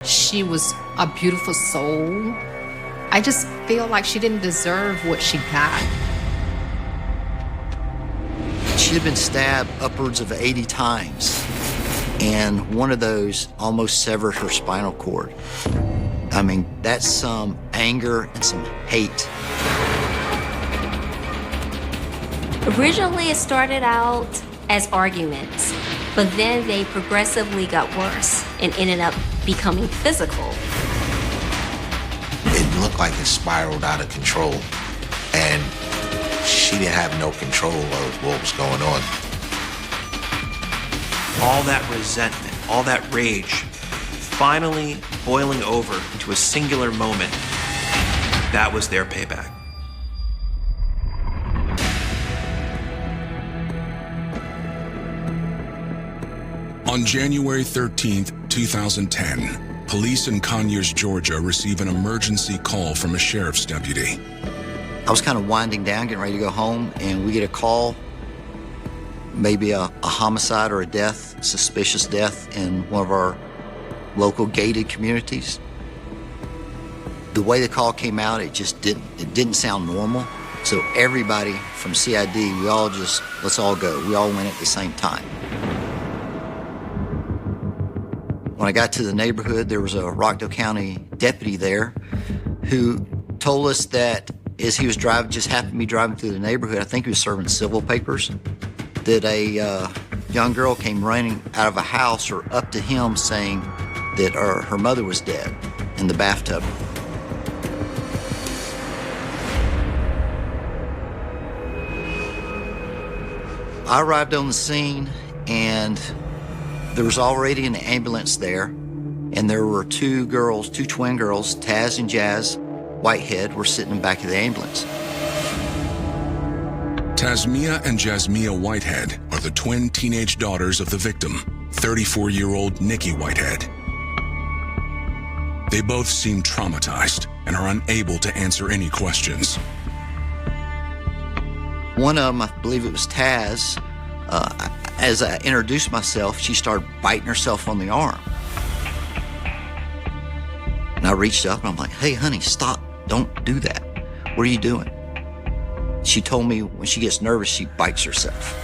She was a beautiful soul. I just feel like she didn't deserve what she got. She had been stabbed upwards of 80 times, and one of those almost severed her spinal cord. I mean, that's some anger and some hate. Originally, it started out as arguments, but then they progressively got worse and ended up becoming physical. It looked like it spiraled out of control, and she didn't have no control of what was going on. All that resentment, all that rage, finally boiling over into a singular moment, that was their payback. On January 13th, 2010, police in Conyers, Georgia receive an emergency call from a sheriff's deputy. I was kind of winding down, getting ready to go home, and we get a call, maybe a homicide or a death, suspicious death in one of our local gated communities. The way the call came out, it didn't sound normal. So everybody from CID, let's all go. We all went at the same time. When I got to the neighborhood, there was a Rockdale County deputy there who told us that as he was driving, just happened to be driving through the neighborhood, I think he was serving civil papers, that a young girl came running out of a house or up to him saying that her mother was dead in the bathtub. I arrived on the scene, and there was already an ambulance there, and there were two twin girls, Taz and Jazz Whitehead, were sitting in the back of the ambulance. Tasmia and Jasmia Whitehead are the twin teenage daughters of the victim, 34-year-old Nikki Whitehead. They both seem traumatized and are unable to answer any questions. One of them, I believe it was Taz, as I introduced myself, she started biting herself on the arm. And I reached up and I'm like, hey, honey, stop. Don't do that. What are you doing? She told me when she gets nervous, she bites herself.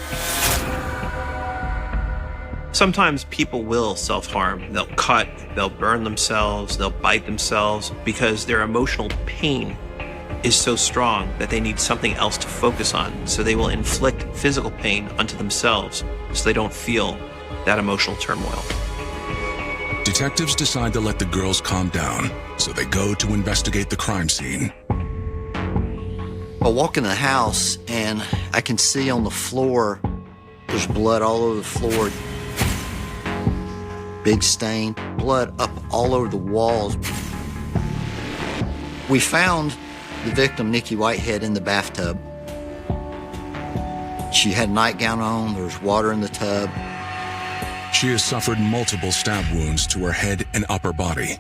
Sometimes people will self-harm. They'll cut, they'll burn themselves, they'll bite themselves because their emotional pain is so strong that they need something else to focus on. So they will inflict physical pain onto themselves so they don't feel that emotional turmoil. Detectives decide to let the girls calm down, so they go to investigate the crime scene. I walk in the house and I can see on the floor, there's blood all over the floor. Big stain, blood up all over the walls. We found the victim, Nikki Whitehead, in the bathtub. She had a nightgown on, there was water in the tub. She has suffered multiple stab wounds to her head and upper body.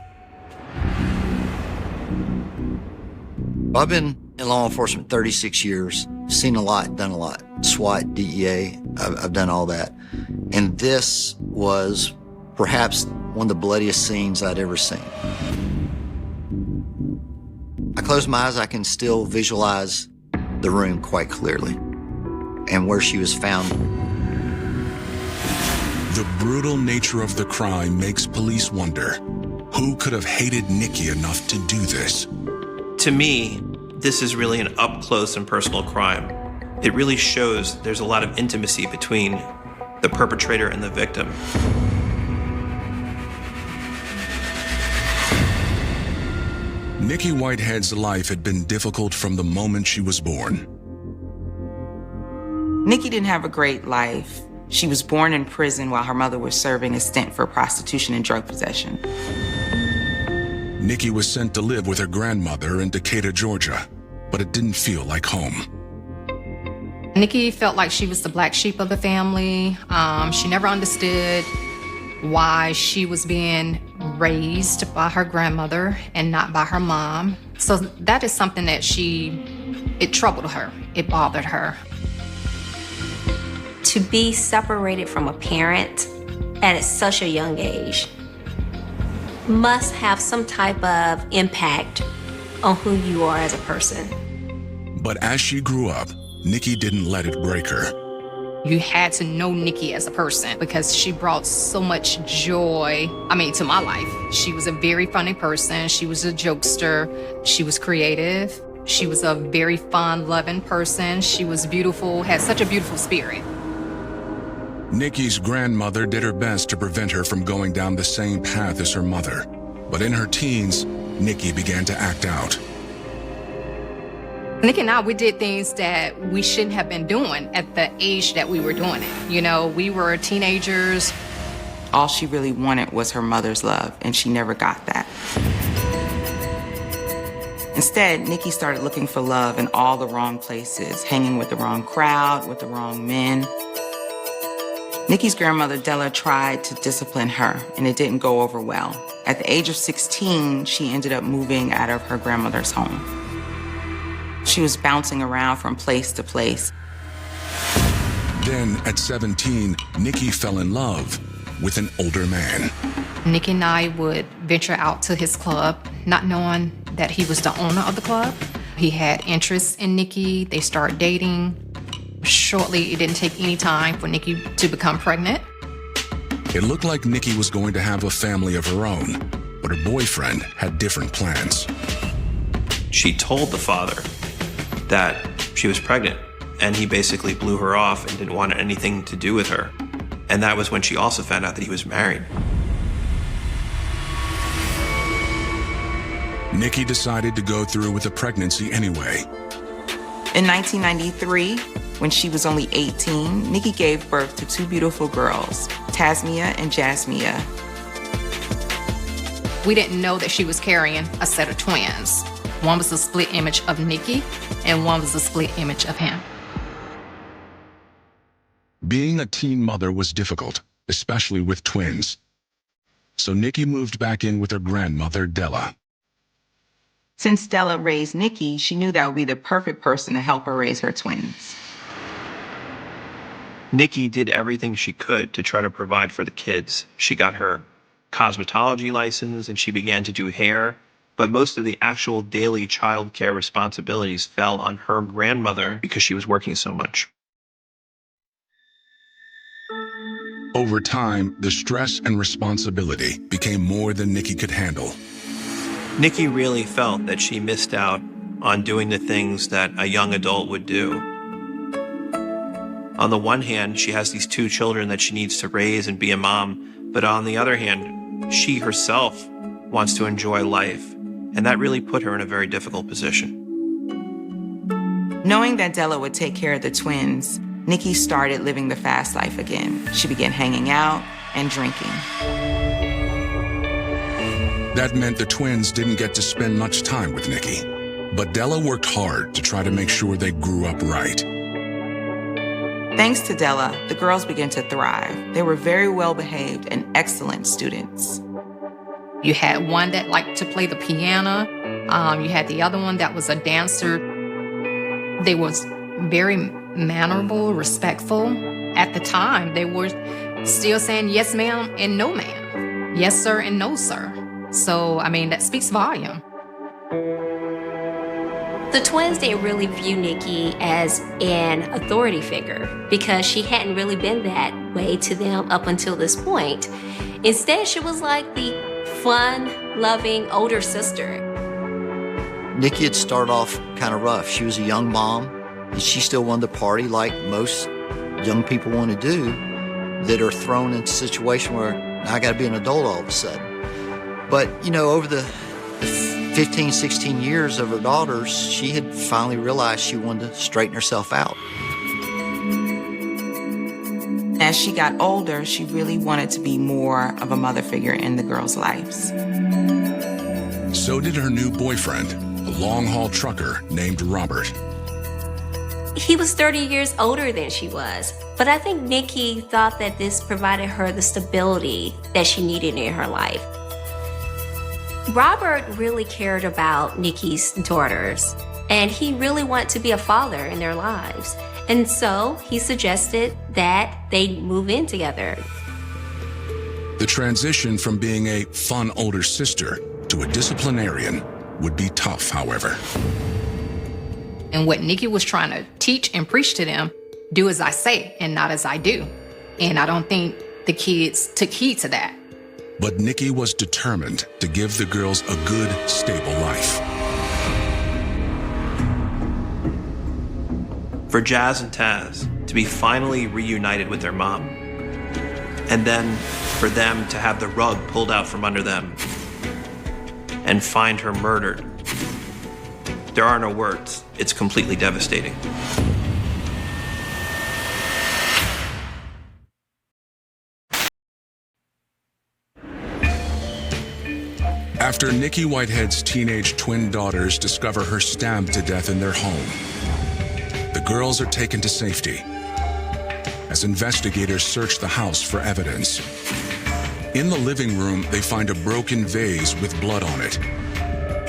I've been in law enforcement 36 years, seen a lot, done a lot. SWAT, DEA, I've done all that. And this was perhaps one of the bloodiest scenes I'd ever seen. I close my eyes, I can still visualize the room quite clearly and where she was found. The brutal nature of the crime makes police wonder, who could have hated Nikki enough to do this? To me, this is really an up-close and personal crime. It really shows there's a lot of intimacy between the perpetrator and the victim. Nikki Whitehead's life had been difficult from the moment she was born. Nikki didn't have a great life. She was born in prison while her mother was serving a stint for prostitution and drug possession. Nikki was sent to live with her grandmother in Decatur, Georgia, but it didn't feel like home. Nikki felt like she was the black sheep of the family. She never understood why she was being raised by her grandmother and not by her mom. So that is something that it troubled her. It bothered her. To be separated from a parent at such a young age must have some type of impact on who you are as a person. But as she grew up, Nikki didn't let it break her. You had to know Nikki as a person because she brought so much joy, to my life. She was a very funny person. She was a jokester. She was creative. She was a very fun, loving person. She was beautiful, had such a beautiful spirit. Nikki's grandmother did her best to prevent her from going down the same path as her mother. But in her teens, Nikki began to act out. Nikki and I, we did things that we shouldn't have been doing at the age that we were doing it. We were teenagers. All she really wanted was her mother's love, and she never got that. Instead, Nikki started looking for love in all the wrong places, hanging with the wrong crowd, with the wrong men. Nikki's grandmother, Della, tried to discipline her, and it didn't go over well. At the age of 16, she ended up moving out of her grandmother's home. She was bouncing around from place to place. Then, at 17, Nikki fell in love with an older man. Nikki and I would venture out to his club, not knowing that he was the owner of the club. He had interest in Nikki. They started dating. Shortly, it didn't take any time for Nikki to become pregnant. It looked like Nikki was going to have a family of her own, but her boyfriend had different plans. She told the father that she was pregnant, and he basically blew her off and didn't want anything to do with her. And that was when she also found out that he was married. Nikki decided to go through with the pregnancy anyway. In 1993, when she was only 18, Nikki gave birth to two beautiful girls, Tasmia and Jasmia. We didn't know that she was carrying a set of twins. One was a split image of Nikki, and one was a split image of him. Being a teen mother was difficult, especially with twins. So Nikki moved back in with her grandmother, Della. Since Della raised Nikki, she knew that would be the perfect person to help her raise her twins. Nikki did everything she could to try to provide for the kids. She got her cosmetology license and she began to do hair, but most of the actual daily child care responsibilities fell on her grandmother because she was working so much. Over time, the stress and responsibility became more than Nikki could handle. Nikki really felt that she missed out on doing the things that a young adult would do. On the one hand, she has these two children that she needs to raise and be a mom, but on the other hand, she herself wants to enjoy life, and that really put her in a very difficult position. Knowing that Della would take care of the twins, Nikki started living the fast life again. She began hanging out and drinking. That meant the twins didn't get to spend much time with Nikki. But Della worked hard to try to make sure they grew up right. Thanks to Della, the girls began to thrive. They were very well behaved and excellent students. You had one that liked to play the piano. You had the other one that was a dancer. They was very mannerable, respectful. At the time, they were still saying yes, ma'am, and no, ma'am. Yes, sir, and no, sir. So, that speaks volume. The twins didn't really view Nikki as an authority figure because she hadn't really been that way to them up until this point. Instead, she was like the fun, loving older sister. Nikki had started off kind of rough. She was a young mom, and she still wanted to party like most young people want to do that are thrown into a situation where now I got to be an adult all of a sudden. But, over the 15, 16 years of her daughters, she had finally realized she wanted to straighten herself out. As she got older, she really wanted to be more of a mother figure in the girls' lives. So did her new boyfriend, a long-haul trucker named Robert. He was 30 years older than she was, but I think Nikki thought that this provided her the stability that she needed in her life. Robert really cared about Nikki's daughters, and he really wanted to be a father in their lives. And so he suggested that they move in together. The transition from being a fun older sister to a disciplinarian would be tough, however. And what Nikki was trying to teach and preach to them, do as I say and not as I do. And I don't think the kids took heed to that. But Nikki was determined to give the girls a good, stable life. For Jazz and Taz to be finally reunited with their mom, and then for them to have the rug pulled out from under them and find her murdered, there are no words. It's completely devastating. After Nikki Whitehead's teenage twin daughters discover her stabbed to death in their home, the girls are taken to safety as investigators search the house for evidence. In the living room, they find a broken vase with blood on it.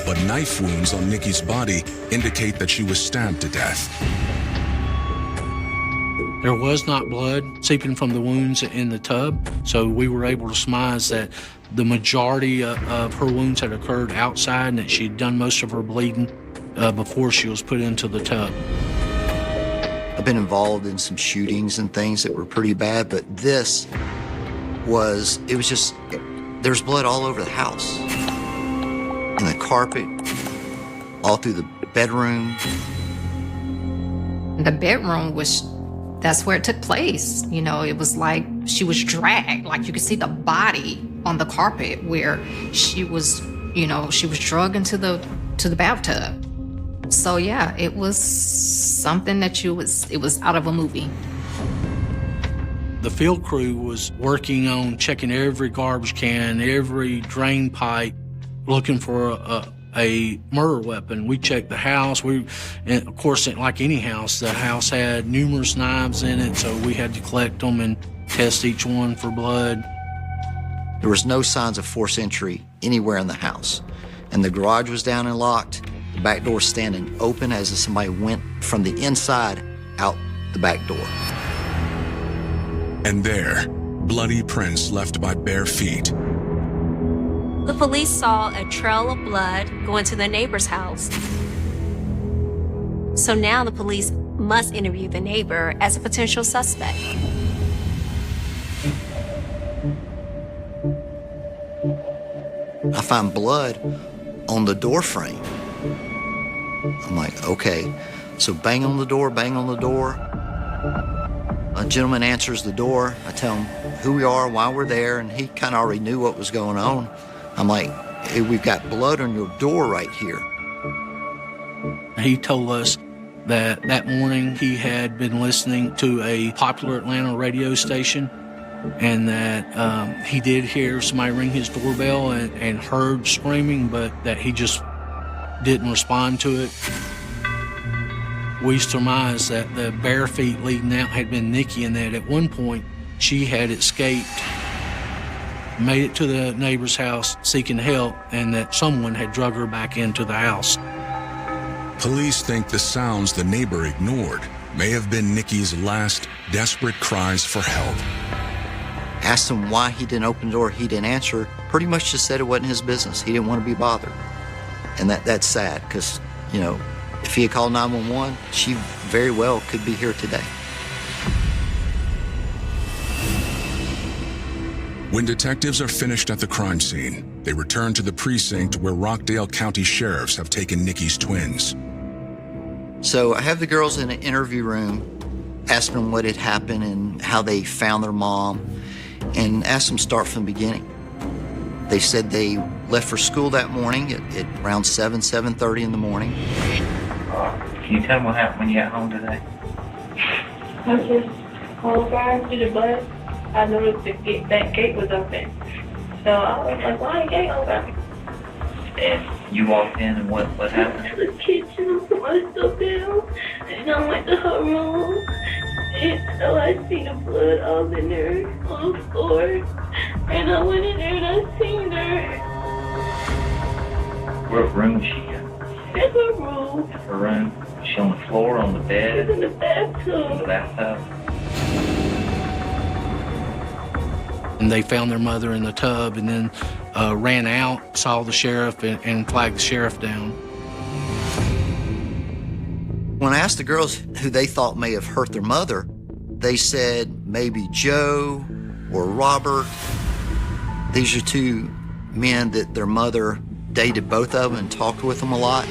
But knife wounds on Nikki's body indicate that she was stabbed to death. There was not blood seeping from the wounds in the tub, so we were able to surmise that the majority of her wounds had occurred outside and that she'd done most of her bleeding before she was put into the tub. I've been involved in some shootings and things that were pretty bad, but this was just, there's blood all over the house. In the carpet, all through the bedroom. The bedroom that's where it took place. You know, it was like she was dragged. Like you could see the body on the carpet where she was, she was drugged into the bathtub. So yeah, it was something that it was out of a movie. The field crew was working on checking every garbage can, every drain pipe, looking for a murder weapon. We checked the house. And of course, like any house, the house had numerous knives in it, so we had to collect them and test each one for blood. There was no signs of forced entry anywhere in the house. And the garage was down and locked, the back door standing open as if somebody went from the inside out the back door. And there, bloody prints left by bare feet. The police saw a trail of blood going to the neighbor's house. So now the police must interview the neighbor as a potential suspect. I find blood on the door frame. I'm like, okay. So bang on the door. A gentleman answers the door. I tell him who we are, why we're there, and he kind of already knew what was going on. I'm like, hey, we've got blood on your door right here. He told us that morning he had been listening to a popular Atlanta radio station and that he did hear somebody ring his doorbell and heard screaming, but that he just didn't respond to it. We surmised that the bare feet leading out had been Nikki and that at one point she had escaped, made it to the neighbor's house seeking help, and that someone had drug her back into the house. Police think the sounds the neighbor ignored may have been Nikki's last desperate cries for help. Asked him why he didn't open the door. He didn't answer. Pretty much just said it wasn't his business. He didn't want to be bothered. And that's sad because, if he had called 911, she very well could be here today. When detectives are finished at the crime scene, they return to the precinct where Rockdale County sheriffs have taken Nikki's twins. So I have the girls in an interview room, asking them what had happened and how they found their mom, and asked them to start from the beginning. They said they left for school that morning at around 7:30 in the morning. Can you tell me what happened when you got home today? I just called fire to the bus. I noticed that gate was open. So I was like, why the gate open? And you walked in and what happened? To the kitchen, I put my stuff down, and I went to her room. And so I seen the blood all in there on the floor. And I went in there and I seen her. What room was she in? In her room. Her room? Was she on the floor, on the bed? She was in the bathtub. In the bathtub? And they found their mother in the tub and then ran out, saw the sheriff, and flagged the sheriff down. When I asked the girls who they thought may have hurt their mother, they said maybe Joe or Robert. These are two men that their mother dated both of them and talked with them a lot.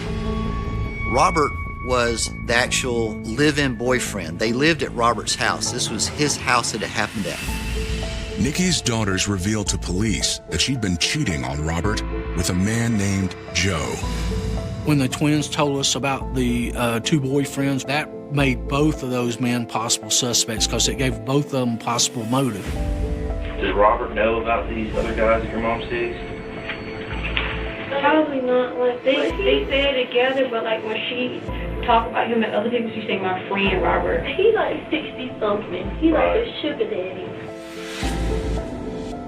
Robert was the actual live-in boyfriend. They lived at Robert's house. This was his house that it happened at. Nikki's daughters revealed to police that she'd been cheating on Robert with a man named Joe. When the twins told us about the two boyfriends, that made both of those men possible suspects because it gave both of them possible motive. Does Robert know about these other guys that your mom sees? Probably not. Like they stay together, but like when she talk about him and other people, she say my friend Robert. He like 60-something. He like a sugar daddy.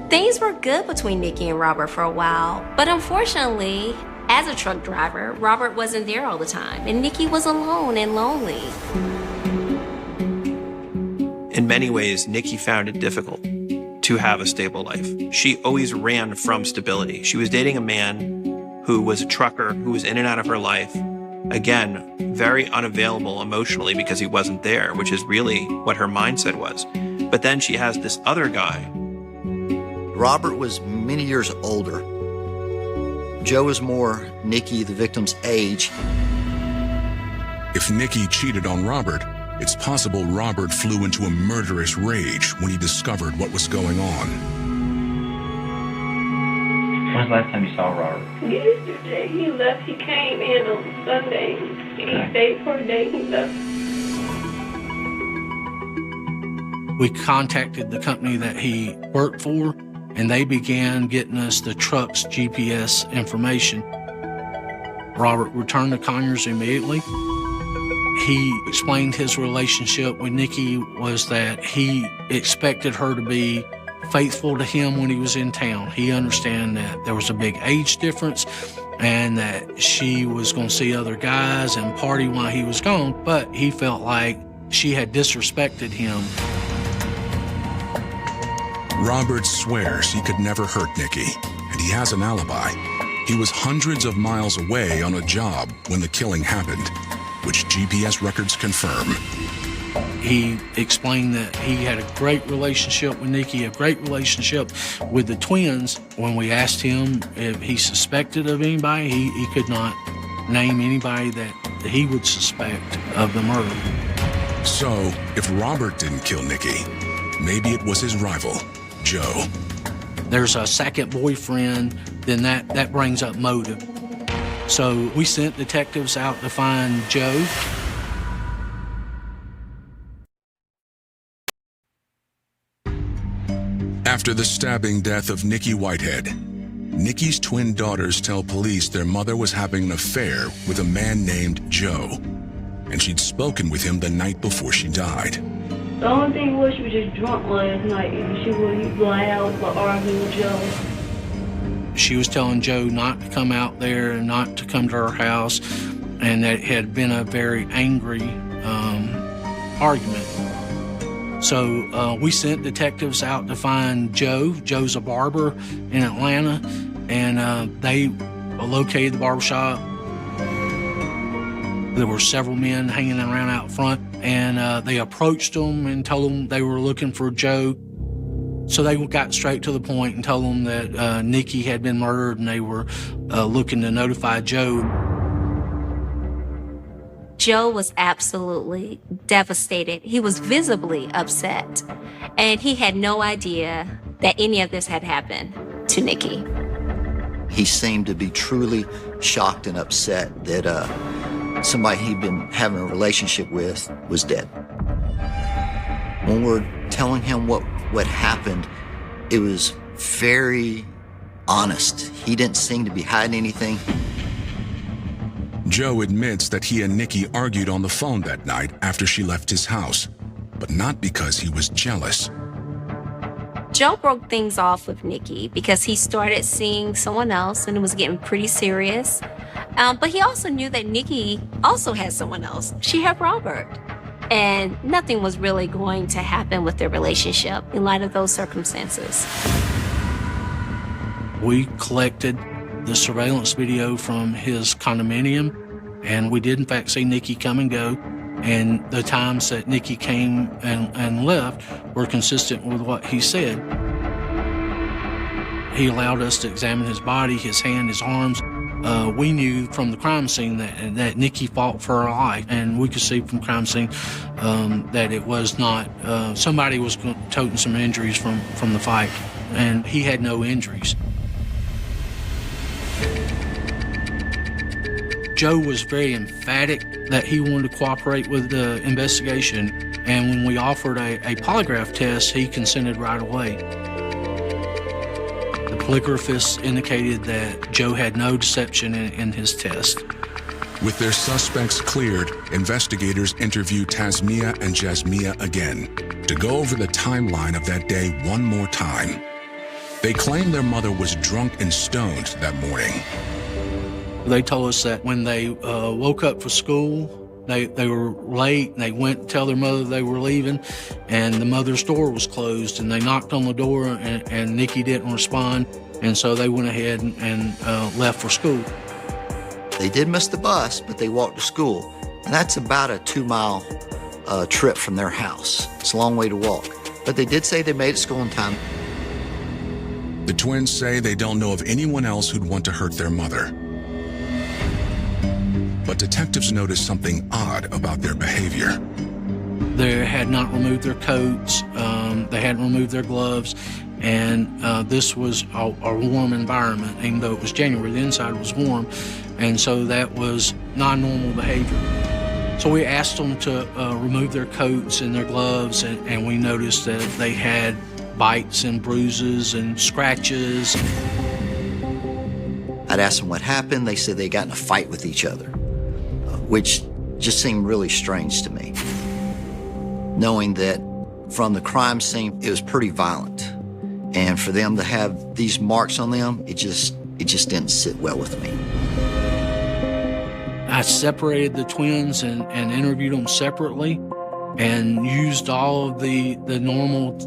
Things were good between Nikki and Robert for a while, but unfortunately, as a truck driver, Robert wasn't there all the time, and Nikki was alone and lonely. In many ways, Nikki found it difficult to have a stable life. She always ran from stability. She was dating a man who was a trucker, who was in and out of her life. Again, very unavailable emotionally because he wasn't there, which is really what her mindset was. But then she has this other guy. Robert was many years older. Joe was more Nikki, the victim's age. If Nikki cheated on Robert, it's possible Robert flew into a murderous rage when he discovered what was going on. When's the last time you saw Robert? Yesterday he left. He came in on Sunday. He stayed for a day. He left. We contacted the company that he worked for, and they began getting us the truck's GPS information. Robert returned to Conyers immediately. He explained his relationship with Nikki was that he expected her to be faithful to him when he was in town. He understood that there was a big age difference and that she was going to see other guys and party while he was gone, but he felt like she had disrespected him. Robert swears he could never hurt Nikki, and he has an alibi. He was hundreds of miles away on a job when the killing happened, which GPS records confirm. He explained that he had a great relationship with Nikki, a great relationship with the twins. When we asked him if he suspected of anybody, he could not name anybody that he would suspect of the murder. So, if Robert didn't kill Nikki, maybe it was his rival, Joe. There's a second boyfriend, then that brings up motive. So we sent detectives out to find Joe. After the stabbing death of Nikki Whitehead, Nikki's twin daughters tell police their mother was having an affair with a man named Joe, and she'd spoken with him the night before she died. The only thing was she was just drunk last night and she was loud but arguing with Joe. She was telling Joe not to come out there and not to come to her house, and that it had been a very angry argument. So we sent detectives out to find Joe. Joe's a barber in Atlanta, and they located the barbershop. There were several men hanging around out front, and they approached them and told them they were looking for Joe. So they got straight to the point and told them that Nikki had been murdered, and they were looking to notify Joe. Joe was absolutely devastated. He was visibly upset, and he had no idea that any of this had happened to Nikki. He seemed to be truly shocked and upset that somebody he'd been having a relationship with was dead. When we're telling him what happened, it was very honest. He didn't seem to be hiding anything. Joe admits that he and Nikki argued on the phone that night after she left his house, but not because he was jealous. Joe broke things off with Nikki because he started seeing someone else and it was getting pretty serious. But he also knew that Nikki also had someone else. She had Robert. And nothing was really going to happen with their relationship in light of those circumstances. We collected the surveillance video from his condominium, and we did in fact see Nikki come and go. And the times that Nikki came and left were consistent with what he said. He allowed us to examine his body, his hand, his arms. We knew from the crime scene that Nikki fought for her life, and we could see from the crime scene that it was not, somebody was toting some injuries from the fight, and he had no injuries. Joe was very emphatic that he wanted to cooperate with the investigation, and when we offered a polygraph test, he consented right away. The polygraphist indicated that Joe had no deception in his test. With their suspects cleared, investigators interview Tasmiyah and Jasmiyah again to go over the timeline of that day one more time. They claim their mother was drunk and stoned that morning. They told us that when they woke up for school, they were late, and they went to tell their mother they were leaving, and the mother's door was closed, and they knocked on the door, and Nikki didn't respond, and so they went ahead and left for school. They did miss the bus, but they walked to school, and that's about a 2-mile trip from their house. It's a long way to walk, but they did say they made it to school in time. The twins say they don't know of anyone else who'd want to hurt their mother. But detectives noticed something odd about their behavior. They had not removed their coats, they hadn't removed their gloves, and this was a warm environment. Even though it was January, the inside was warm, and so that was non-normal behavior. So we asked them to remove their coats and their gloves, and we noticed that they had bites and bruises and scratches. I'd asked them what happened. They said they got in a fight with each other, which just seemed really strange to me, knowing that from the crime scene, it was pretty violent. And for them to have these marks on them, it just didn't sit well with me. I separated the twins and interviewed them separately and used all of the normal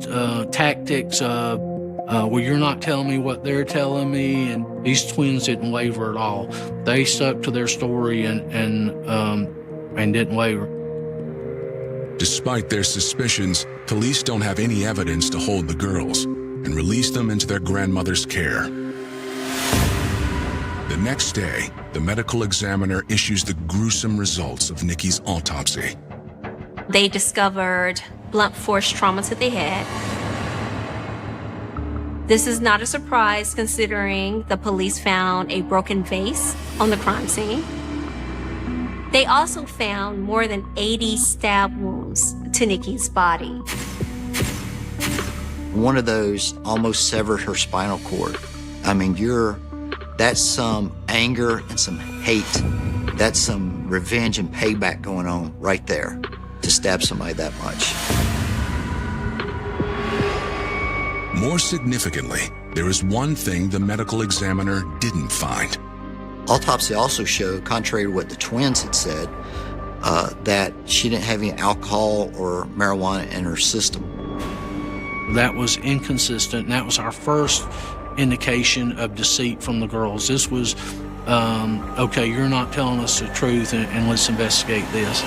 tactics of, well, you're not telling me what they're telling me, and these twins didn't waver at all. They stuck to their story and didn't waver. Despite their suspicions, police don't have any evidence to hold the girls and release them into their grandmother's care. The next day, the medical examiner issues the gruesome results of Nikki's autopsy. They discovered blunt force trauma to the head. This is not a surprise considering the police found a broken vase on the crime scene. They also found more than 80 stab wounds to Nikki's body. One of those almost severed her spinal cord. I mean, that's some anger and some hate. That's some revenge and payback going on right there to stab somebody that much. More significantly, there is one thing the medical examiner didn't find. Autopsy also showed, contrary to what the twins had said, that she didn't have any alcohol or marijuana in her system. That was inconsistent, and that was our first indication of deceit from the girls. This was, okay, you're not telling us the truth, and let's investigate this.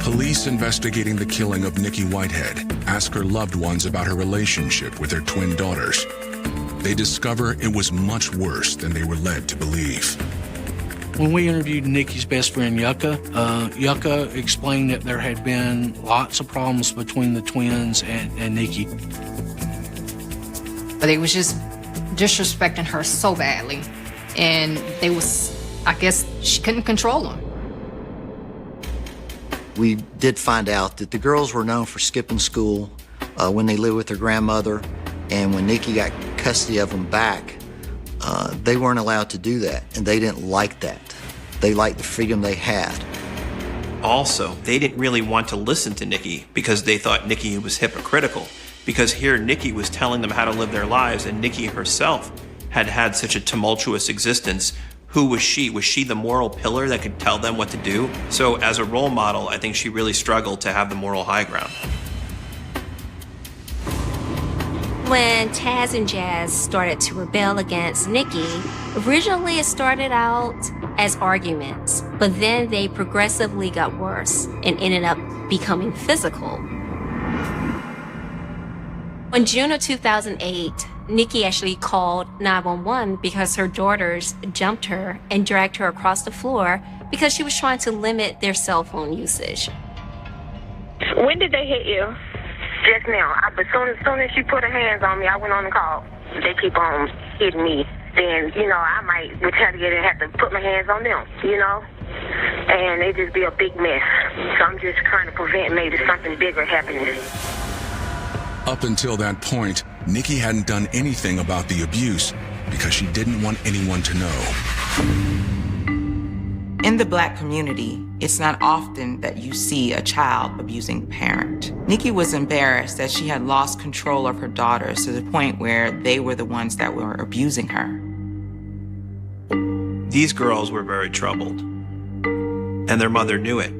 Police investigating the killing of Nikki Whitehead ask her loved ones about her relationship with their twin daughters. They discover it was much worse than they were led to believe. When we interviewed Nikki's best friend, Yucca, Yucca explained that there had been lots of problems between the twins and Nikki. They was just disrespecting her so badly, and I guess she couldn't control them. We did find out that the girls were known for skipping school when they lived with their grandmother, and when Nikki got custody of them back, they weren't allowed to do that, and they didn't like that. They liked the freedom they had. Also, they didn't really want to listen to Nikki because they thought Nikki was hypocritical, because here Nikki was telling them how to live their lives, and Nikki herself had had such a tumultuous existence, who was she? Was she the moral pillar that could tell them what to do? So as a role model, I think she really struggled to have the moral high ground. When Taz and Jazz started to rebel against Nikki, originally it started out as arguments, but then they progressively got worse and ended up becoming physical. In June of 2008, Nikki actually called 911 because her daughters jumped her and dragged her across the floor because she was trying to limit their cell phone usage. When did they hit you? Just now. As soon as she put her hands on me, I went on the call. They keep on hitting me. Then, I might retaliate and have to put my hands on them, And it just be a big mess. So I'm just trying to prevent maybe something bigger happening. Up until that point, Nikki hadn't done anything about the abuse because she didn't want anyone to know. In the Black community, it's not often that you see a child abusing a parent. Nikki was embarrassed that she had lost control of her daughters to the point where they were the ones that were abusing her. These girls were very troubled, and their mother knew it.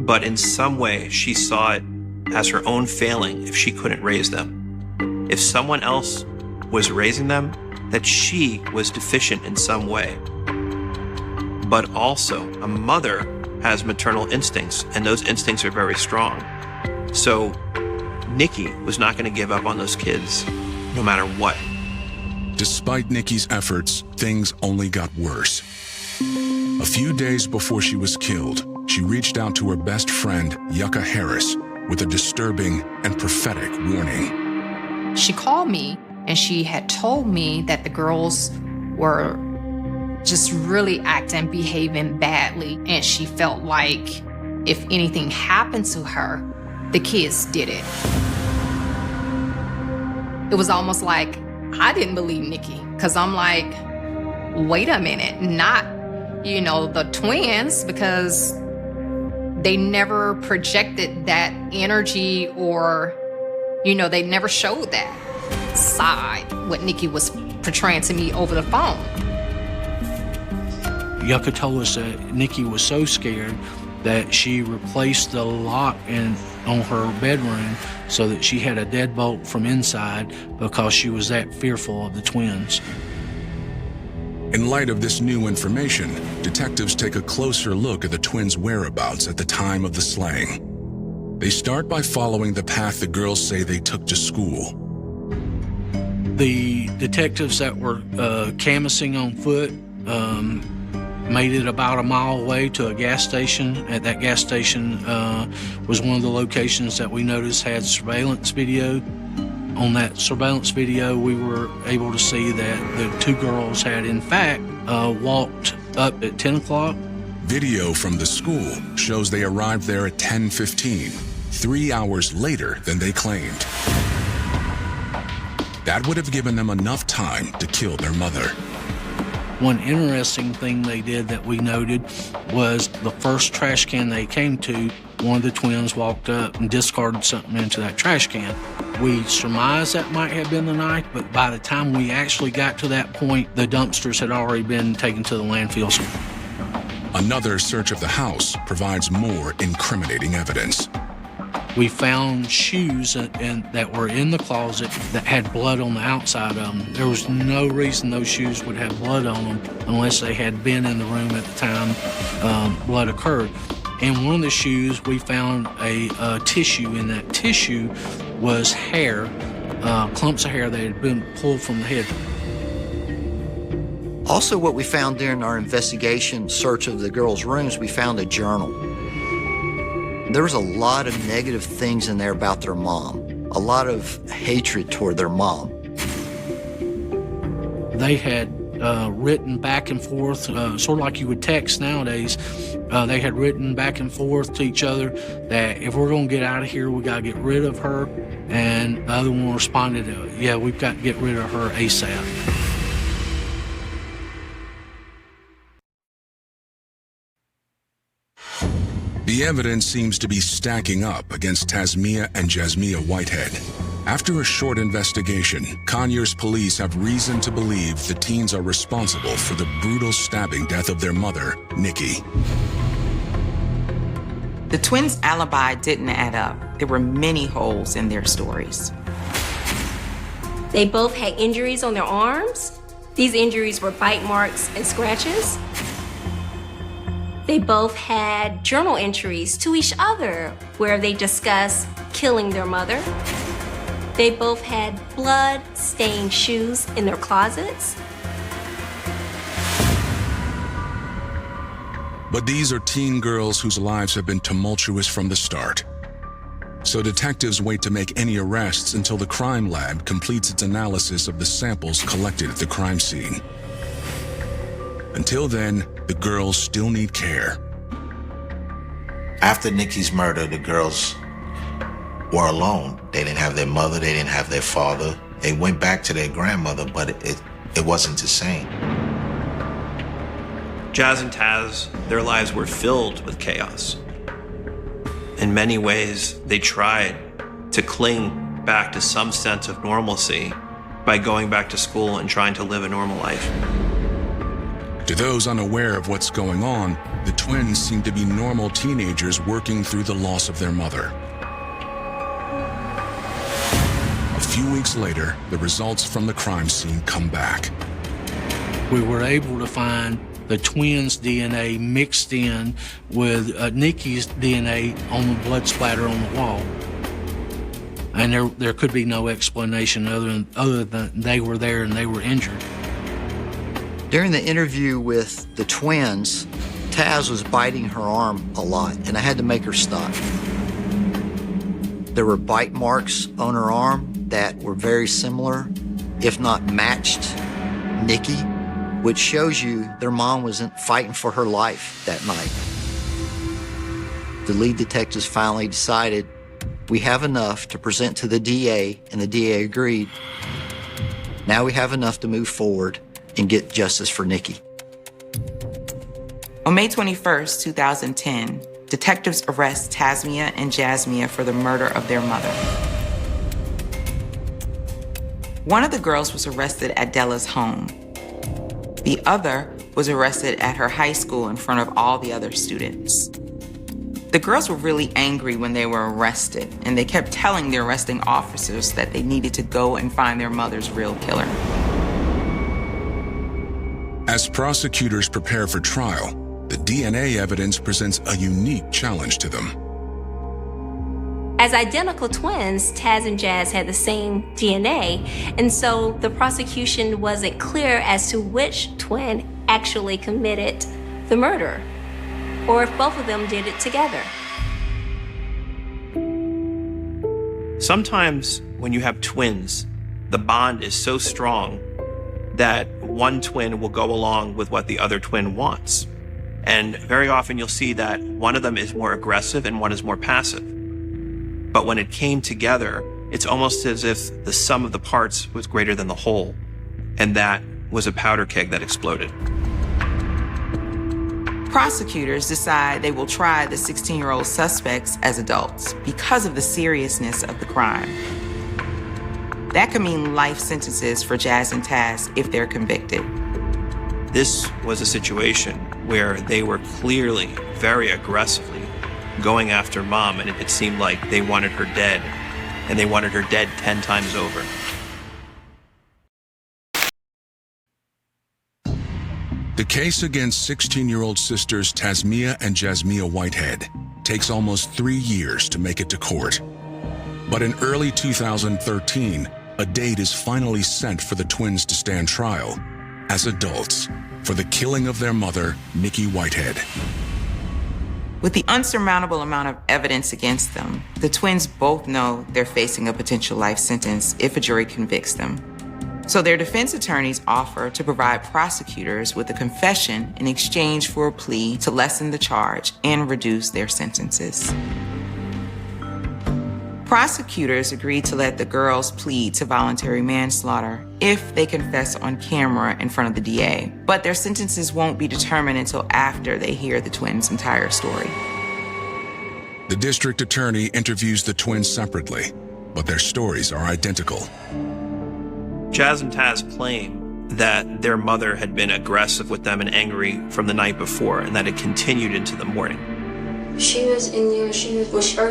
But in some way, she saw it as her own failing if she couldn't raise them. If someone else was raising them, that she was deficient in some way. But also, a mother has maternal instincts, and those instincts are very strong. So Nikki was not going to give up on those kids, no matter what. Despite Nikki's efforts, things only got worse. A few days before she was killed, she reached out to her best friend, Yucca Harris, with a disturbing and prophetic warning. She called me and she had told me that the girls were just really acting, behaving badly. And she felt like if anything happened to her, the kids did it. It was almost like I didn't believe Nikki, because I'm like, wait a minute, not, the twins, because they never projected that energy or, they never showed that side, what Nikki was portraying to me over the phone. Yucca told us that Nikki was so scared that she replaced the lock on her bedroom so that she had a deadbolt from inside because she was that fearful of the twins. In light of this new information, detectives take a closer look at the twins' whereabouts at the time of the slaying. They start by following the path the girls say they took to school. The detectives that were canvassing on foot made it about a mile away to a gas station. At that gas station was one of the locations that we noticed had surveillance video. On that surveillance video, we were able to see that the two girls had, in fact, walked up at 10 o'clock. Video from the school shows they arrived there at 10:15, 3 hours later than they claimed. That would have given them enough time to kill their mother. One interesting thing they did that we noted was the first trash can they came to, one of the twins walked up and discarded something into that trash can. We surmised that might have been the knife, but by the time we actually got to that point, the dumpsters had already been taken to the landfills. Another search of the house provides more incriminating evidence. We found shoes that were in the closet that had blood on the outside of them. There was no reason those shoes would have blood on them unless they had been in the room at the time blood occurred. In one of the shoes, we found a tissue. In that tissue was hair, clumps of hair that had been pulled from the head. Also, what we found during our investigation search of the girls' rooms, we found a journal. There was a lot of negative things in there about their mom, a lot of hatred toward their mom. They had written back and forth, sort of like you would text nowadays. They had written back and forth to each other that if we're going to get out of here, we got to get rid of her. And the other one responded, yeah, we've got to get rid of her ASAP. The evidence seems to be stacking up against Tasmiyah and Jasmiyah Whitehead. After a short investigation, Conyers police have reason to believe the teens are responsible for the brutal stabbing death of their mother, Nikki. The twins' alibi didn't add up. There were many holes in their stories. They both had injuries on their arms. These injuries were bite marks and scratches. They both had journal entries to each other where they discussed killing their mother. They both had blood-stained shoes in their closets. But these are teen girls whose lives have been tumultuous from the start. So detectives wait to make any arrests until the crime lab completes its analysis of the samples collected at the crime scene. Until then, the girls still need care. After Nikki's murder, the girls were alone. They didn't have their mother, they didn't have their father. They went back to their grandmother, but it wasn't the same. Jazz and Taz, their lives were filled with chaos. In many ways, they tried to cling back to some sense of normalcy by going back to school and trying to live a normal life. To those unaware of what's going on, the twins seem to be normal teenagers working through the loss of their mother. A few weeks later, the results from the crime scene come back. We were able to find the twins' DNA mixed in with Nikki's DNA on the blood splatter on the wall. And there could be no explanation other than they were there and they were injured. During the interview with the twins, Taz was biting her arm a lot, and I had to make her stop. There were bite marks on her arm that were very similar, if not matched, Nikki, which shows you their mom wasn't fighting for her life that night. The lead detectives finally decided we have enough to present to the DA, and the DA agreed. Now we have enough to move forward and get justice for Nikki. On May 21st, 2010, detectives arrest Tasmia and Jasmia for the murder of their mother. One of the girls was arrested at Della's home. The other was arrested at her high school in front of all the other students. The girls were really angry when they were arrested, and they kept telling the arresting officers that they needed to go and find their mother's real killer. As prosecutors prepare for trial, the DNA evidence presents a unique challenge to them. As identical twins, Taz and Jazz had the same DNA, and so the prosecution wasn't clear as to which twin actually committed the murder, or if both of them did it together. Sometimes when you have twins, the bond is so strong that one twin will go along with what the other twin wants. And very often you'll see that one of them is more aggressive and one is more passive. But when it came together, it's almost as if the sum of the parts was greater than the whole. And that was a powder keg that exploded. Prosecutors decide they will try the 16-year-old suspects as adults because of the seriousness of the crime. That could mean life sentences for Jazz and Taz if they're convicted. This was a situation where they were clearly, very aggressively going after Mom, and it seemed like they wanted her dead, and they wanted her dead 10 times over. The case against 16-year-old sisters Tasmia and Jasmia Whitehead takes almost 3 years to make it to court. But in early 2013, a date is finally set for the twins to stand trial as adults for the killing of their mother, Nikki Whitehead. With the unsurmountable amount of evidence against them, the twins both know they're facing a potential life sentence if a jury convicts them. So their defense attorneys offer to provide prosecutors with a confession in exchange for a plea to lessen the charge and reduce their sentences. Prosecutors agreed to let the girls plead to voluntary manslaughter if they confess on camera in front of the DA, but their sentences won't be determined until after they hear the twins' entire story. The district attorney interviews the twins separately, but their stories are identical. Jazz and Taz claim that their mother had been aggressive with them and angry from the night before, and that it continued into the morning. She was in there, as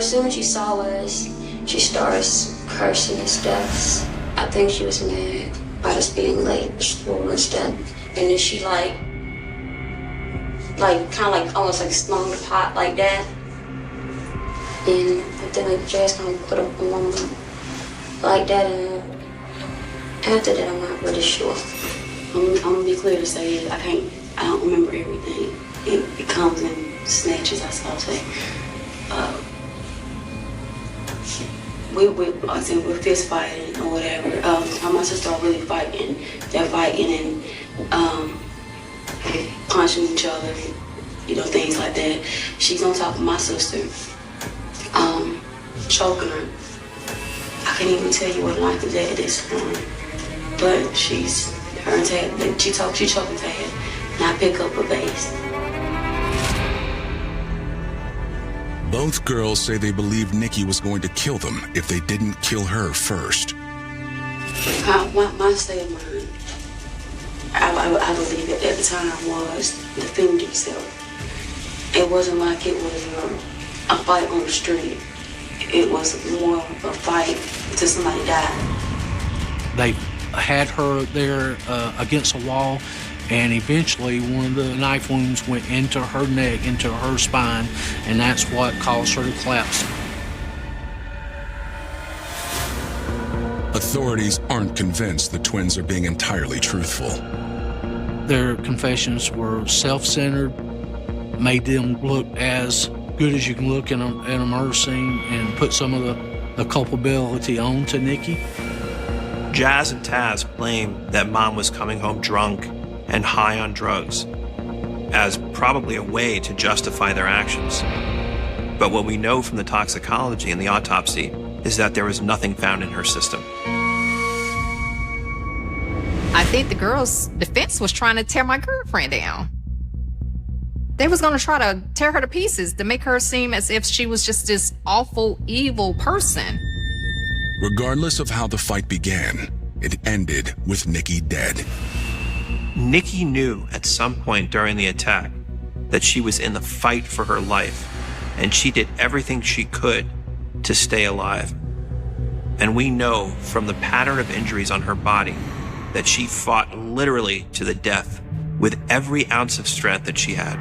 soon as she saw us, she starts cursing and stuff. I think she was mad about us being late to school and stuff. And then she almost like slung the pot like that. And then Jazz kind of put up on one like that. And after that, I'm not really sure. I'm gonna be clear to say I don't remember everything. It comes in snatches, I say. We're fist fighting or whatever. My sister are really fighting. They're fighting and punching each other, things like that. She's on top of my sister, choking her. I can't even tell you what life is at this point. But she choking Tad, and I pick up a base. Both girls say they believed Nikki was going to kill them if they didn't kill her first. My state of mind, I believe at the time was defend yourself. It wasn't like it was a fight on the street. It was more of a fight until somebody died. They had her there against a wall, and eventually one of the knife wounds went into her neck, into her spine, and that's what caused her to collapse. Authorities aren't convinced the twins are being entirely truthful. Their confessions were self-centered, made them look as good as you can look in a murder scene, and put some of the culpability on to Nikki. Jazz and Taz claim that Mom was coming home drunk and high on drugs as probably a way to justify their actions. But what we know from the toxicology and the autopsy is that there was nothing found in her system. I think the girl's defense was trying to tear my girlfriend down. They was gonna try to tear her to pieces to make her seem as if she was just this awful, evil person. Regardless of how the fight began, it ended with Nikki dead. Nikki knew at some point during the attack that she was in the fight for her life, and she did everything she could to stay alive. And we know from the pattern of injuries on her body that she fought literally to the death with every ounce of strength that she had.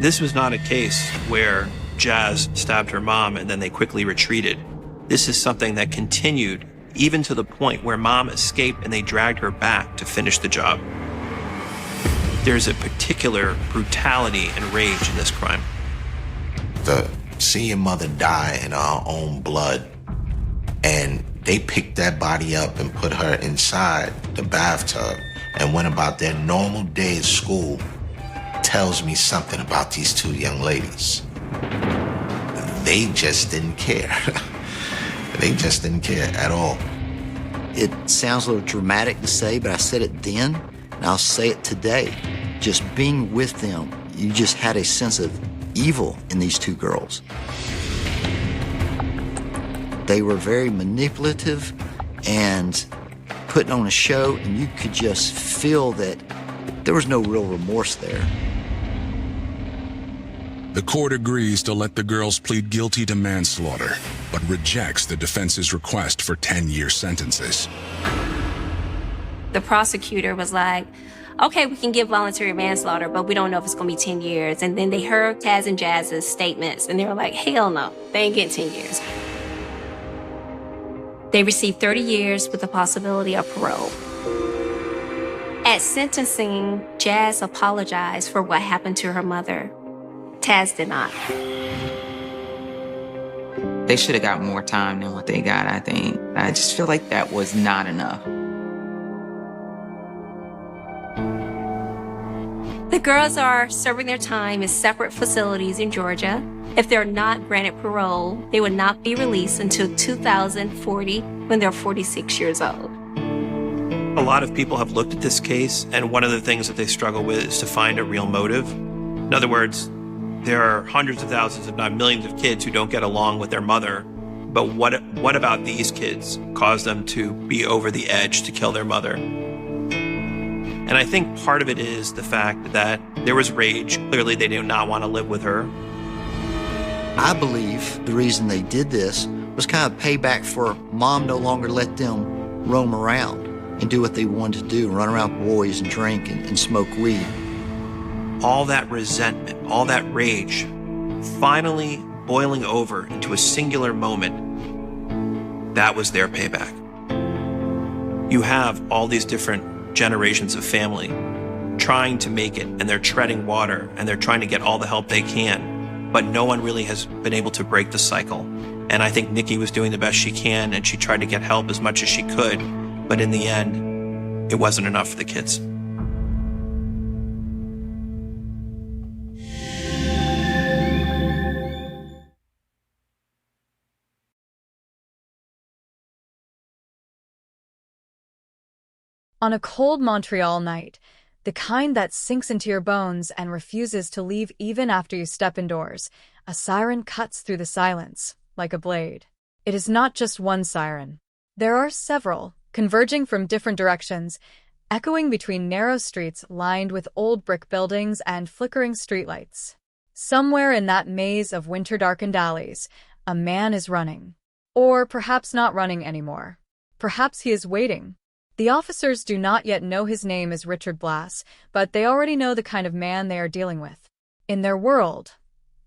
This was not a case where Jazz stabbed her mom and then they quickly retreated. This is something that continued even to the point where Mom escaped and they dragged her back to finish the job. There's a particular brutality and rage in this crime. To see your mother die in our own blood, and they picked that body up and put her inside the bathtub and went about their normal day at school, tells me something about these two young ladies. They just didn't care. They just didn't care at all. It sounds a little dramatic to say, but I said it then, and I'll say it today. Just being with them, you just had a sense of evil in these two girls. They were very manipulative and putting on a show, and you could just feel that there was no real remorse there. The court agrees to let the girls plead guilty to manslaughter, but rejects the defense's request for 10-year sentences. The prosecutor was like, okay, we can give voluntary manslaughter, but we don't know if it's going to be 10 years. And then they heard Taz and Jazz's statements, and they were like, hell no, they ain't getting 10 years. They received 30 years with the possibility of parole. At sentencing, Jazz apologized for what happened to her mother. Taz did not. They should have got more time than what they got, I think. I just feel like that was not enough. The girls are serving their time in separate facilities in Georgia. If they're not granted parole, they would not be released until 2040 when they're 46 years old. A lot of people have looked at this case, and one of the things that they struggle with is to find a real motive. In other words, there are hundreds of thousands, if not millions of kids who don't get along with their mother, But what about these kids caused them to be over the edge to kill their mother? And I think part of it is the fact that there was rage. Clearly, they did not want to live with her. I believe the reason they did this was kind of payback for Mom no longer let them roam around and do what they wanted to do, run around with boys and drink and smoke weed. All that resentment, all that rage, finally boiling over into a singular moment, that was their payback. You have all these different generations of family trying to make it, and they're treading water, and they're trying to get all the help they can, but no one really has been able to break the cycle. And I think Nikki was doing the best she can, and she tried to get help as much as she could, but in the end, it wasn't enough for the kids. On a cold Montreal night, the kind that sinks into your bones and refuses to leave even after you step indoors, a siren cuts through the silence like a blade. It is not just one siren. There are several, converging from different directions, echoing between narrow streets lined with old brick buildings and flickering streetlights. Somewhere in that maze of winter-darkened alleys, a man is running. Or perhaps not running anymore. Perhaps he is waiting. The officers do not yet know his name is Richard Blass, but they already know the kind of man they are dealing with. In their world,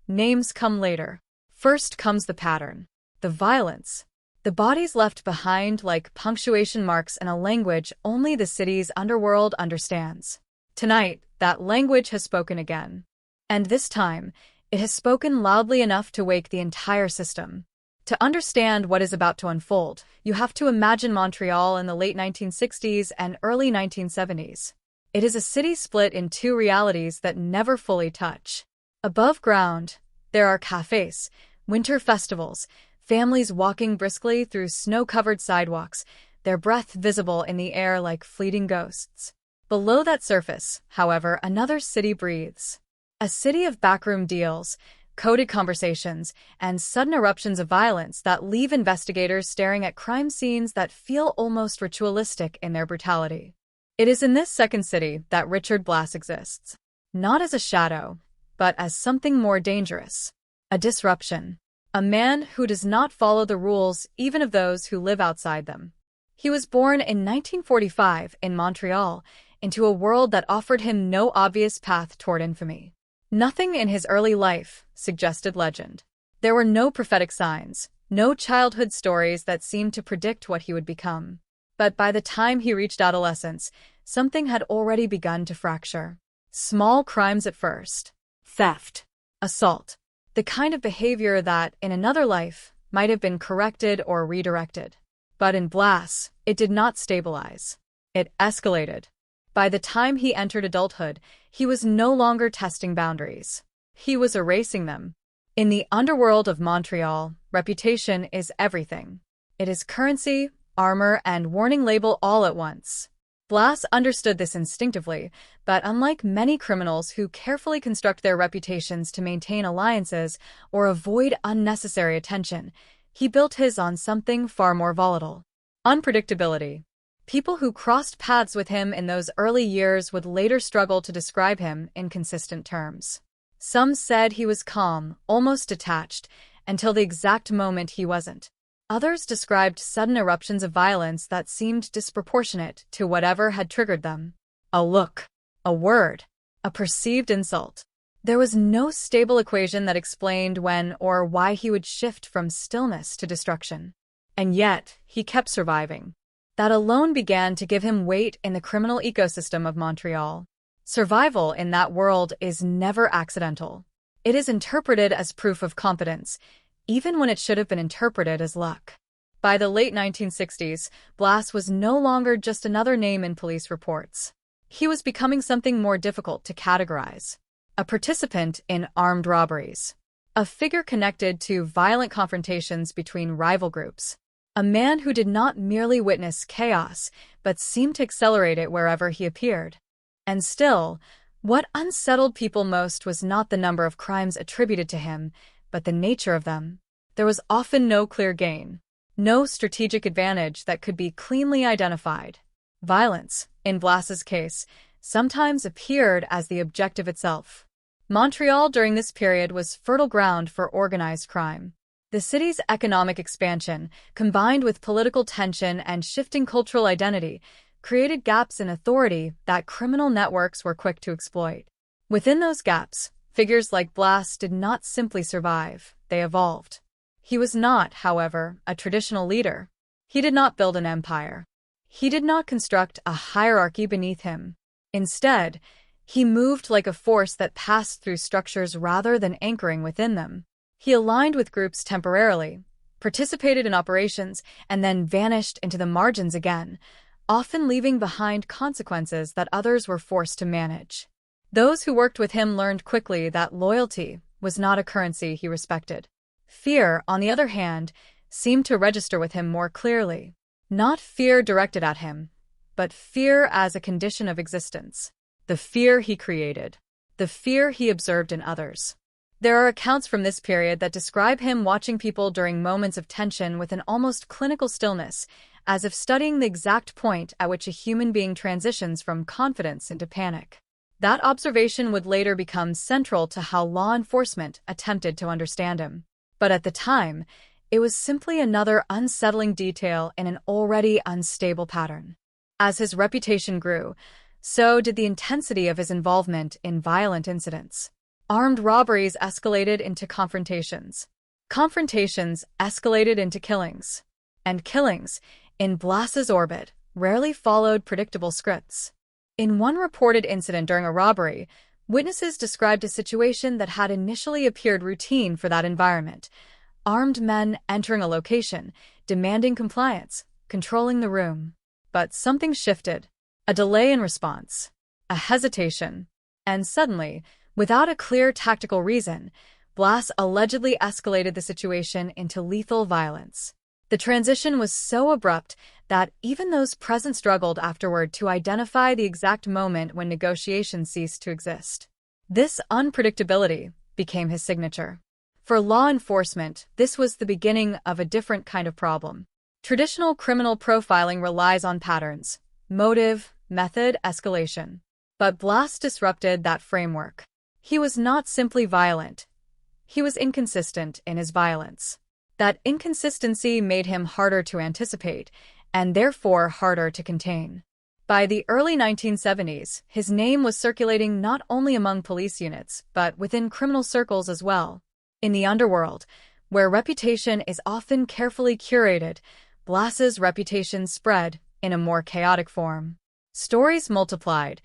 names come later. First comes the pattern, the violence. The bodies left behind like punctuation marks in a language only the city's underworld understands. Tonight, that language has spoken again. And this time, it has spoken loudly enough to wake the entire system. To understand what is about to unfold, you have to imagine Montreal in the late 1960s and early 1970s. It is a city split in two realities that never fully touch. Above ground, there are cafes, winter festivals, families walking briskly through snow-covered sidewalks, their breath visible in the air like fleeting ghosts. Below that surface, however, another city breathes. A city of backroom deals, coded conversations, and sudden eruptions of violence that leave investigators staring at crime scenes that feel almost ritualistic in their brutality. It is in this second city that Richard Blass exists. Not as a shadow, but as something more dangerous. A disruption. A man who does not follow the rules even of those who live outside them. He was born in 1945 in Montreal into a world that offered him no obvious path toward infamy. Nothing in his early life suggested legend. There were no prophetic signs, no childhood stories that seemed to predict what he would become. But by the time he reached adolescence, something had already begun to fracture. Small crimes at first. Theft. Assault. The kind of behavior that, in another life, might have been corrected or redirected. But in Blass, it did not stabilize. It escalated. By the time he entered adulthood, he was no longer testing boundaries. He was erasing them. In the underworld of Montreal, reputation is everything. It is currency, armor, and warning label all at once. Blass understood this instinctively, but unlike many criminals who carefully construct their reputations to maintain alliances or avoid unnecessary attention, he built his on something far more volatile. Unpredictability. People who crossed paths with him in those early years would later struggle to describe him in consistent terms. Some said he was calm, almost detached, until the exact moment he wasn't. Others described sudden eruptions of violence that seemed disproportionate to whatever had triggered them. A look, a word, a perceived insult. There was no stable equation that explained when or why he would shift from stillness to destruction. And yet, he kept surviving. That alone began to give him weight in the criminal ecosystem of Montreal. Survival in that world is never accidental. It is interpreted as proof of competence, even when it should have been interpreted as luck. By the late 1960s, Blass was no longer just another name in police reports. He was becoming something more difficult to categorize. A participant in armed robberies. A figure connected to violent confrontations between rival groups. A man who did not merely witness chaos, but seemed to accelerate it wherever he appeared. And still, what unsettled people most was not the number of crimes attributed to him, but the nature of them. there was often no clear gain, no strategic advantage that could be cleanly identified. Violence, in Blas's case, sometimes appeared as the objective itself. Montreal during this period was fertile ground for organized crime. The city's economic expansion, combined with political tension and shifting cultural identity, created gaps in authority that criminal networks were quick to exploit. Within those gaps, figures like Blas did not simply survive, they evolved. He was not, however, a traditional leader. He did not build an empire. He did not construct a hierarchy beneath him. Instead, he moved like a force that passed through structures rather than anchoring within them. He aligned with groups temporarily, participated in operations, and then vanished into the margins again, often leaving behind consequences that others were forced to manage. Those who worked with him learned quickly that loyalty was not a currency he respected. Fear, on the other hand, seemed to register with him more clearly. Not fear directed at him, but fear as a condition of existence. The fear he created. The fear he observed in others. There are accounts from this period that describe him watching people during moments of tension with an almost clinical stillness, as if studying the exact point at which a human being transitions from confidence into panic. That observation would later become central to how law enforcement attempted to understand him. But at the time, it was simply another unsettling detail in an already unstable pattern. As his reputation grew, so did the intensity of his involvement in violent incidents. Armed robberies escalated into confrontations. Confrontations escalated into killings. And killings, in Blas's orbit, rarely followed predictable scripts. In one reported incident during a robbery, witnesses described a situation that had initially appeared routine for that environment. Armed men entering a location, demanding compliance, controlling the room. But something shifted. A delay in response. A hesitation. And suddenly, without a clear tactical reason, Blas allegedly escalated the situation into lethal violence. The transition was so abrupt that even those present struggled afterward to identify the exact moment when negotiations ceased to exist. This unpredictability became his signature. For law enforcement, this was the beginning of a different kind of problem. Traditional criminal profiling relies on patterns, motive, method, escalation. But Blas disrupted that framework. He was not simply violent. He was inconsistent in his violence. That inconsistency made him harder to anticipate, and therefore harder to contain. By the early 1970s, his name was circulating not only among police units, but within criminal circles as well. In the underworld, where reputation is often carefully curated, Blas's reputation spread in a more chaotic form. Stories multiplied,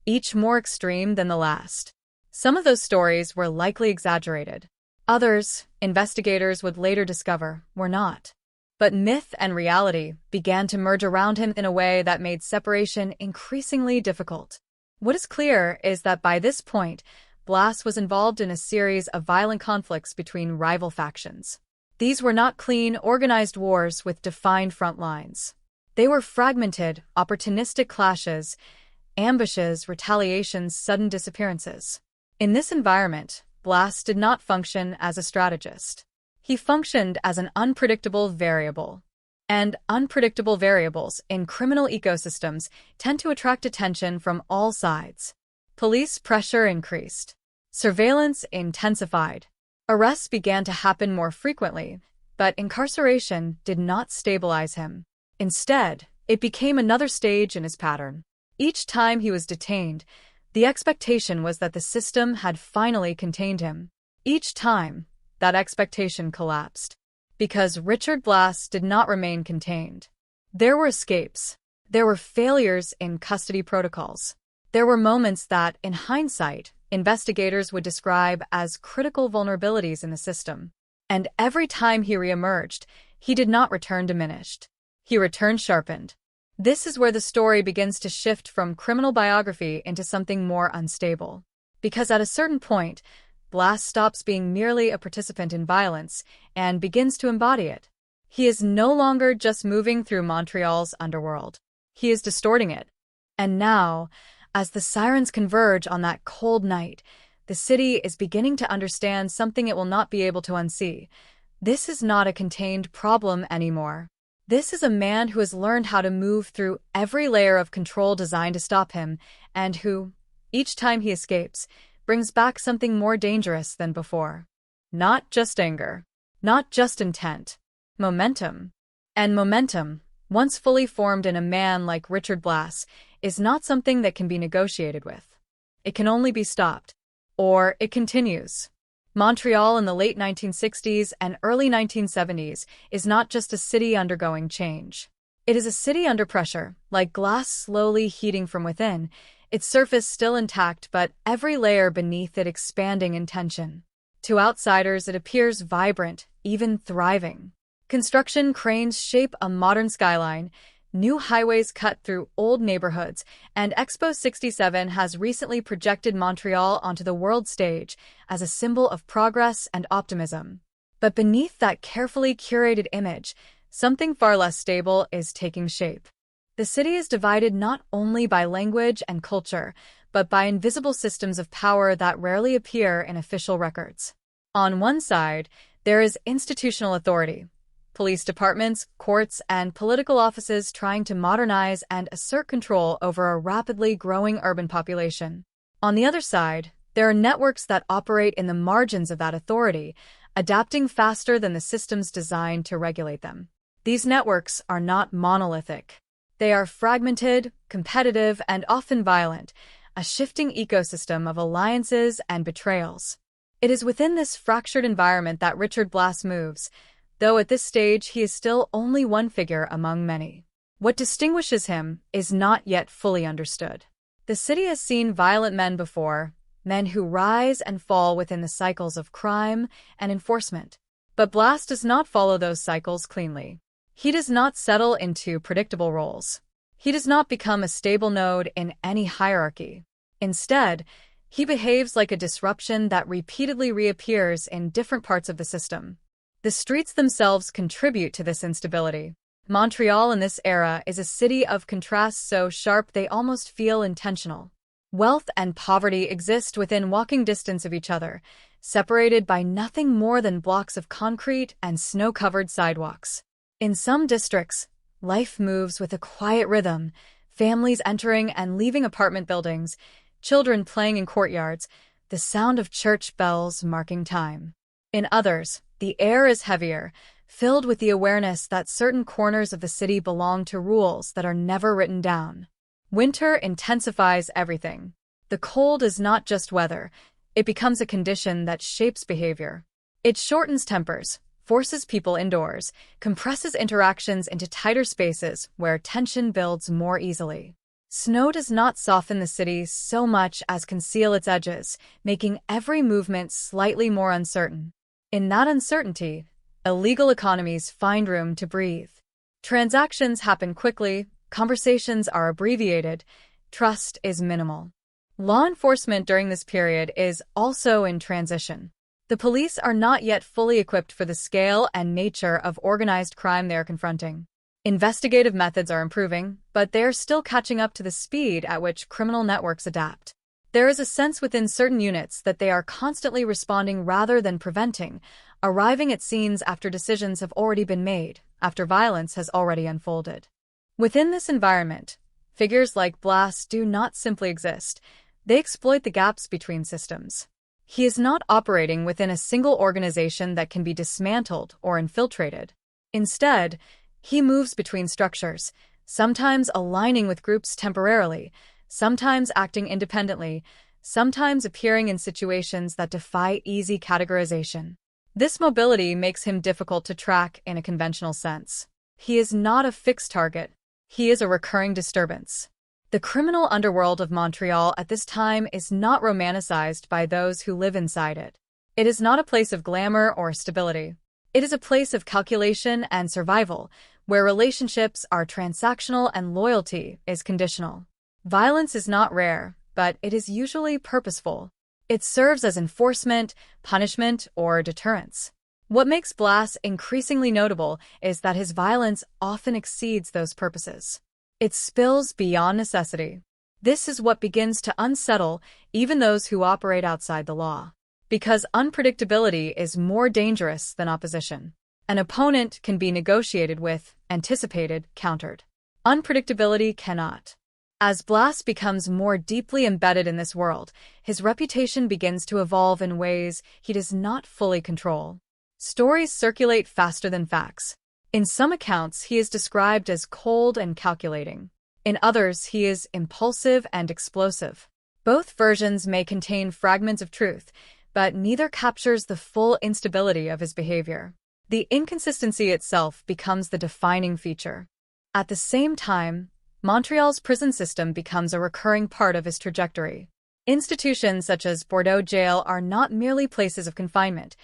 each more extreme than the last. Some of those stories were likely exaggerated. Others, investigators would later discover, were not. But myth and reality began to merge around him in a way that made separation increasingly difficult. What is clear is that by this point, Blas was involved in a series of violent conflicts between rival factions. These were not clean, organized wars with defined front lines. They were fragmented, opportunistic clashes, ambushes, retaliations, sudden disappearances. In this environment, Blas did not function as a strategist. He functioned as an unpredictable variable. And unpredictable variables in criminal ecosystems tend to attract attention from all sides. Police pressure increased. Surveillance intensified. Arrests began to happen more frequently, but incarceration did not stabilize him. Instead, it became another stage in his pattern. Each time he was detained, the expectation was that the system had finally contained him. Each time, that expectation collapsed. Because Richard Blas did not remain contained. There were escapes. There were failures in custody protocols. There were moments that, in hindsight, investigators would describe as critical vulnerabilities in the system. And every time he reemerged, he did not return diminished. He returned sharpened. This is where the story begins to shift from criminal biography into something more unstable. Because at a certain point, Blas stops being merely a participant in violence and begins to embody it. He is no longer just moving through Montreal's underworld. He is distorting it. And now, as the sirens converge on that cold night, the city is beginning to understand something it will not be able to unsee. This is not a contained problem anymore. This is a man who has learned how to move through every layer of control designed to stop him, and who, each time he escapes, brings back something more dangerous than before. Not just anger, not just intent, momentum. And momentum, once fully formed in a man like Richard Blass, is not something that can be negotiated with. It can only be stopped. Or it continues. Montreal in the late 1960s and early 1970s is not just a city undergoing change. It is a city under pressure, like glass slowly heating from within, its surface still intact but every layer beneath it expanding in tension. To outsiders, it appears vibrant, even thriving. Construction cranes shape a modern skyline, new highways cut through old neighborhoods, and Expo 67 has recently projected Montreal onto the world stage as a symbol of progress and optimism. But beneath that carefully curated image, something far less stable is taking shape. The city is divided not only by language and culture, but by invisible systems of power that rarely appear in official records. On one side, there is institutional authority. Police departments, courts, and political offices trying to modernize and assert control over a rapidly growing urban population. On the other side, there are networks that operate in the margins of that authority, adapting faster than the systems designed to regulate them. These networks are not monolithic. They are fragmented, competitive, and often violent, a shifting ecosystem of alliances and betrayals. It is within this fractured environment that Richard Blass moves, though at this stage he is still only one figure among many. What distinguishes him is not yet fully understood. The city has seen violent men before, men who rise and fall within the cycles of crime and enforcement. But Blass does not follow those cycles cleanly. He does not settle into predictable roles. He does not become a stable node in any hierarchy. Instead, he behaves like a disruption that repeatedly reappears in different parts of the system. The streets themselves contribute to this instability. Montreal in this era is a city of contrasts so sharp they almost feel intentional. Wealth and poverty exist within walking distance of each other, separated by nothing more than blocks of concrete and snow-covered sidewalks. In some districts, life moves with a quiet rhythm, families entering and leaving apartment buildings, children playing in courtyards, the sound of church bells marking time. In others, the air is heavier, filled with the awareness that certain corners of the city belong to rules that are never written down. Winter intensifies everything. The cold is not just weather, it becomes a condition that shapes behavior. It shortens tempers, forces people indoors, compresses interactions into tighter spaces where tension builds more easily. Snow does not soften the city so much as conceal its edges, making every movement slightly more uncertain. In that uncertainty, illegal economies find room to breathe. Transactions happen quickly, conversations are abbreviated, trust is minimal. Law enforcement during this period is also in transition. The police are not yet fully equipped for the scale and nature of organized crime they are confronting. Investigative methods are improving, but they are still catching up to the speed at which criminal networks adapt. There is a sense within certain units that they are constantly responding rather than preventing, arriving at scenes after decisions have already been made, after violence has already unfolded. Within this environment, figures like Blass do not simply exist. They exploit the gaps between systems. He is not operating within a single organization that can be dismantled or infiltrated. Instead, he moves between structures, sometimes aligning with groups temporarily, sometimes acting independently, sometimes appearing in situations that defy easy categorization. This mobility makes him difficult to track in a conventional sense. He is not a fixed target. He is a recurring disturbance. The criminal underworld of Montreal at this time is not romanticized by those who live inside it. It is not a place of glamour or stability. It is a place of calculation and survival, where relationships are transactional and loyalty is conditional. Violence is not rare, but it is usually purposeful. It serves as enforcement, punishment, or deterrence. What makes Blass increasingly notable is that his violence often exceeds those purposes. It spills beyond necessity. This is what begins to unsettle even those who operate outside the law. because unpredictability is more dangerous than opposition. An opponent can be negotiated with, anticipated, countered. Unpredictability cannot. As Blas becomes more deeply embedded in this world, his reputation begins to evolve in ways he does not fully control. Stories circulate faster than facts. In some accounts, he is described as cold and calculating. In others, he is impulsive and explosive. Both versions may contain fragments of truth, but neither captures the full instability of his behavior. The inconsistency itself becomes the defining feature. At the same time, Montreal's prison system becomes a recurring part of his trajectory. Institutions such as Bordeaux Jail are not merely places of confinement.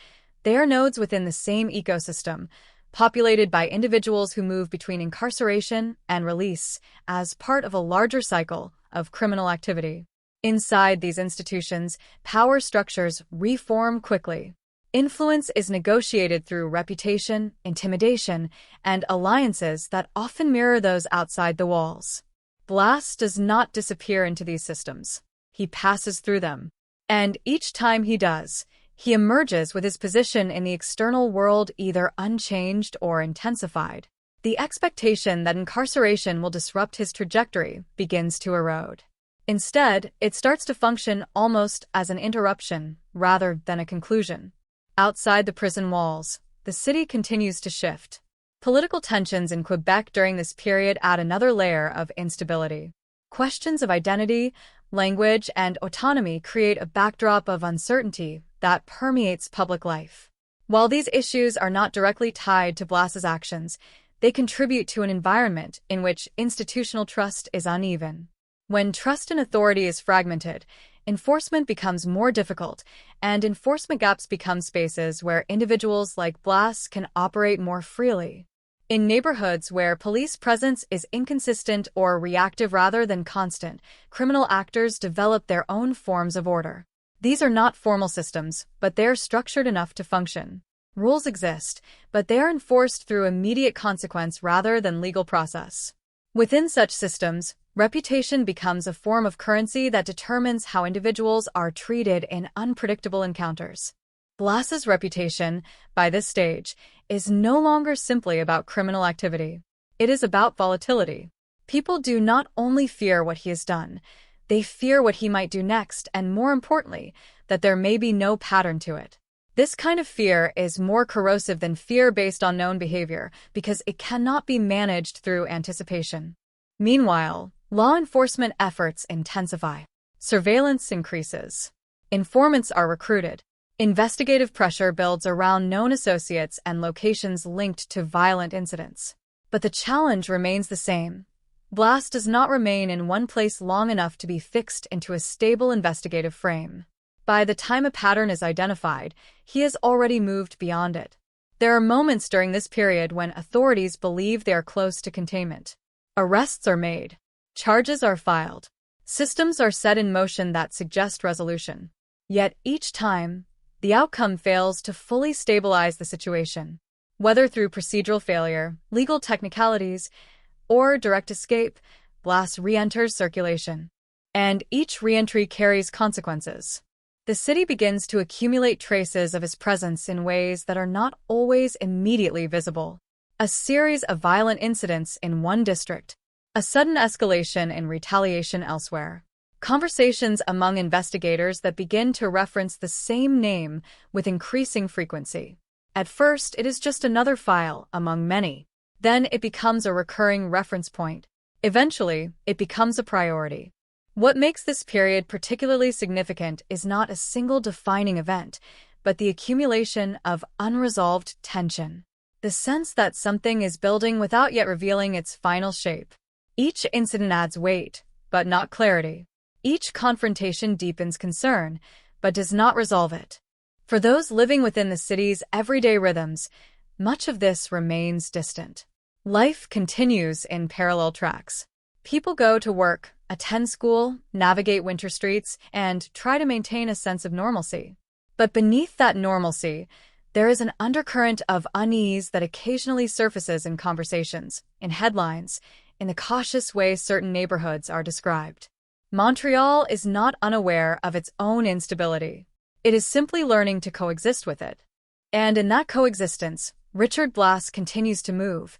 They are nodes within the same ecosystem, populated by individuals who move between incarceration and release as part of a larger cycle of criminal activity. Inside these institutions, power structures reform quickly. Influence is negotiated through reputation, intimidation, and alliances that often mirror those outside the walls. Blas does not disappear into these systems. He passes through them. And each time he does, he emerges with his position in the external world either unchanged or intensified. The expectation that incarceration will disrupt his trajectory begins to erode. Instead, it starts to function almost as an interruption rather than a conclusion. Outside the prison walls, the city continues to shift. Political tensions in Quebec during this period add another layer of instability. Questions of identity, language, and autonomy create a backdrop of uncertainty that permeates public life. While these issues are not directly tied to Blas's actions, they contribute to an environment in which institutional trust is uneven. When trust in authority is fragmented, enforcement becomes more difficult, and enforcement gaps become spaces where individuals like Blas can operate more freely. In neighborhoods where police presence is inconsistent or reactive rather than constant, criminal actors develop their own forms of order. These are not formal systems, but they are structured enough to function. Rules exist, but they are enforced through immediate consequence rather than legal process. Within such systems, reputation becomes a form of currency that determines how individuals are treated in unpredictable encounters. Blas's reputation, by this stage, is no longer simply about criminal activity. It is about volatility. People do not only fear what he has done, they fear what he might do next, and more importantly, that there may be no pattern to it. This kind of fear is more corrosive than fear based on known behavior because it cannot be managed through anticipation. Meanwhile, law enforcement efforts intensify. Surveillance increases. Informants are recruited. Investigative pressure builds around known associates and locations linked to violent incidents. But the challenge remains the same. Blas does not remain in one place long enough to be fixed into a stable investigative frame. By the time a pattern is identified, he has already moved beyond it. There are moments during this period when authorities believe they are close to containment. Arrests are made. Charges are filed. Systems are set in motion that suggest resolution. Yet each time, the outcome fails to fully stabilize the situation. Whether through procedural failure, legal technicalities, or direct escape, Blas re-enters circulation. And each re-entry carries consequences. The city begins to accumulate traces of his presence in ways that are not always immediately visible. A series of violent incidents in one district, a sudden escalation in retaliation elsewhere. Conversations among investigators that begin to reference the same name with increasing frequency. At first, it is just another file among many. Then it becomes a recurring reference point. Eventually, it becomes a priority. What makes this period particularly significant is not a single defining event, but the accumulation of unresolved tension. The sense that something is building without yet revealing its final shape. Each incident adds weight, but not clarity. Each confrontation deepens concern, but does not resolve it. For those living within the city's everyday rhythms, much of this remains distant. Life continues in parallel tracks. People go to work, attend school, navigate winter streets, and try to maintain a sense of normalcy. But beneath that normalcy, there is an undercurrent of unease that occasionally surfaces in conversations, in headlines, in the cautious way certain neighborhoods are described. Montreal is not unaware of its own instability. It is simply learning to coexist with it. And in that coexistence, Richard Blass continues to move,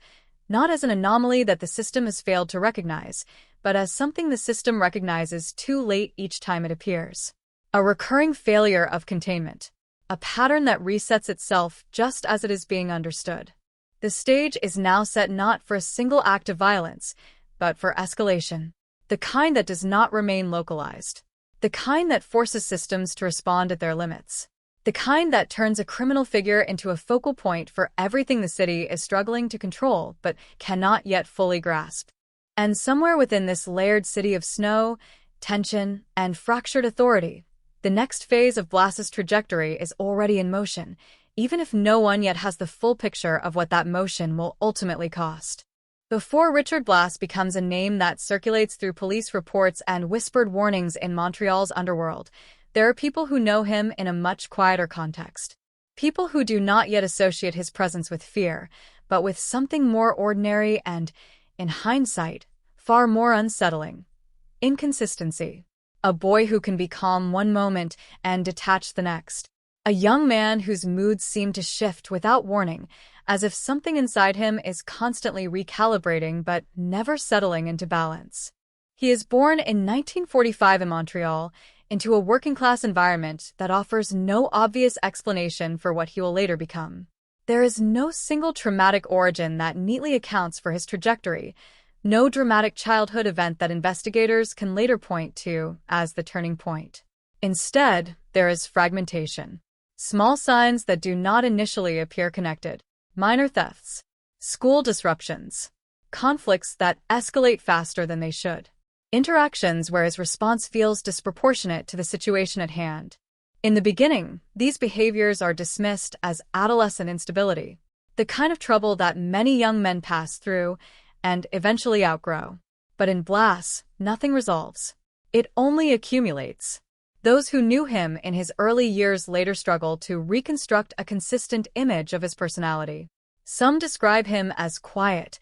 not as an anomaly that the system has failed to recognize, but as something the system recognizes too late each time it appears. A recurring failure of containment, a pattern that resets itself just as it is being understood. The stage is now set not for a single act of violence, but for escalation, the kind that does not remain localized, the kind that forces systems to respond at their limits, the kind that turns a criminal figure into a focal point for everything the city is struggling to control but cannot yet fully grasp. And somewhere within this layered city of snow, tension, and fractured authority, the next phase of Blass's trajectory is already in motion, even if no one yet has the full picture of what that motion will ultimately cost. Before Richard Blass becomes a name that circulates through police reports and whispered warnings in Montreal's underworld, there are people who know him in a much quieter context. People who do not yet associate his presence with fear, but with something more ordinary and, in hindsight, far more unsettling. Inconsistency. A boy who can be calm one moment and detached the next. A young man whose moods seem to shift without warning, as if something inside him is constantly recalibrating but never settling into balance. He is born in 1945 in Montreal, into a working-class environment that offers no obvious explanation for what he will later become. There is no single traumatic origin that neatly accounts for his trajectory, no dramatic childhood event that investigators can later point to as the turning point. Instead, there is fragmentation. Small signs that do not initially appear connected. Minor thefts. School disruptions. Conflicts that escalate faster than they should. Interactions where his response feels disproportionate to the situation at hand. In the beginning, these behaviors are dismissed as adolescent instability, the kind of trouble that many young men pass through and eventually outgrow. But in Blass, nothing resolves. It only accumulates. Those who knew him in his early years later struggle to reconstruct a consistent image of his personality. Some describe him as quiet,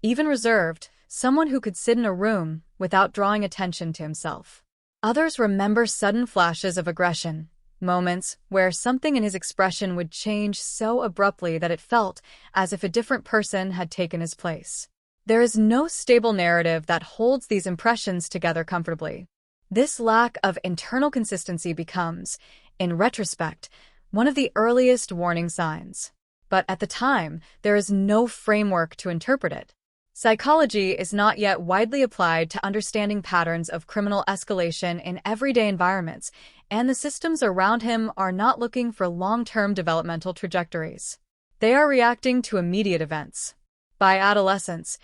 even reserved, someone who could sit in a room without drawing attention to himself. Others remember sudden flashes of aggression, moments where something in his expression would change so abruptly that it felt as if a different person had taken his place. There is no stable narrative that holds these impressions together comfortably. This lack of internal consistency becomes, in retrospect, one of the earliest warning signs. But at the time, there is no framework to interpret it. Psychology is not yet widely applied to understanding patterns of criminal escalation in everyday environments, and the systems around him are not looking for long-term developmental trajectories. They are reacting to immediate events. By adolescence,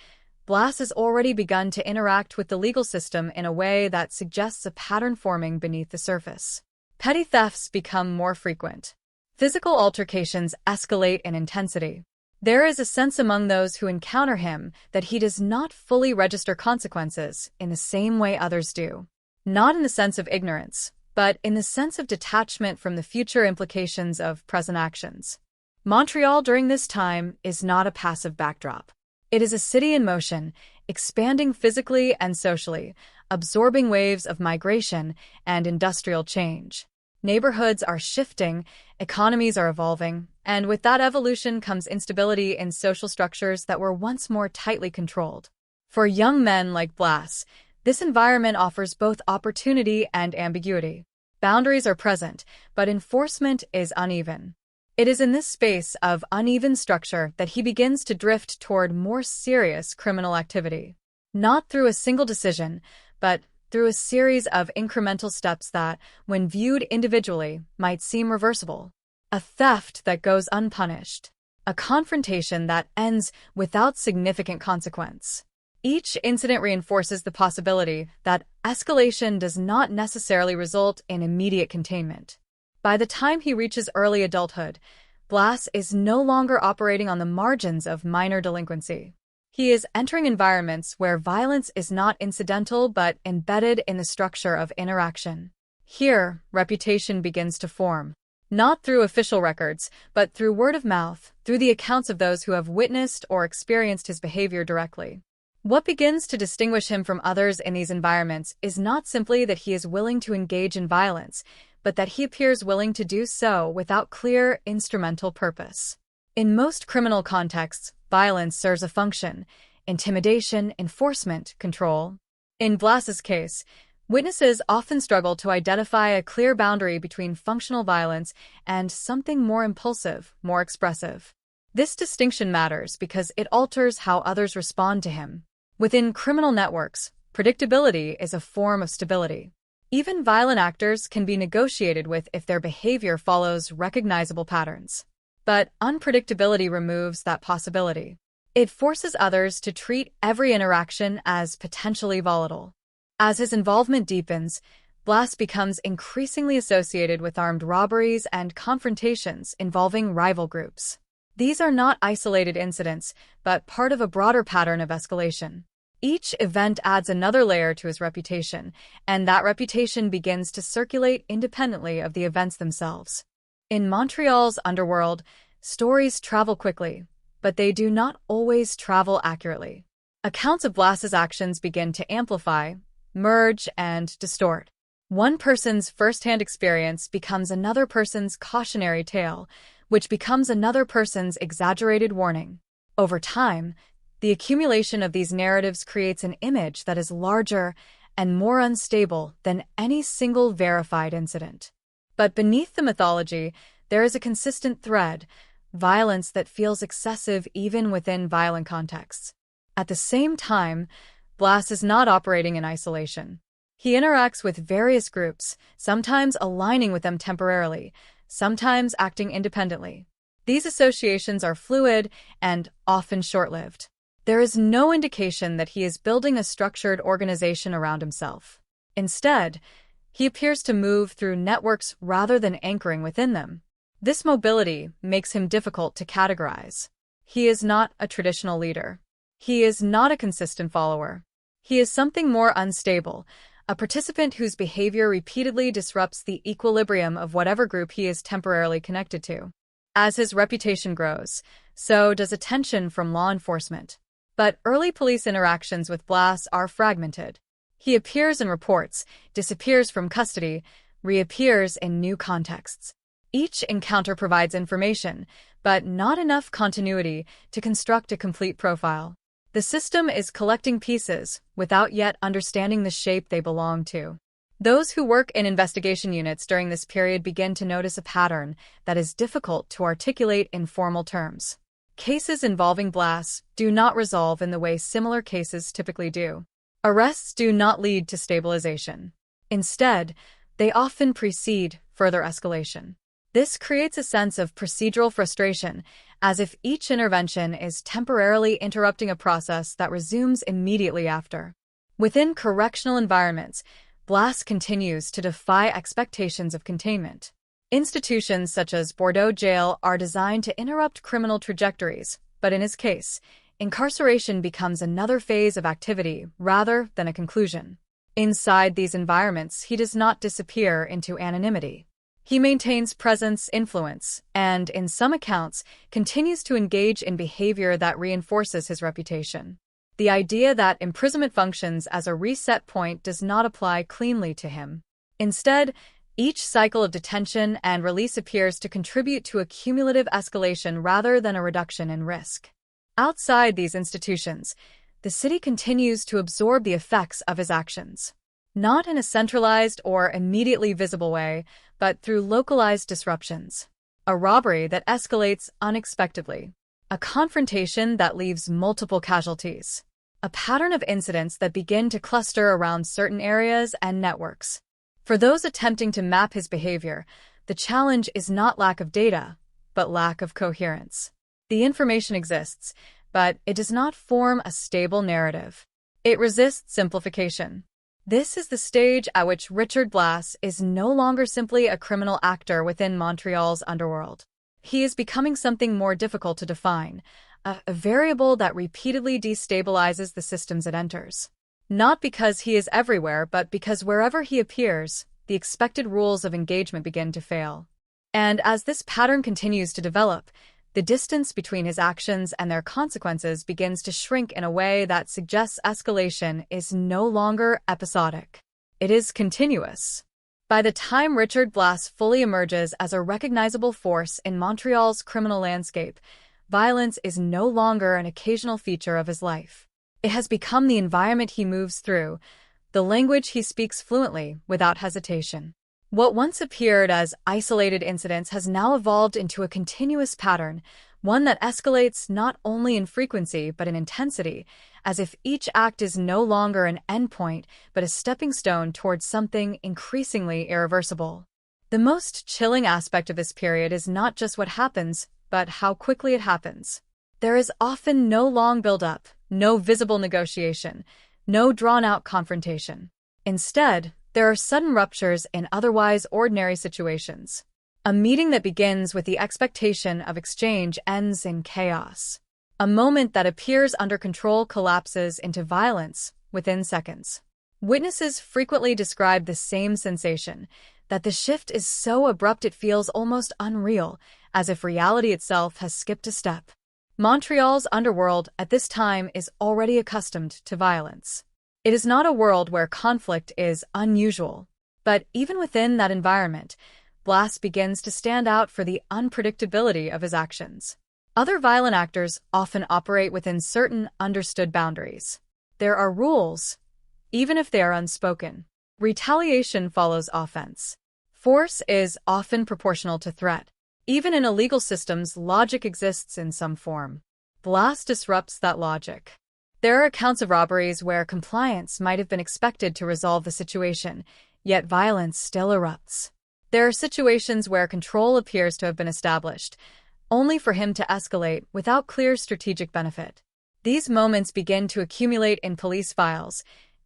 Blass has already begun to interact with the legal system in a way that suggests a pattern forming beneath the surface. Petty thefts become more frequent. Physical altercations escalate in intensity. There is a sense among those who encounter him that he does not fully register consequences in the same way others do. Not in the sense of ignorance, but in the sense of detachment from the future implications of present actions. Montreal during this time is not a passive backdrop. It is a city in motion, expanding physically and socially, absorbing waves of migration and industrial change. Neighborhoods are shifting, economies are evolving, and with that evolution comes instability in social structures that were once more tightly controlled. For young men like Blass, this environment offers both opportunity and ambiguity. Boundaries are present, but enforcement is uneven. It is in this space of uneven structure that he begins to drift toward more serious criminal activity. Not through a single decision, but through a series of incremental steps that, when viewed individually, might seem reversible. A theft that goes unpunished. A confrontation that ends without significant consequence. Each incident reinforces the possibility that escalation does not necessarily result in immediate containment. By the time he reaches early adulthood, Blass is no longer operating on the margins of minor delinquency. He is entering environments where violence is not incidental but embedded in the structure of interaction. Here, reputation begins to form. Not through official records, but through word of mouth, through the accounts of those who have witnessed or experienced his behavior directly. What begins to distinguish him from others in these environments is not simply that he is willing to engage in violence, but that he appears willing to do so without clear instrumental purpose. In most criminal contexts, violence serves a function: intimidation, enforcement, control. In Blas's case, witnesses often struggle to identify a clear boundary between functional violence and something more impulsive, more expressive. This distinction matters because it alters how others respond to him. Within criminal networks, predictability is a form of stability. Even violent actors can be negotiated with if their behavior follows recognizable patterns. But unpredictability removes that possibility. It forces others to treat every interaction as potentially volatile. As his involvement deepens, Blas becomes increasingly associated with armed robberies and confrontations involving rival groups. These are not isolated incidents, but part of a broader pattern of escalation. Each event adds another layer to his reputation, and that reputation begins to circulate independently of the events themselves. In Montreal's underworld, stories travel quickly, but they do not always travel accurately. Accounts of Blas's actions begin to amplify, merge, and distort. One person's first-hand experience becomes another person's cautionary tale, which becomes another person's exaggerated warning. Over time, the accumulation of these narratives creates an image that is larger and more unstable than any single verified incident. But beneath the mythology, there is a consistent thread: violence that feels excessive even within violent contexts. At the same time, Blas is not operating in isolation. He interacts with various groups, sometimes aligning with them temporarily, sometimes acting independently. These associations are fluid and often short-lived. There is no indication that he is building a structured organization around himself. Instead, he appears to move through networks rather than anchoring within them. This mobility makes him difficult to categorize. He is not a traditional leader. He is not a consistent follower. He is something more unstable, a participant whose behavior repeatedly disrupts the equilibrium of whatever group he is temporarily connected to. As his reputation grows, so does attention from law enforcement. But early police interactions with Blas are fragmented. He appears in reports, disappears from custody, reappears in new contexts. Each encounter provides information, but not enough continuity to construct a complete profile. The system is collecting pieces without yet understanding the shape they belong to. Those who work in investigation units during this period begin to notice a pattern that is difficult to articulate in formal terms. Cases involving Blas do not resolve in the way similar cases typically do. Arrests do not lead to stabilization. Instead, they often precede further escalation. This creates a sense of procedural frustration, as if each intervention is temporarily interrupting a process that resumes immediately after. Within correctional environments, Blas continues to defy expectations of containment. Institutions such as Bordeaux Jail are designed to interrupt criminal trajectories, but in his case, incarceration becomes another phase of activity rather than a conclusion. Inside these environments, he does not disappear into anonymity. He maintains presence, influence, and, in some accounts, continues to engage in behavior that reinforces his reputation. The idea that imprisonment functions as a reset point does not apply cleanly to him. Instead, each cycle of detention and release appears to contribute to a cumulative escalation rather than a reduction in risk. Outside these institutions, the city continues to absorb the effects of his actions. Not in a centralized or immediately visible way, but through localized disruptions. A robbery that escalates unexpectedly. A confrontation that leaves multiple casualties. A pattern of incidents that begin to cluster around certain areas and networks. For those attempting to map his behavior, the challenge is not lack of data, but lack of coherence. The information exists, but it does not form a stable narrative. It resists simplification. This is the stage at which Richard Blas is no longer simply a criminal actor within Montreal's underworld. He is becoming something more difficult to define, a variable that repeatedly destabilizes the systems it enters. Not because he is everywhere, but because wherever he appears, the expected rules of engagement begin to fail. And as this pattern continues to develop, the distance between his actions and their consequences begins to shrink in a way that suggests escalation is no longer episodic. It is continuous. By the time Richard Blas fully emerges as a recognizable force in Montreal's criminal landscape, violence is no longer an occasional feature of his life. It has become the environment he moves through, the language he speaks fluently without hesitation. What once appeared as isolated incidents has now evolved into a continuous pattern, one that escalates not only in frequency but in intensity, as if each act is no longer an endpoint but a stepping stone towards something increasingly irreversible. The most chilling aspect of this period is not just what happens, but how quickly it happens. There is often no long build-up, no visible negotiation, no drawn-out confrontation. Instead, there are sudden ruptures in otherwise ordinary situations. A meeting that begins with the expectation of exchange ends in chaos. A moment that appears under control collapses into violence within seconds. Witnesses frequently describe the same sensation, that the shift is so abrupt it feels almost unreal, as if reality itself has skipped a step. Montreal's underworld at this time is already accustomed to violence. It is not a world where conflict is unusual, but even within that environment, Blas begins to stand out for the unpredictability of his actions. Other violent actors often operate within certain understood boundaries. There are rules, even if they are unspoken. Retaliation follows offense. Force is often proportional to threat. Even in illegal systems, logic exists in some form. Blas disrupts that logic. There are accounts of robberies where compliance might have been expected to resolve the situation, yet violence still erupts. There are situations where control appears to have been established, only for him to escalate without clear strategic benefit. These moments begin to accumulate in police files,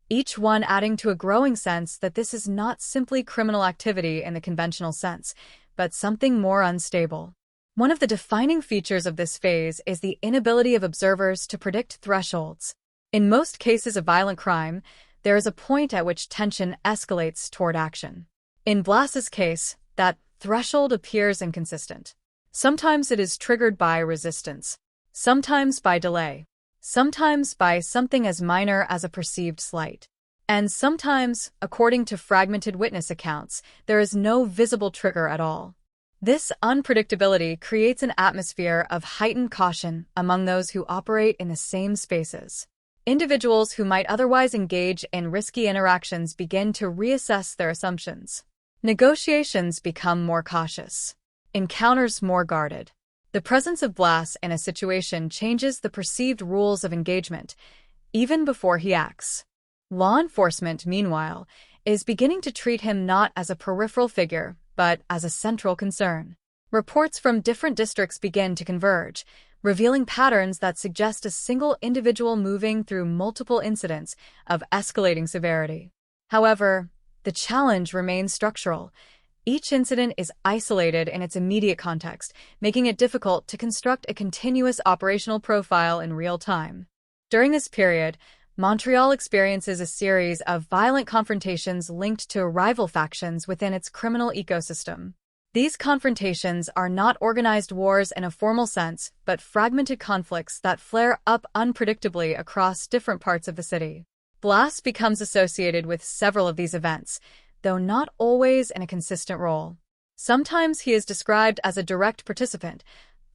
each one adding to a growing sense that this is not simply criminal activity in the conventional sense, but something more unstable. One of the defining features of this phase is the inability of observers to predict thresholds. In most cases of violent crime, there is a point at which tension escalates toward action. In Blas's case, that threshold appears inconsistent. Sometimes it is triggered by resistance, sometimes by delay, sometimes by something as minor as a perceived slight. And sometimes, according to fragmented witness accounts, there is no visible trigger at all. This unpredictability creates an atmosphere of heightened caution among those who operate in the same spaces. Individuals who might otherwise engage in risky interactions begin to reassess their assumptions. Negotiations become more cautious. Encounters more guarded. The presence of Blas in a situation changes the perceived rules of engagement, even before he acts. Law enforcement, meanwhile, is beginning to treat him not as a peripheral figure, but as a central concern. Reports from different districts begin to converge, revealing patterns that suggest a single individual moving through multiple incidents of escalating severity. However, the challenge remains structural. Each incident is isolated in its immediate context, making it difficult to construct a continuous operational profile in real time. During this period, Montreal experiences a series of violent confrontations linked to rival factions within its criminal ecosystem. These confrontations are not organized wars in a formal sense, but fragmented conflicts that flare up unpredictably across different parts of the city. Blas becomes associated with several of these events, though not always in a consistent role. Sometimes he is described as a direct participant,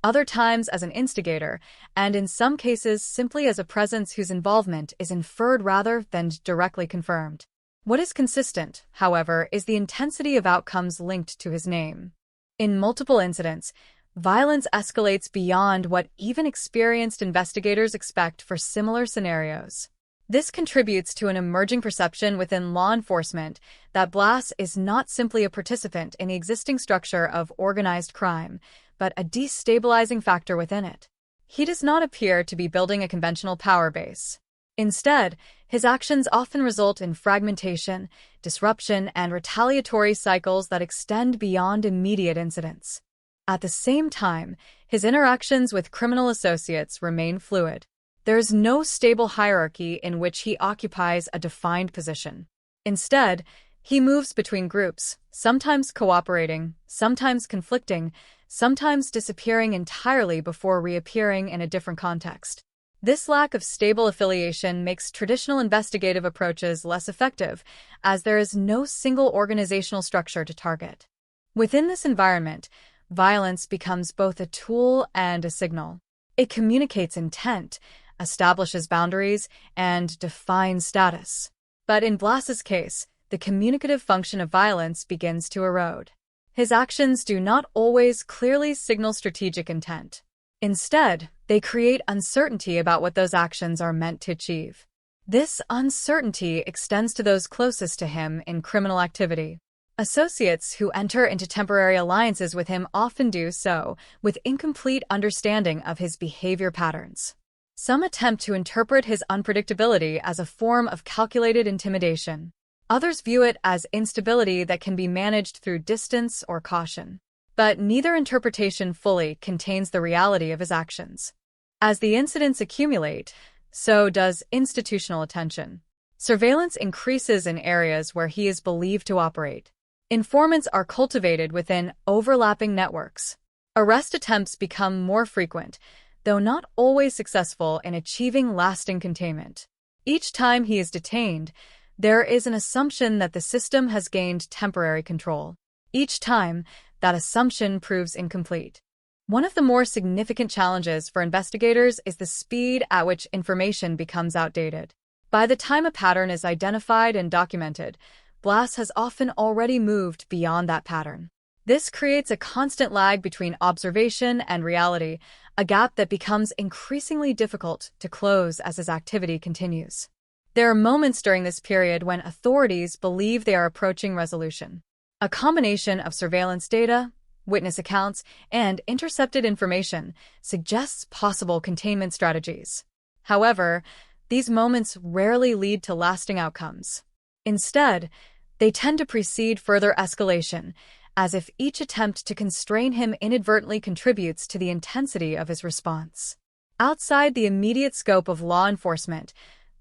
other times as an instigator, and in some cases simply as a presence whose involvement is inferred rather than directly confirmed. What is consistent, however, is the intensity of outcomes linked to his name. In multiple incidents, violence escalates beyond what even experienced investigators expect for similar scenarios. This contributes to an emerging perception within law enforcement that Blas is not simply a participant in the existing structure of organized crime, but a destabilizing factor within it. He does not appear to be building a conventional power base. Instead, his actions often result in fragmentation, disruption, and retaliatory cycles that extend beyond immediate incidents. At the same time, his interactions with criminal associates remain fluid. There is no stable hierarchy in which he occupies a defined position. Instead, he moves between groups, sometimes cooperating, sometimes conflicting, sometimes disappearing entirely before reappearing in a different context. This lack of stable affiliation makes traditional investigative approaches less effective, as there is no single organizational structure to target. Within this environment, violence becomes both a tool and a signal. It communicates intent, establishes boundaries, and defines status. But in Blas's case, the communicative function of violence begins to erode. His actions do not always clearly signal strategic intent. Instead, they create uncertainty about what those actions are meant to achieve. This uncertainty extends to those closest to him in criminal activity. Associates who enter into temporary alliances with him often do so with incomplete understanding of his behavior patterns. Some attempt to interpret his unpredictability as a form of calculated intimidation. Others view it as instability that can be managed through distance or caution. But neither interpretation fully contains the reality of his actions. As the incidents accumulate, so does institutional attention. Surveillance increases in areas where he is believed to operate. Informants are cultivated within overlapping networks. Arrest attempts become more frequent, though not always successful in achieving lasting containment. Each time he is detained, there is an assumption that the system has gained temporary control. Each time, that assumption proves incomplete. One of the more significant challenges for investigators is the speed at which information becomes outdated. By the time a pattern is identified and documented, Blas has often already moved beyond that pattern. This creates a constant lag between observation and reality, a gap that becomes increasingly difficult to close as his activity continues. There are moments during this period when authorities believe they are approaching resolution. A combination of surveillance data, witness accounts, and intercepted information suggests possible containment strategies. However, these moments rarely lead to lasting outcomes. Instead, they tend to precede further escalation, as if each attempt to constrain him inadvertently contributes to the intensity of his response. Outside the immediate scope of law enforcement,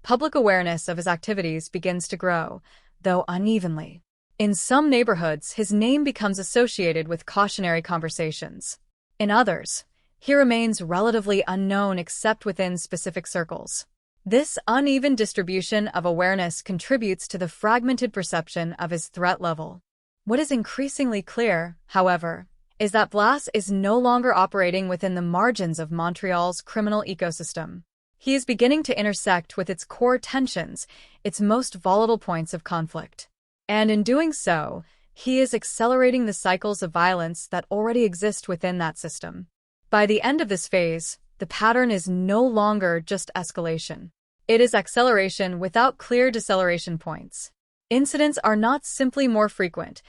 public awareness of his activities begins to grow, though unevenly. In some neighborhoods, his name becomes associated with cautionary conversations. In others, he remains relatively unknown except within specific circles. This uneven distribution of awareness contributes to the fragmented perception of his threat level. What is increasingly clear, however, is that Blas is no longer operating within the margins of Montreal's criminal ecosystem. He is beginning to intersect with its core tensions, its most volatile points of conflict. And in doing so, he is accelerating the cycles of violence that already exist within that system. By the end of this phase, the pattern is no longer just escalation. It is acceleration without clear deceleration points. Incidents are not simply more frequent.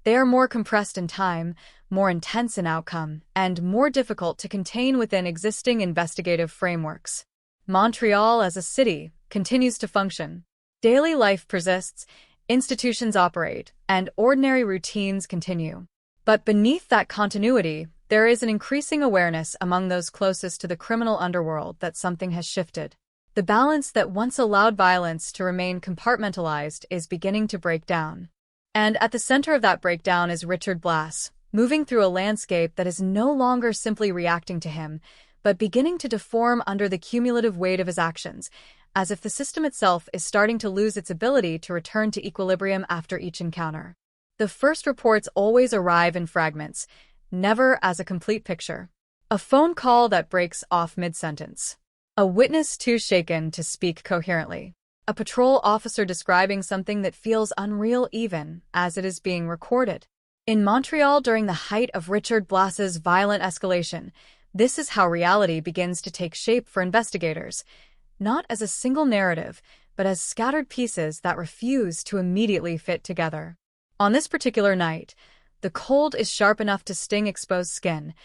They are more compressed in time, more intense in outcome, and more difficult to contain within existing investigative frameworks. Montreal as a city continues to function. Daily life persists, institutions operate, and ordinary routines continue. But beneath that continuity, there is an increasing awareness among those closest to the criminal underworld that something has shifted. The balance that once allowed violence to remain compartmentalized is beginning to break down. And at the center of that breakdown is Richard Blas, moving through a landscape that is no longer simply reacting to him, but beginning to deform under the cumulative weight of his actions, as if the system itself is starting to lose its ability to return to equilibrium after each encounter. The first reports always arrive in fragments, never as a complete picture. A phone call that breaks off mid-sentence. A witness too shaken to speak coherently. A patrol officer describing something that feels unreal even as it is being recorded. In Montreal during the height of Richard Blas's violent escalation, this is how reality begins to take shape for investigators, not as a single narrative, but as scattered pieces that refuse to immediately fit together. On this particular night, the cold is sharp enough to sting exposed skin,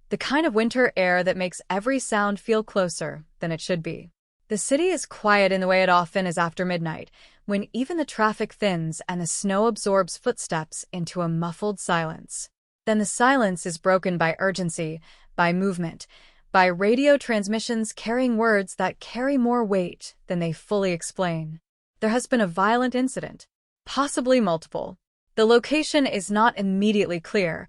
the kind of winter air that makes every sound feel closer than it should be. The city is quiet in the way it often is after midnight, when even the traffic thins and the snow absorbs footsteps into a muffled silence. Then the silence is broken by urgency, by movement, by radio transmissions carrying words that carry more weight than they fully explain. There has been a violent incident, possibly multiple. The location is not immediately clear,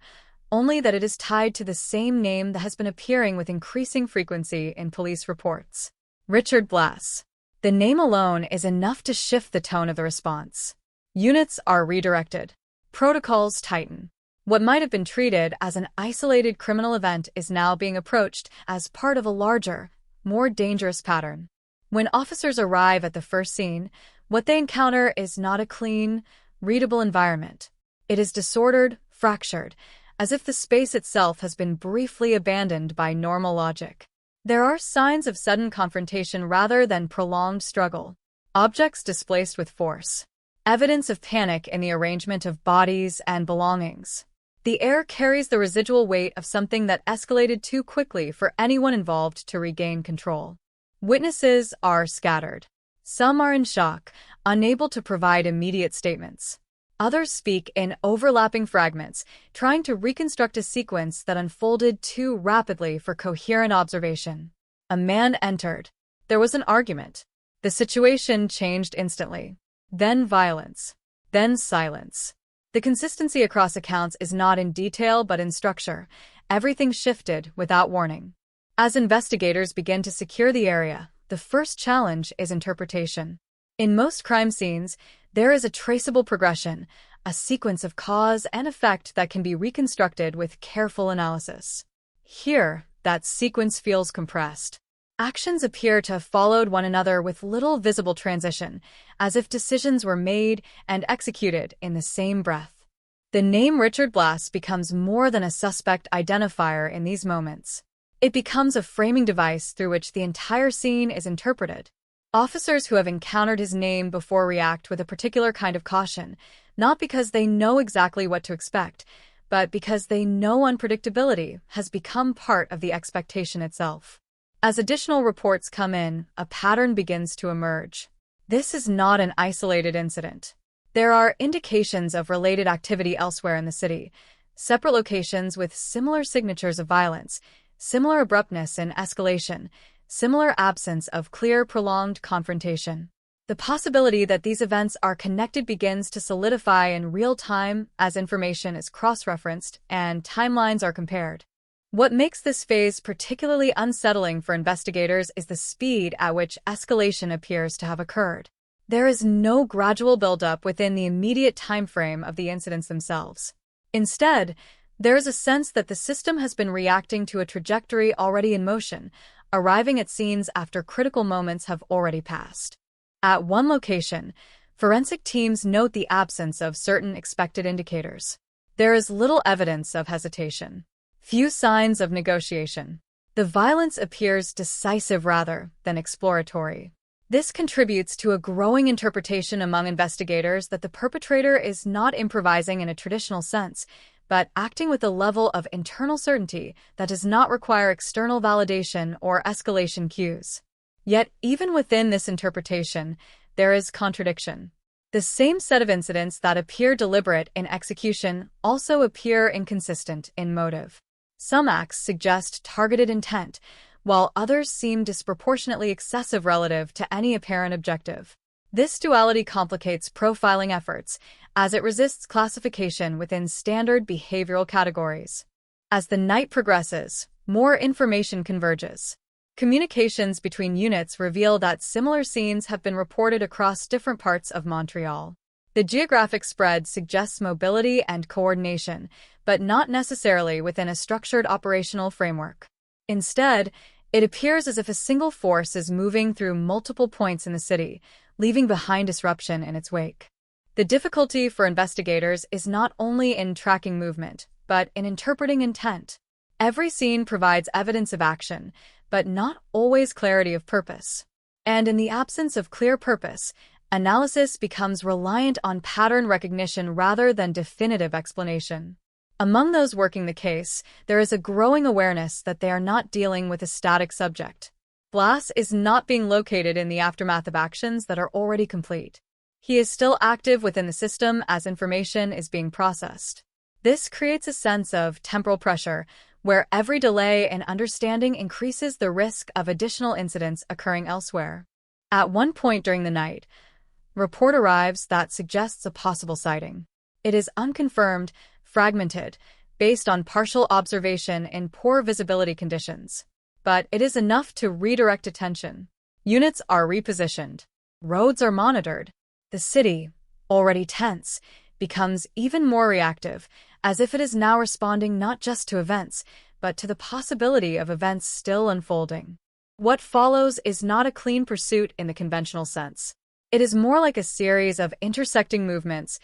only that it is tied to the same name that has been appearing with increasing frequency in police reports. Richard Blass. The name alone is enough to shift the tone of the response. Units are redirected. Protocols tighten. What might have been treated as an isolated criminal event is now being approached as part of a larger, more dangerous pattern. When officers arrive at the first scene, what they encounter is not a clean, readable environment. It is disordered, fractured, as if the space itself has been briefly abandoned by normal logic. There are signs of sudden confrontation rather than prolonged struggle. Objects displaced with force. Evidence of panic in the arrangement of bodies and belongings. The air carries the residual weight of something that escalated too quickly for anyone involved to regain control. Witnesses are scattered. Some are in shock, unable to provide immediate statements. Others speak in overlapping fragments, trying to reconstruct a sequence that unfolded too rapidly for coherent observation. A man entered. There was an argument. The situation changed instantly. Then violence. Then silence. The consistency across accounts is not in detail but in structure. Everything shifted without warning. As investigators begin to secure the area, the first challenge is interpretation. In most crime scenes, there is a traceable progression, a sequence of cause and effect that can be reconstructed with careful analysis. Here, that sequence feels compressed. Actions appear to have followed one another with little visible transition, as if decisions were made and executed in the same breath. The name Richard Blass becomes more than a suspect identifier in these moments. It becomes a framing device through which the entire scene is interpreted. Officers who have encountered his name before react with a particular kind of caution, not because they know exactly what to expect, but because they know unpredictability has become part of the expectation itself. As additional reports come in, a pattern begins to emerge. This is not an isolated incident. There are indications of related activity elsewhere in the city, separate locations with similar signatures of violence, similar abruptness in escalation, similar absence of clear, prolonged confrontation. The possibility that these events are connected begins to solidify in real time as information is cross-referenced and timelines are compared. What makes this phase particularly unsettling for investigators is the speed at which escalation appears to have occurred. There is no gradual buildup within the immediate time frame of the incidents themselves. Instead, there is a sense that the system has been reacting to a trajectory already in motion, arriving at scenes after critical moments have already passed. At one location, forensic teams note the absence of certain expected indicators. There is little evidence of hesitation. Few signs of negotiation. The violence appears decisive rather than exploratory. This contributes to a growing interpretation among investigators that the perpetrator is not improvising in a traditional sense, but acting with a level of internal certainty that does not require external validation or escalation cues. Yet, even within this interpretation, there is contradiction. The same set of incidents that appear deliberate in execution also appear inconsistent in motive. Some acts suggest targeted intent, while others seem disproportionately excessive relative to any apparent objective. This duality complicates profiling efforts, as it resists classification within standard behavioral categories. As the night progresses, more information converges. Communications between units reveal that similar scenes have been reported across different parts of Montreal. The geographic spread suggests mobility and coordination, but not necessarily within a structured operational framework. Instead, it appears as if a single force is moving through multiple points in the city, leaving behind disruption in its wake. The difficulty for investigators is not only in tracking movement, but in interpreting intent. Every scene provides evidence of action, but not always clarity of purpose. And in the absence of clear purpose, analysis becomes reliant on pattern recognition rather than definitive explanation. Among those working the case, there is a growing awareness that they are not dealing with a static subject. Blass is not being located in the aftermath of actions that are already complete. He is still active within the system as information is being processed. This creates a sense of temporal pressure, where every delay in understanding increases the risk of additional incidents occurring elsewhere. At one point during the night, a report arrives that suggests a possible sighting. It is unconfirmed, fragmented, based on partial observation in poor visibility conditions. But it is enough to redirect attention. Units are repositioned. Roads are monitored. The city, already tense, becomes even more reactive, as if it is now responding not just to events, but to the possibility of events still unfolding. What follows is not a clean pursuit in the conventional sense. It is more like a series of intersecting movements,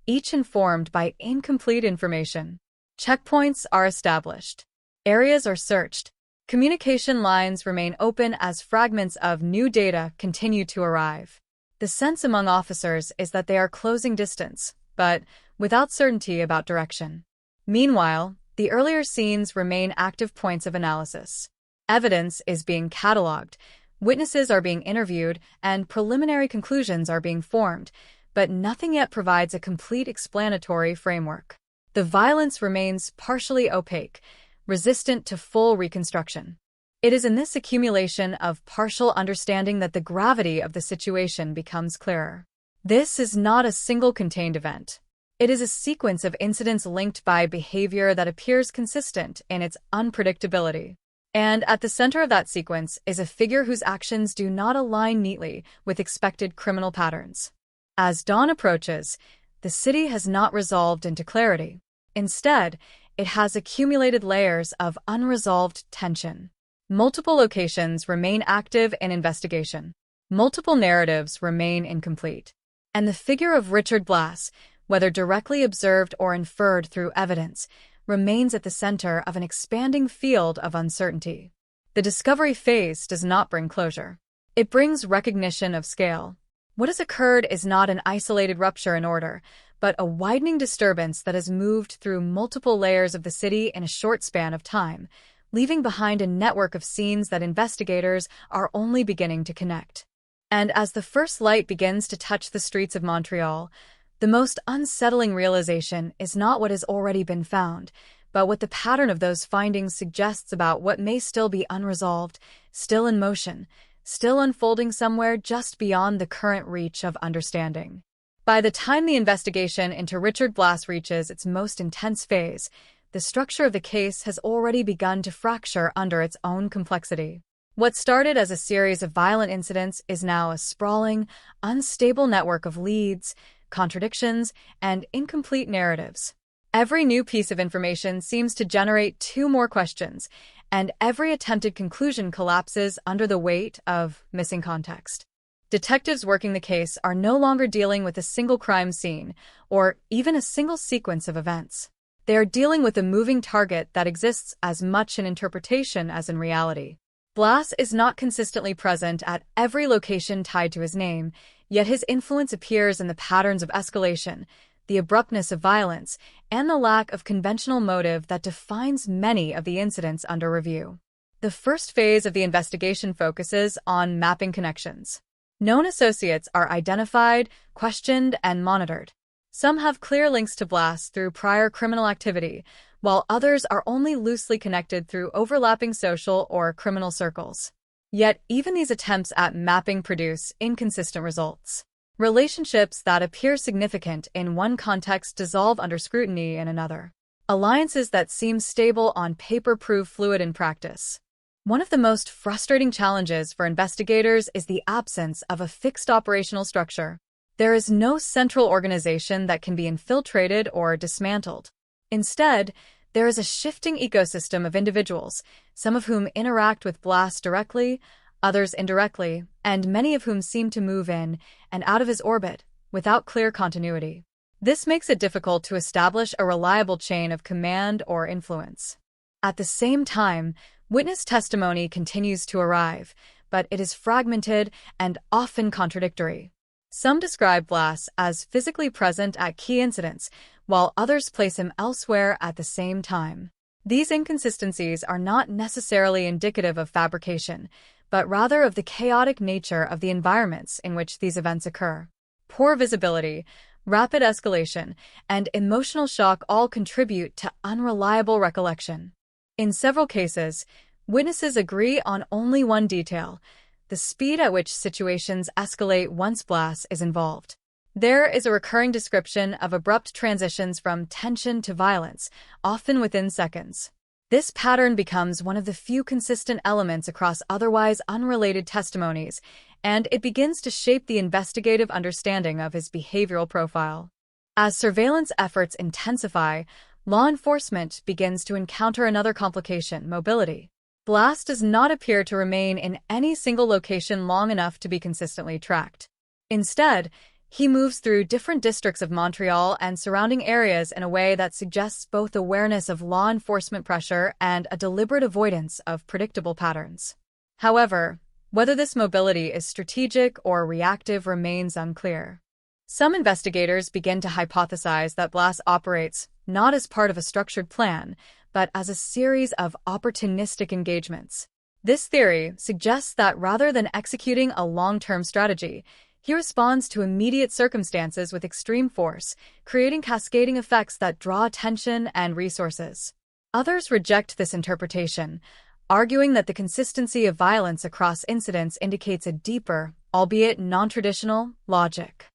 each informed by incomplete information. Checkpoints are established. Areas are searched. Communication lines remain open as fragments of new data continue to arrive. The sense among officers is that they are closing distance, but without certainty about direction. Meanwhile, the earlier scenes remain active points of analysis. Evidence is being cataloged, witnesses are being interviewed, and preliminary conclusions are being formed, but nothing yet provides a complete explanatory framework. The violence remains partially opaque, resistant to full reconstruction. It is in this accumulation of partial understanding that the gravity of the situation becomes clearer. This is not a single contained event. It is a sequence of incidents linked by behavior that appears consistent in its unpredictability. And at the center of that sequence is a figure whose actions do not align neatly with expected criminal patterns. As dawn approaches, the city has not resolved into clarity. Instead, it has accumulated layers of unresolved tension. Multiple locations remain active in investigation. Multiple narratives remain incomplete. And the figure of Richard Blass, whether directly observed or inferred through evidence, remains at the center of an expanding field of uncertainty. The discovery phase does not bring closure. It brings recognition of scale. What has occurred is not an isolated rupture in order, but a widening disturbance that has moved through multiple layers of the city in a short span of time, leaving behind a network of scenes that investigators are only beginning to connect. And as the first light begins to touch the streets of Montreal, the most unsettling realization is not what has already been found, but what the pattern of those findings suggests about what may still be unresolved, still in motion, still unfolding somewhere just beyond the current reach of understanding. By the time the investigation into Richard Blass reaches its most intense phase, the structure of the case has already begun to fracture under its own complexity. What started as a series of violent incidents is now a sprawling, unstable network of leads, contradictions, and incomplete narratives. Every new piece of information seems to generate two more questions, and every attempted conclusion collapses under the weight of missing context. Detectives working the case are no longer dealing with a single crime scene, or even a single sequence of events. They are dealing with a moving target that exists as much in interpretation as in reality. Blass is not consistently present at every location tied to his name, yet his influence appears in the patterns of escalation, the abruptness of violence, and the lack of conventional motive that defines many of the incidents under review. The first phase of the investigation focuses on mapping connections. Known associates are identified, questioned, and monitored. Some have clear links to Blass through prior criminal activity, while others are only loosely connected through overlapping social or criminal circles. Yet even these attempts at mapping produce inconsistent results. Relationships that appear significant in one context dissolve under scrutiny in another. Alliances that seem stable on paper prove fluid in practice. One of the most frustrating challenges for investigators is the absence of a fixed operational structure. There is no central organization that can be infiltrated or dismantled. Instead, there is a shifting ecosystem of individuals, some of whom interact with Blass directly, others indirectly, and many of whom seem to move in and out of his orbit without clear continuity. This makes it difficult to establish a reliable chain of command or influence. At the same time, witness testimony continues to arrive, but it is fragmented and often contradictory. Some describe Blass as physically present at key incidents, while others place him elsewhere at the same time. These inconsistencies are not necessarily indicative of fabrication, but rather of the chaotic nature of the environments in which these events occur. Poor visibility, rapid escalation, and emotional shock all contribute to unreliable recollection. In several cases, witnesses agree on only one detail: the speed at which situations escalate once Blass is involved. There is a recurring description of abrupt transitions from tension to violence, often within seconds. This pattern becomes one of the few consistent elements across otherwise unrelated testimonies, and it begins to shape the investigative understanding of his behavioral profile. As surveillance efforts intensify, law enforcement begins to encounter another complication: mobility. Blas does not appear to remain in any single location long enough to be consistently tracked. Instead, he moves through different districts of Montreal and surrounding areas in a way that suggests both awareness of law enforcement pressure and a deliberate avoidance of predictable patterns. However, whether this mobility is strategic or reactive remains unclear. Some investigators begin to hypothesize that Blas operates not as part of a structured plan, but as a series of opportunistic engagements. This theory suggests that rather than executing a long-term strategy, he responds to immediate circumstances with extreme force, creating cascading effects that draw attention and resources. Others reject this interpretation, arguing that the consistency of violence across incidents indicates a deeper, albeit non-traditional, logic.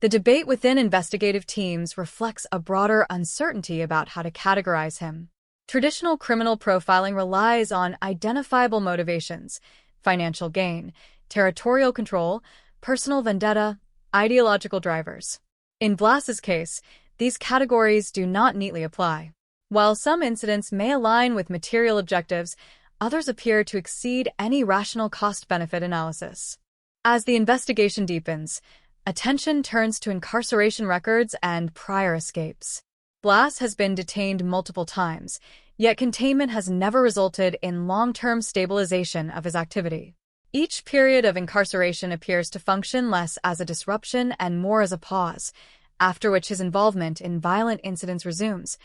The debate within investigative teams reflects a broader uncertainty about how to categorize him. Traditional criminal profiling relies on identifiable motivations: financial gain, territorial control, personal vendetta, ideological drivers. In Blas's case, these categories do not neatly apply. While some incidents may align with material objectives, others appear to exceed any rational cost-benefit analysis. As the investigation deepens, attention turns to incarceration records and prior escapes. Blas has been detained multiple times, yet containment has never resulted in long-term stabilization of his activity. Each period of incarceration appears to function less as a disruption and more as a pause, after which his involvement in violent incidents resumes,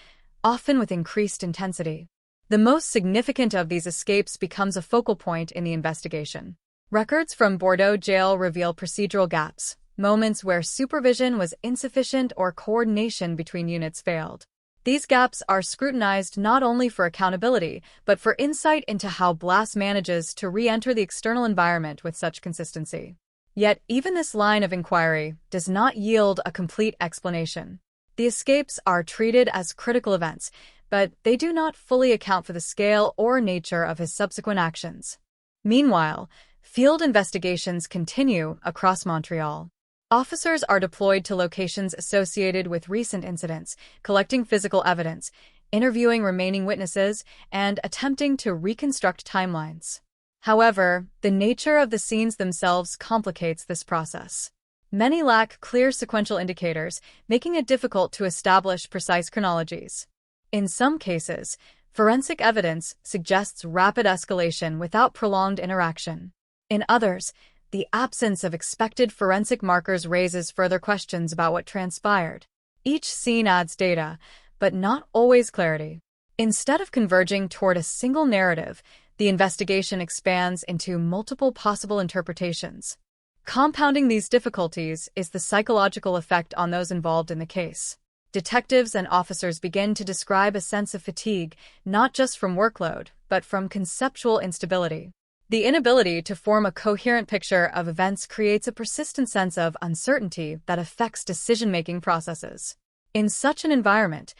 often with increased intensity. The most significant of these escapes becomes a focal point in the investigation. Records from Bordeaux jail reveal procedural gaps, moments where supervision was insufficient or coordination between units failed. These gaps are scrutinized not only for accountability, but for insight into how Blas manages to re-enter the external environment with such consistency. Yet, even this line of inquiry does not yield a complete explanation. The escapes are treated as critical events, but they do not fully account for the scale or nature of his subsequent actions. Meanwhile, field investigations continue across Montreal. Officers are deployed to locations associated with recent incidents, collecting physical evidence, interviewing remaining witnesses, and attempting to reconstruct timelines. However, the nature of the scenes themselves complicates this process. Many lack clear sequential indicators, making it difficult to establish precise chronologies. In some cases, forensic evidence suggests rapid escalation without prolonged interaction. In others, the absence of expected forensic markers raises further questions about what transpired. Each scene adds data, but not always clarity. Instead of converging toward a single narrative, the investigation expands into multiple possible interpretations. Compounding these difficulties is the psychological effect on those involved in the case. Detectives and officers begin to describe a sense of fatigue, not just from workload, but from conceptual instability. The inability to form a coherent picture of events creates a persistent sense of uncertainty that affects decision-making processes. In such an environment,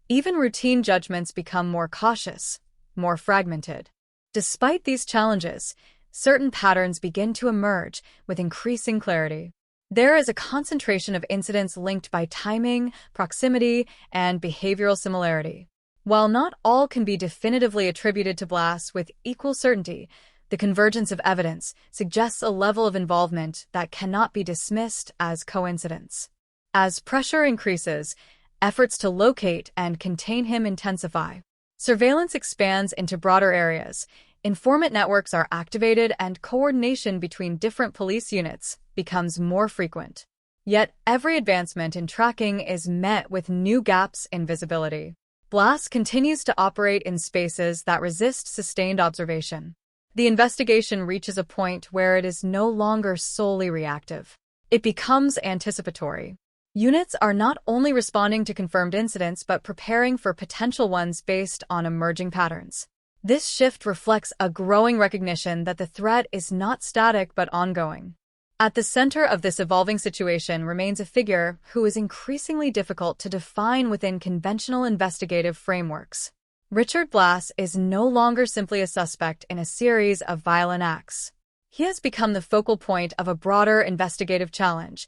even routine judgments become more cautious, more fragmented. Despite these challenges, certain patterns begin to emerge with increasing clarity. There is a concentration of incidents linked by timing, proximity, and behavioral similarity. While not all can be definitively attributed to Blas with equal certainty, the convergence of evidence suggests a level of involvement that cannot be dismissed as coincidence. As pressure increases, efforts to locate and contain him intensify. Surveillance expands into broader areas, informant networks are activated, and coordination between different police units becomes more frequent. Yet every advancement in tracking is met with new gaps in visibility. Blas continues to operate in spaces that resist sustained observation. The investigation reaches a point where it is no longer solely reactive. It becomes anticipatory. Units are not only responding to confirmed incidents but preparing for potential ones based on emerging patterns. This shift reflects a growing recognition that the threat is not static but ongoing. At the center of this evolving situation remains a figure who is increasingly difficult to define within conventional investigative frameworks: Richard Blass is no longer simply a suspect in a series of violent acts. He has become the focal point of a broader investigative challenge: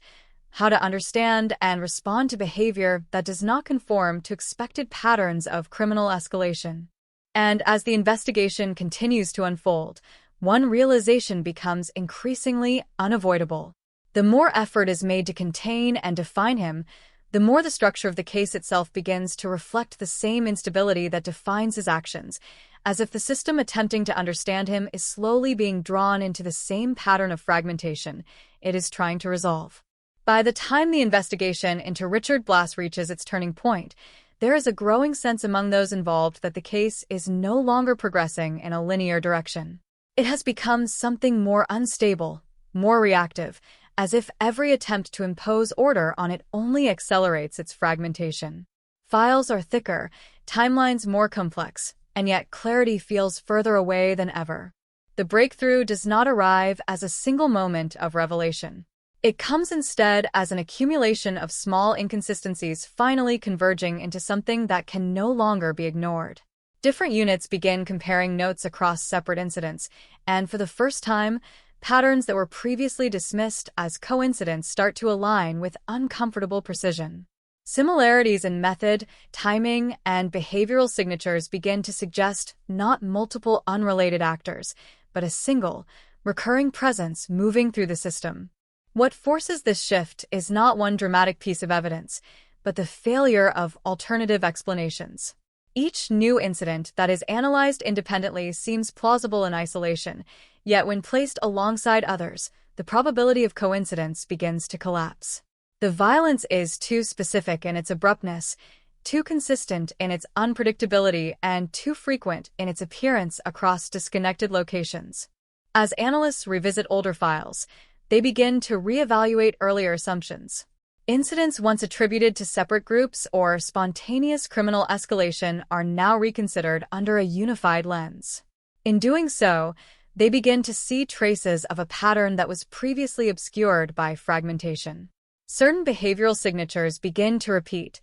how to understand and respond to behavior that does not conform to expected patterns of criminal escalation. And as the investigation continues to unfold, one realization becomes increasingly unavoidable. The more effort is made to contain and define him, the more the structure of the case itself begins to reflect the same instability that defines his actions, as if the system attempting to understand him is slowly being drawn into the same pattern of fragmentation it is trying to resolve. By the time the investigation into Richard Blass reaches its turning point, there is a growing sense among those involved that the case is no longer progressing in a linear direction. It has become something more unstable, more reactive, as if every attempt to impose order on it only accelerates its fragmentation. Files are thicker, timelines more complex, and yet clarity feels further away than ever. The breakthrough does not arrive as a single moment of revelation. It comes instead as an accumulation of small inconsistencies finally converging into something that can no longer be ignored. Different units begin comparing notes across separate incidents, and for the first time, patterns that were previously dismissed as coincidence start to align with uncomfortable precision. Similarities in method, timing, and behavioral signatures begin to suggest not multiple unrelated actors, but a single, recurring presence moving through the system. What forces this shift is not one dramatic piece of evidence, but the failure of alternative explanations. Each new incident that is analyzed independently seems plausible in isolation, yet when placed alongside others, the probability of coincidence begins to collapse. The violence is too specific in its abruptness, too consistent in its unpredictability, and too frequent in its appearance across disconnected locations. As analysts revisit older files, they begin to reevaluate earlier assumptions. Incidents once attributed to separate groups or spontaneous criminal escalation are now reconsidered under a unified lens. In doing so, they begin to see traces of a pattern that was previously obscured by fragmentation. Certain behavioral signatures begin to repeat: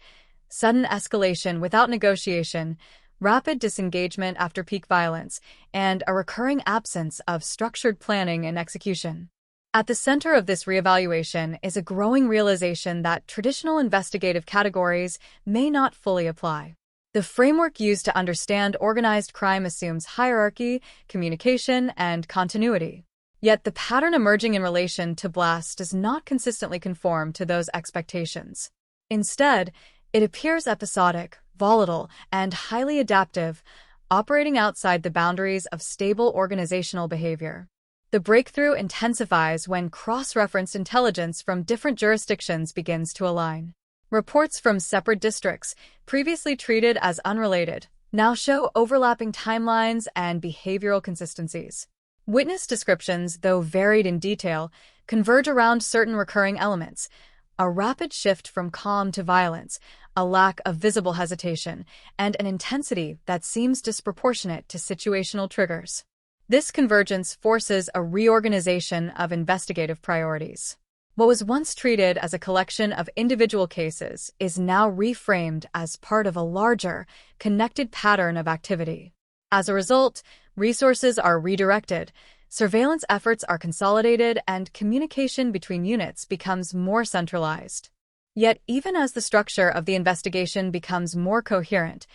sudden escalation without negotiation, rapid disengagement after peak violence, and a recurring absence of structured planning and execution. At the center of this reevaluation is a growing realization that traditional investigative categories may not fully apply. The framework used to understand organized crime assumes hierarchy, communication, and continuity. Yet the pattern emerging in relation to Blass does not consistently conform to those expectations. Instead, it appears episodic, volatile, and highly adaptive, operating outside the boundaries of stable organizational behavior. The breakthrough intensifies when cross-referenced intelligence from different jurisdictions begins to align. Reports from separate districts, previously treated as unrelated, now show overlapping timelines and behavioral consistencies. Witness descriptions, though varied in detail, converge around certain recurring elements: a rapid shift from calm to violence, a lack of visible hesitation, and an intensity that seems disproportionate to situational triggers. This convergence forces a reorganization of investigative priorities. What was once treated as a collection of individual cases is now reframed as part of a larger, connected pattern of activity. As a result, resources are redirected, surveillance efforts are consolidated, and communication between units becomes more centralized. Yet, even as the structure of the investigation becomes more coherent,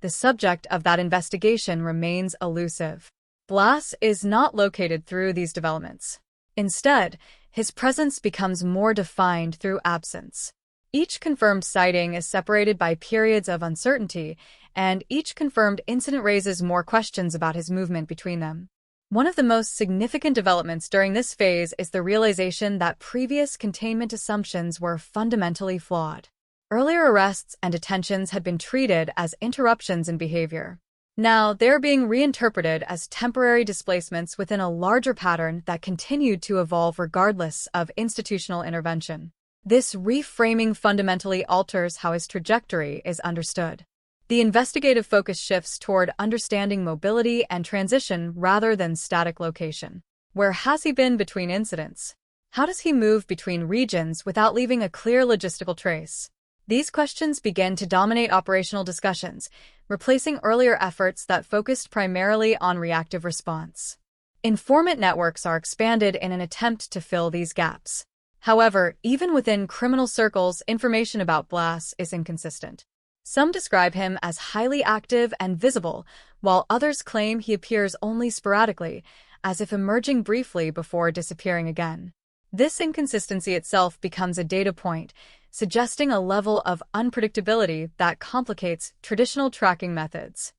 the subject of that investigation remains elusive. Blass is not located through these developments. Instead, his presence becomes more defined through absence. Each confirmed sighting is separated by periods of uncertainty, and each confirmed incident raises more questions about his movement between them. One of the most significant developments during this phase is the realization that previous containment assumptions were fundamentally flawed. Earlier arrests and detentions had been treated as interruptions in behavior. Now, they're being reinterpreted as temporary displacements within a larger pattern that continued to evolve regardless of institutional intervention. This reframing fundamentally alters how his trajectory is understood. The investigative focus shifts toward understanding mobility and transition rather than static location. Where has he been between incidents? How does he move between regions without leaving a clear logistical trace? These questions begin to dominate operational discussions, replacing earlier efforts that focused primarily on reactive response. Informant networks are expanded in an attempt to fill these gaps. However, even within criminal circles, information about Blas is inconsistent. Some describe him as highly active and visible, while others claim he appears only sporadically, as if emerging briefly before disappearing again. This inconsistency itself becomes a data point, suggesting a level of unpredictability that complicates traditional tracking methods.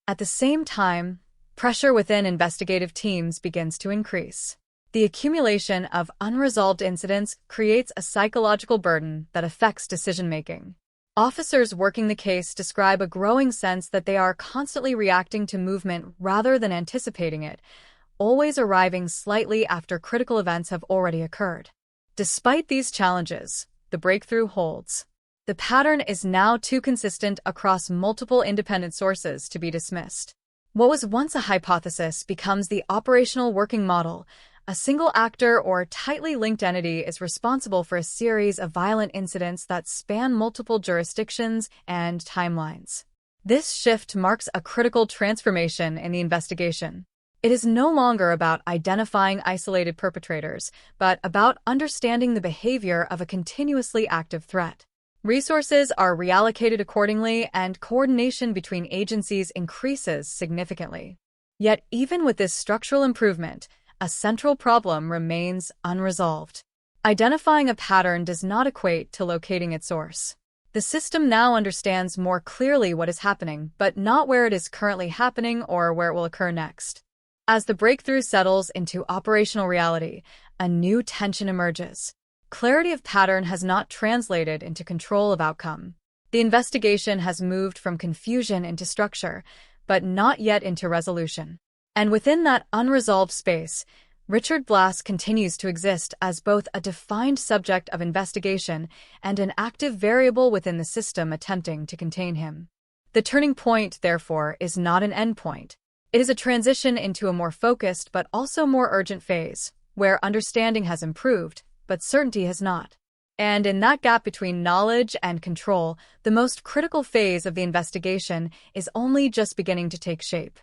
At the same time, pressure within investigative teams begins to increase. The accumulation of unresolved incidents creates a psychological burden that affects decision-making. Officers working the case describe a growing sense that they are constantly reacting to movement rather than anticipating it, always arriving slightly after critical events have already occurred. Despite these challenges, the breakthrough holds. The pattern is now too consistent across multiple independent sources to be dismissed. What was once a hypothesis becomes the operational working model. A single actor or tightly linked entity is responsible for a series of violent incidents that span multiple jurisdictions and timelines. This shift marks a critical transformation in the investigation. It is no longer about identifying isolated perpetrators, but about understanding the behavior of a continuously active threat. Resources are reallocated accordingly, and coordination between agencies increases significantly. Yet, even with this structural improvement, a central problem remains unresolved. Identifying a pattern does not equate to locating its source. The system now understands more clearly what is happening, but not where it is currently happening or where it will occur next. As the breakthrough settles into operational reality, a new tension emerges. Clarity of pattern has not translated into control of outcome. The investigation has moved from confusion into structure, but not yet into resolution. And within that unresolved space, Richard Blas continues to exist as both a defined subject of investigation and an active variable within the system attempting to contain him. The turning point, therefore, is not an endpoint. It is a transition into a more focused but also more urgent phase, where understanding has improved, but certainty has not. And in that gap between knowledge and control, the most critical phase of the investigation is only just beginning to take shape.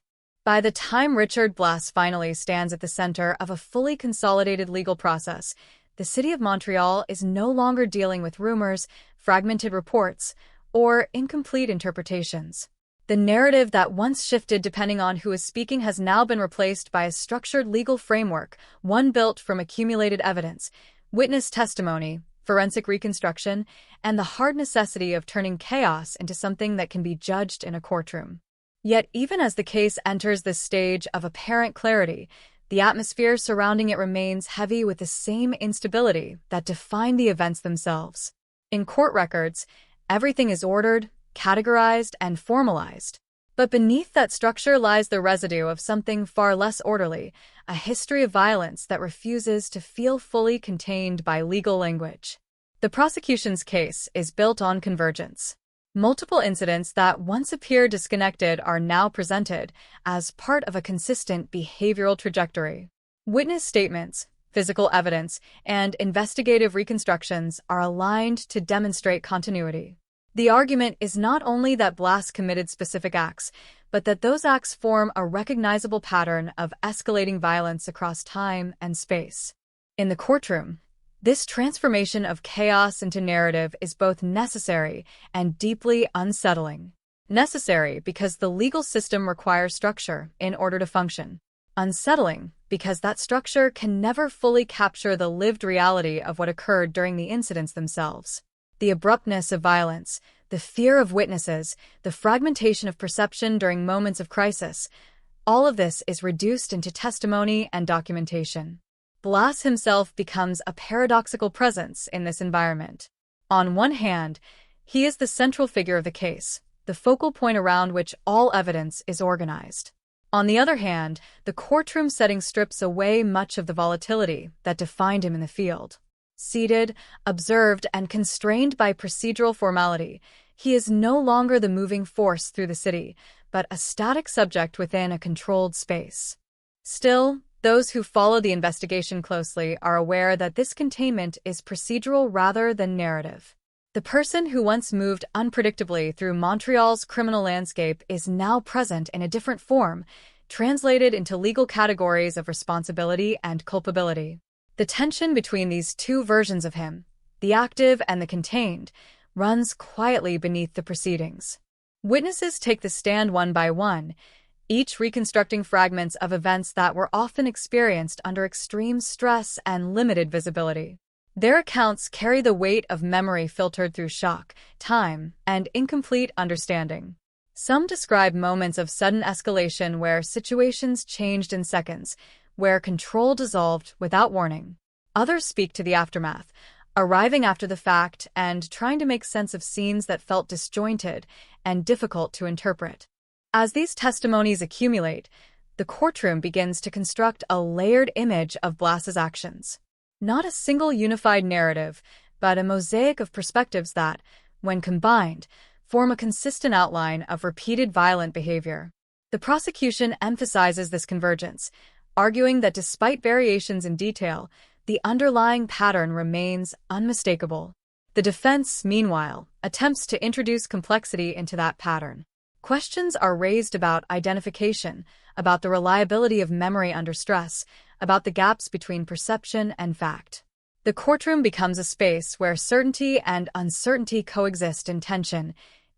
By the time Richard Blas finally stands at the center of a fully consolidated legal process, the city of Montreal is no longer dealing with rumors, fragmented reports, or incomplete interpretations. The narrative that once shifted depending on who is speaking has now been replaced by a structured legal framework, one built from accumulated evidence, witness testimony, forensic reconstruction, and the hard necessity of turning chaos into something that can be judged in a courtroom. Yet even as the case enters this stage of apparent clarity, the atmosphere surrounding it remains heavy with the same instability that defined the events themselves. In court records, everything is ordered, categorized, and formalized. But beneath that structure lies the residue of something far less orderly, a history of violence that refuses to feel fully contained by legal language. The prosecution's case is built on convergence. Multiple incidents that once appeared disconnected are now presented as part of a consistent behavioral trajectory. Witness statements, physical evidence, and investigative reconstructions are aligned to demonstrate continuity. The argument is not only that Blas committed specific acts, but that those acts form a recognizable pattern of escalating violence across time and space. In the courtroom, this transformation of chaos into narrative is both necessary and deeply unsettling. Necessary because the legal system requires structure in order to function. Unsettling because that structure can never fully capture the lived reality of what occurred during the incidents themselves. The abruptness of violence, the fear of witnesses, the fragmentation of perception during moments of crisis, all of this is reduced into testimony and documentation. Blas himself becomes a paradoxical presence in this environment. On one hand, he is the central figure of the case, the focal point around which all evidence is organized. On the other hand, the courtroom setting strips away much of the volatility that defined him in the field. Seated, observed, and constrained by procedural formality, he is no longer the moving force through the city, but a static subject within a controlled space. Still, those who follow the investigation closely are aware that this containment is procedural rather than narrative. The person who once moved unpredictably through Montreal's criminal landscape is now present in a different form, translated into legal categories of responsibility and culpability. The tension between these two versions of him, the active and the contained, runs quietly beneath the proceedings. Witnesses take the stand one by one, each reconstructing fragments of events that were often experienced under extreme stress and limited visibility. Their accounts carry the weight of memory filtered through shock, time, and incomplete understanding. Some describe moments of sudden escalation where situations changed in seconds, where control dissolved without warning. Others speak to the aftermath, arriving after the fact and trying to make sense of scenes that felt disjointed and difficult to interpret. As these testimonies accumulate, the courtroom begins to construct a layered image of Blas's actions. Not a single unified narrative, but a mosaic of perspectives that, when combined, form a consistent outline of repeated violent behavior. The prosecution emphasizes this convergence, arguing that despite variations in detail, the underlying pattern remains unmistakable. The defense, meanwhile, attempts to introduce complexity into that pattern. Questions are raised about identification, about the reliability of memory under stress, about the gaps between perception and fact. The courtroom becomes a space where certainty and uncertainty coexist in tension,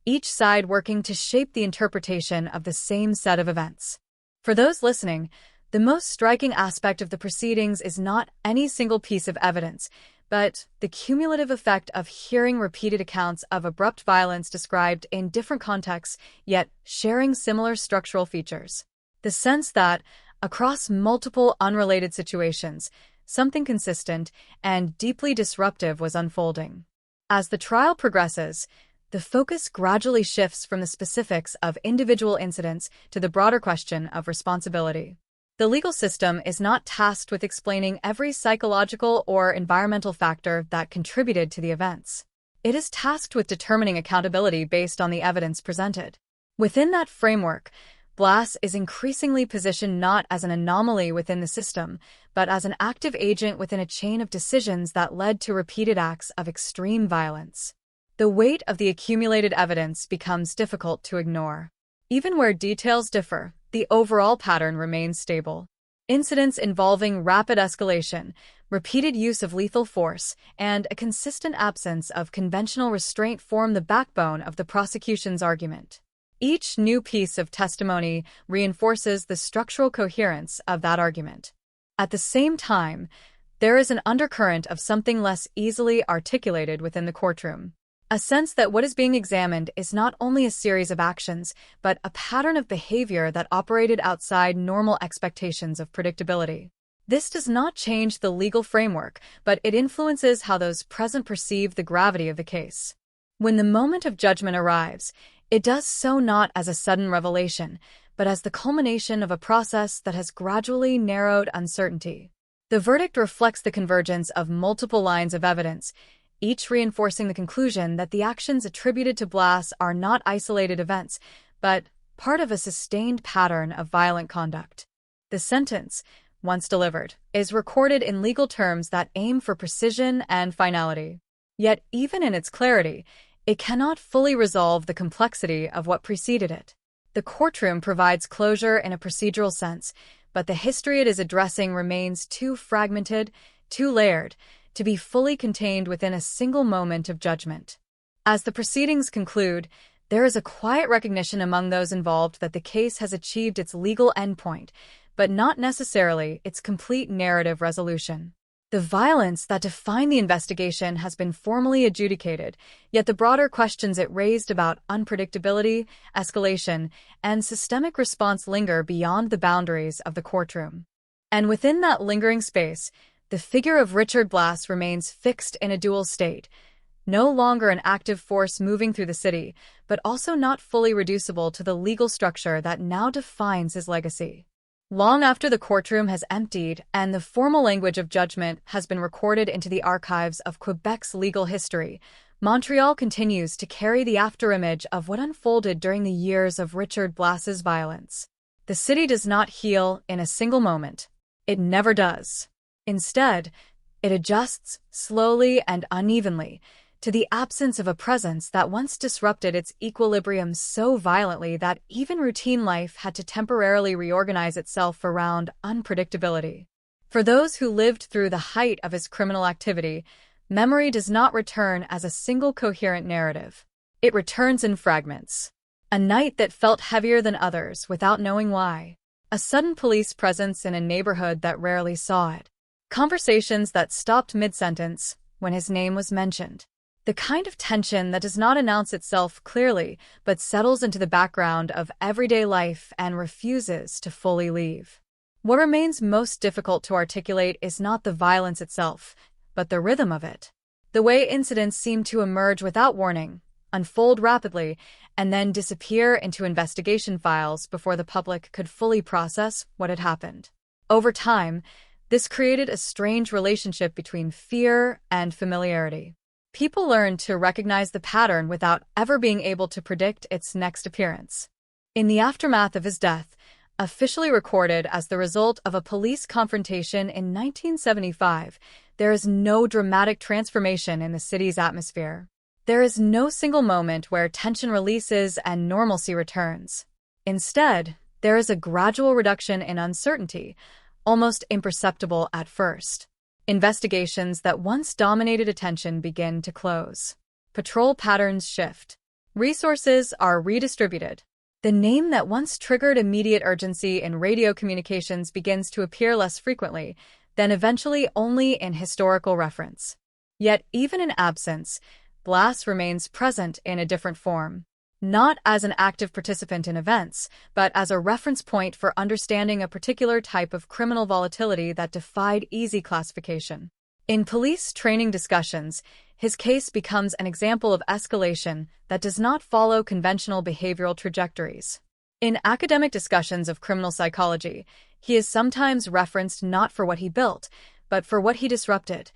each side working to shape the interpretation of the same set of events. For those listening, the most striking aspect of the proceedings is not any single piece of evidence, but the cumulative effect of hearing repeated accounts of abrupt violence described in different contexts, yet sharing similar structural features. The sense that, across multiple unrelated situations, something consistent and deeply disruptive was unfolding. As the trial progresses, the focus gradually shifts from the specifics of individual incidents to the broader question of responsibility. The legal system is not tasked with explaining every psychological or environmental factor that contributed to the events. It is tasked with determining accountability based on the evidence presented. Within that framework, Blas is increasingly positioned not as an anomaly within the system, but as an active agent within a chain of decisions that led to repeated acts of extreme violence. The weight of the accumulated evidence becomes difficult to ignore. Even where details differ, the overall pattern remains stable. Incidents involving rapid escalation, repeated use of lethal force, and a consistent absence of conventional restraint form the backbone of the prosecution's argument. Each new piece of testimony reinforces the structural coherence of that argument. At the same time, there is an undercurrent of something less easily articulated within the courtroom. A sense that what is being examined is not only a series of actions, but a pattern of behavior that operated outside normal expectations of predictability. This does not change the legal framework, but it influences how those present perceive the gravity of the case. When the moment of judgment arrives, it does so not as a sudden revelation, but as the culmination of a process that has gradually narrowed uncertainty. The verdict reflects the convergence of multiple lines of evidence, each reinforcing the conclusion that the actions attributed to Blas are not isolated events, but part of a sustained pattern of violent conduct. The sentence, once delivered, is recorded in legal terms that aim for precision and finality. Yet, even in its clarity, it cannot fully resolve the complexity of what preceded it. The courtroom provides closure in a procedural sense, but the history it is addressing remains too fragmented, too layered, to be fully contained within a single moment of judgment. As the proceedings conclude, there is a quiet recognition among those involved that the case has achieved its legal endpoint, but not necessarily its complete narrative resolution. The violence that defined the investigation has been formally adjudicated, yet the broader questions it raised about unpredictability, escalation, and systemic response linger beyond the boundaries of the courtroom. And within that lingering space, the figure of Richard Blas remains fixed in a dual state, no longer an active force moving through the city, but also not fully reducible to the legal structure that now defines his legacy. Long after the courtroom has emptied and the formal language of judgment has been recorded into the archives of Quebec's legal history, Montreal continues to carry the afterimage of what unfolded during the years of Richard Blas's violence. The city does not heal in a single moment. It never does. Instead, it adjusts slowly and unevenly, to the absence of a presence that once disrupted its equilibrium so violently that even routine life had to temporarily reorganize itself around unpredictability. For those who lived through the height of his criminal activity, memory does not return as a single coherent narrative. It returns in fragments. A night that felt heavier than others without knowing why. A sudden police presence in a neighborhood that rarely saw it. Conversations that stopped mid-sentence when his name was mentioned. The kind of tension that does not announce itself clearly but settles into the background of everyday life and refuses to fully leave. What remains most difficult to articulate is not the violence itself, but the rhythm of it. The way incidents seem to emerge without warning, unfold rapidly, and then disappear into investigation files before the public could fully process what had happened. Over time, this created a strange relationship between fear and familiarity. People learned to recognize the pattern without ever being able to predict its next appearance. In the aftermath of his death, officially recorded as the result of a police confrontation in 1975, there is no dramatic transformation in the city's atmosphere. There is no single moment where tension releases and normalcy returns. Instead, there is a gradual reduction in uncertainty, almost imperceptible at first. Investigations that once dominated attention begin to close. Patrol patterns shift. Resources are redistributed. The name that once triggered immediate urgency in radio communications begins to appear less frequently, then eventually only in historical reference. Yet even in absence, Blas remains present in a different form. Not as an active participant in events, but as a reference point for understanding a particular type of criminal volatility that defied easy classification. In police training discussions, his case becomes an example of escalation that does not follow conventional behavioral trajectories. In academic discussions of criminal psychology, he is sometimes referenced not for what he built, but for what he disrupted,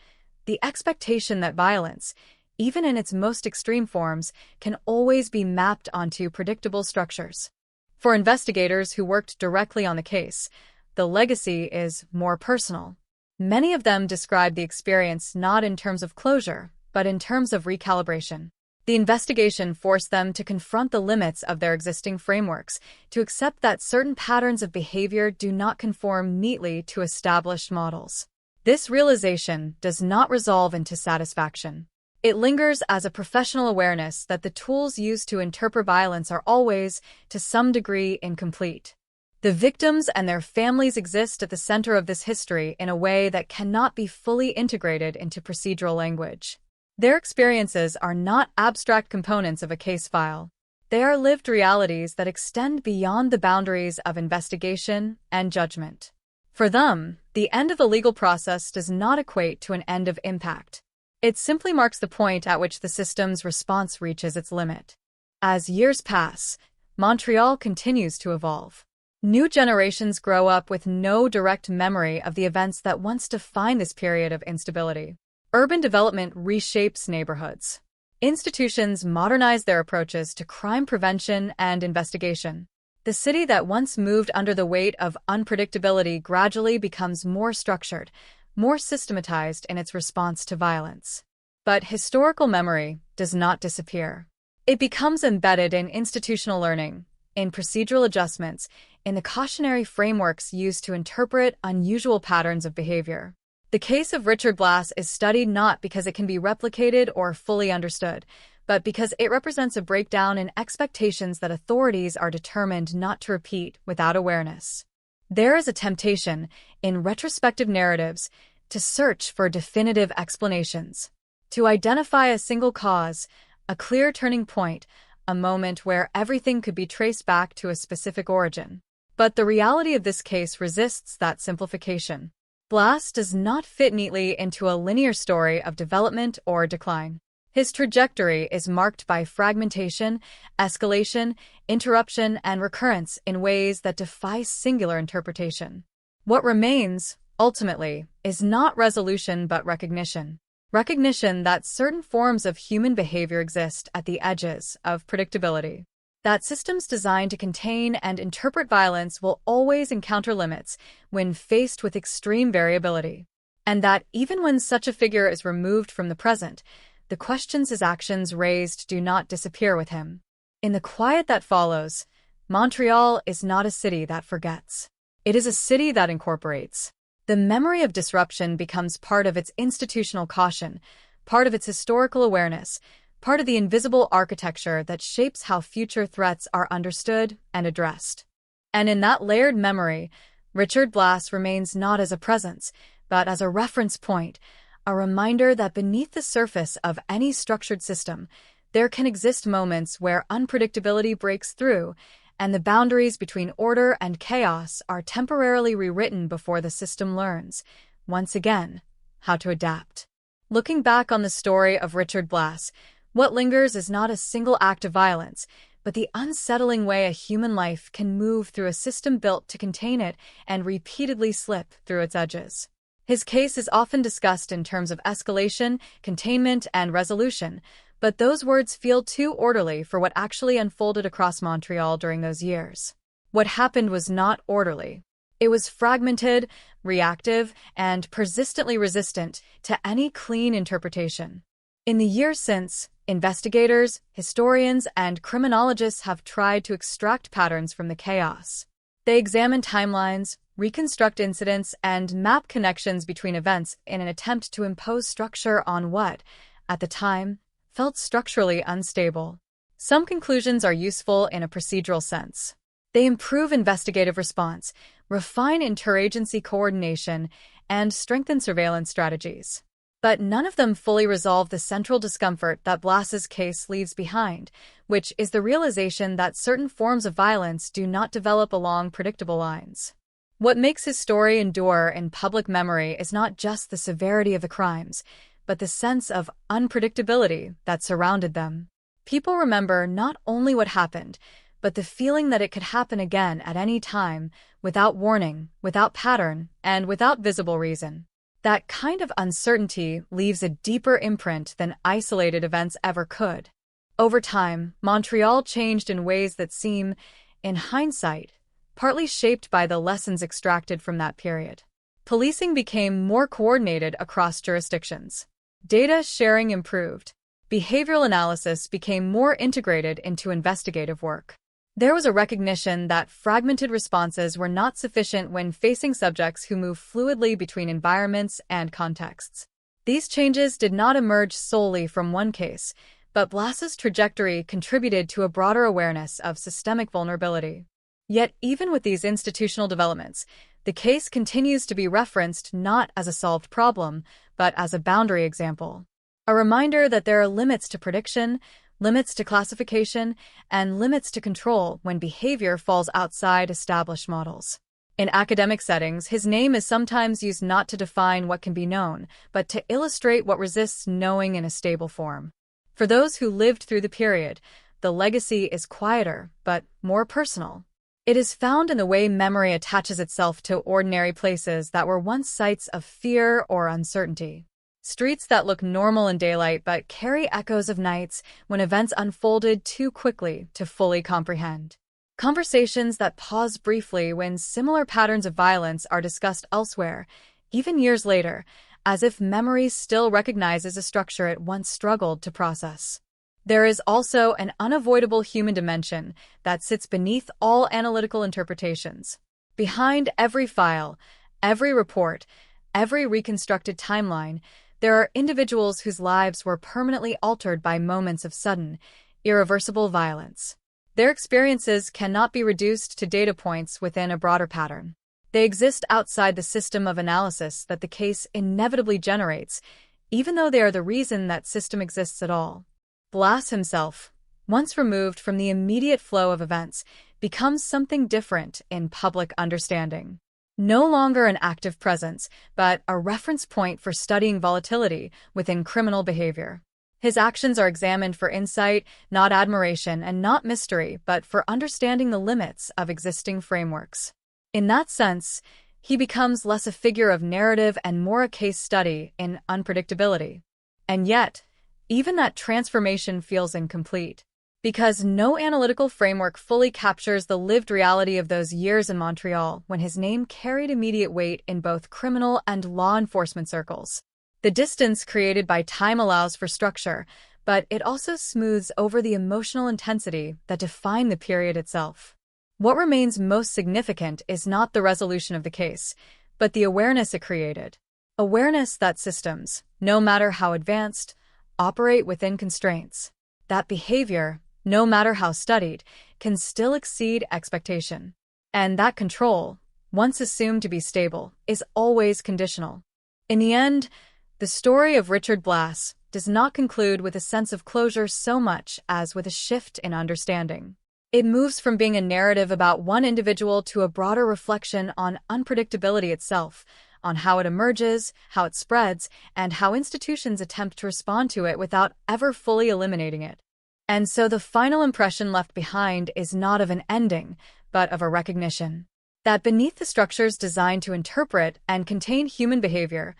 the expectation that violence, even in its most extreme forms, can always be mapped onto predictable structures. For investigators who worked directly on the case, the legacy is more personal. Many of them describe the experience not in terms of closure, but in terms of recalibration. The investigation forced them to confront the limits of their existing frameworks, to accept that certain patterns of behavior do not conform neatly to established models. This realization does not resolve into satisfaction. It lingers as a professional awareness that the tools used to interpret violence are always, to some degree, incomplete. The victims and their families exist at the center of this history in a way that cannot be fully integrated into procedural language. Their experiences are not abstract components of a case file. They are lived realities that extend beyond the boundaries of investigation and judgment. For them, the end of the legal process does not equate to an end of impact. It simply marks the point at which the system's response reaches its limit. As years pass, Montreal continues to evolve. New generations grow up with no direct memory of the events that once defined this period of instability. Urban development reshapes neighborhoods. Institutions modernize their approaches to crime prevention and investigation. The city that once moved under the weight of unpredictability gradually becomes more structured, more systematized in its response to violence. But historical memory does not disappear. It becomes embedded in institutional learning, in procedural adjustments, in the cautionary frameworks used to interpret unusual patterns of behavior. The case of Richard Blas is studied not because it can be replicated or fully understood, but because it represents a breakdown in expectations that authorities are determined not to repeat without awareness. There is a temptation, in retrospective narratives, to search for definitive explanations, to identify a single cause, a clear turning point, a moment where everything could be traced back to a specific origin. But the reality of this case resists that simplification. Blas does not fit neatly into a linear story of development or decline. His trajectory is marked by fragmentation, escalation, interruption, and recurrence in ways that defy singular interpretation. What remains, ultimately, is not resolution but recognition. Recognition that certain forms of human behavior exist at the edges of predictability. That systems designed to contain and interpret violence will always encounter limits when faced with extreme variability. And that even when such a figure is removed from the present, the questions his actions raised do not disappear with him. In the quiet that follows, Montreal is not a city that forgets. It is a city that incorporates. The memory of disruption becomes part of its institutional caution, part of its historical awareness, part of the invisible architecture that shapes how future threats are understood and addressed. And in that layered memory, Richard Blass remains not as a presence, but as a reference point, a reminder that beneath the surface of any structured system, there can exist moments where unpredictability breaks through, and the boundaries between order and chaos are temporarily rewritten before the system learns, once again, how to adapt. Looking back on the story of Richard Blass, what lingers is not a single act of violence, but the unsettling way a human life can move through a system built to contain it and repeatedly slip through its edges. His case is often discussed in terms of escalation, containment, and resolution, but those words feel too orderly for what actually unfolded across Montreal during those years. What happened was not orderly. It was fragmented, reactive, and persistently resistant to any clean interpretation. In the years since, investigators, historians, and criminologists have tried to extract patterns from the chaos. They examine timelines, reconstruct incidents, and map connections between events in an attempt to impose structure on what, at the time, felt structurally unstable. Some conclusions are useful in a procedural sense. They improve investigative response, refine interagency coordination, and strengthen surveillance strategies. But none of them fully resolve the central discomfort that Blass's case leaves behind, which is the realization that certain forms of violence do not develop along predictable lines. What makes his story endure in public memory is not just the severity of the crimes, but the sense of unpredictability that surrounded them. People remember not only what happened, but the feeling that it could happen again at any time, without warning, without pattern, and without visible reason. That kind of uncertainty leaves a deeper imprint than isolated events ever could. Over time, Montreal changed in ways that seem, in hindsight, partly shaped by the lessons extracted from that period. Policing became more coordinated across jurisdictions. Data sharing improved. Behavioral analysis became more integrated into investigative work. There was a recognition that fragmented responses were not sufficient when facing subjects who move fluidly between environments and contexts. These changes did not emerge solely from one case, but Blass's trajectory contributed to a broader awareness of systemic vulnerability. Yet, even with these institutional developments, the case continues to be referenced not as a solved problem, but as a boundary example. A reminder that there are limits to prediction, limits to classification, and limits to control when behavior falls outside established models. In academic settings, his name is sometimes used not to define what can be known, but to illustrate what resists knowing in a stable form. For those who lived through the period, the legacy is quieter, but more personal. It is found in the way memory attaches itself to ordinary places that were once sites of fear or uncertainty. Streets that look normal in daylight but carry echoes of nights when events unfolded too quickly to fully comprehend. Conversations that pause briefly when similar patterns of violence are discussed elsewhere, even years later, as if memory still recognizes a structure it once struggled to process. There is also an unavoidable human dimension that sits beneath all analytical interpretations. Behind every file, every report, every reconstructed timeline, there are individuals whose lives were permanently altered by moments of sudden, irreversible violence. Their experiences cannot be reduced to data points within a broader pattern. They exist outside the system of analysis that the case inevitably generates, even though they are the reason that system exists at all. Blass himself, once removed from the immediate flow of events, becomes something different in public understanding. No longer an active presence, but a reference point for studying volatility within criminal behavior. His actions are examined for insight, not admiration, and not mystery, but for understanding the limits of existing frameworks. In that sense, he becomes less a figure of narrative and more a case study in unpredictability. And yet, even that transformation feels incomplete, because no analytical framework fully captures the lived reality of those years in Montreal when his name carried immediate weight in both criminal and law enforcement circles. The distance created by time allows for structure, but it also smooths over the emotional intensity that define the period itself. What remains most significant is not the resolution of the case, but the awareness it created. Awareness that systems, no matter how advanced, operate within constraints. That behavior, no matter how studied, can still exceed expectation. And that control, once assumed to be stable, is always conditional. In the end, the story of Richard Blass does not conclude with a sense of closure so much as with a shift in understanding. It moves from being a narrative about one individual to a broader reflection on unpredictability itself, on how it emerges, how it spreads, and how institutions attempt to respond to it without ever fully eliminating it. And so the final impression left behind is not of an ending, but of a recognition that beneath the structures designed to interpret and contain human behavior,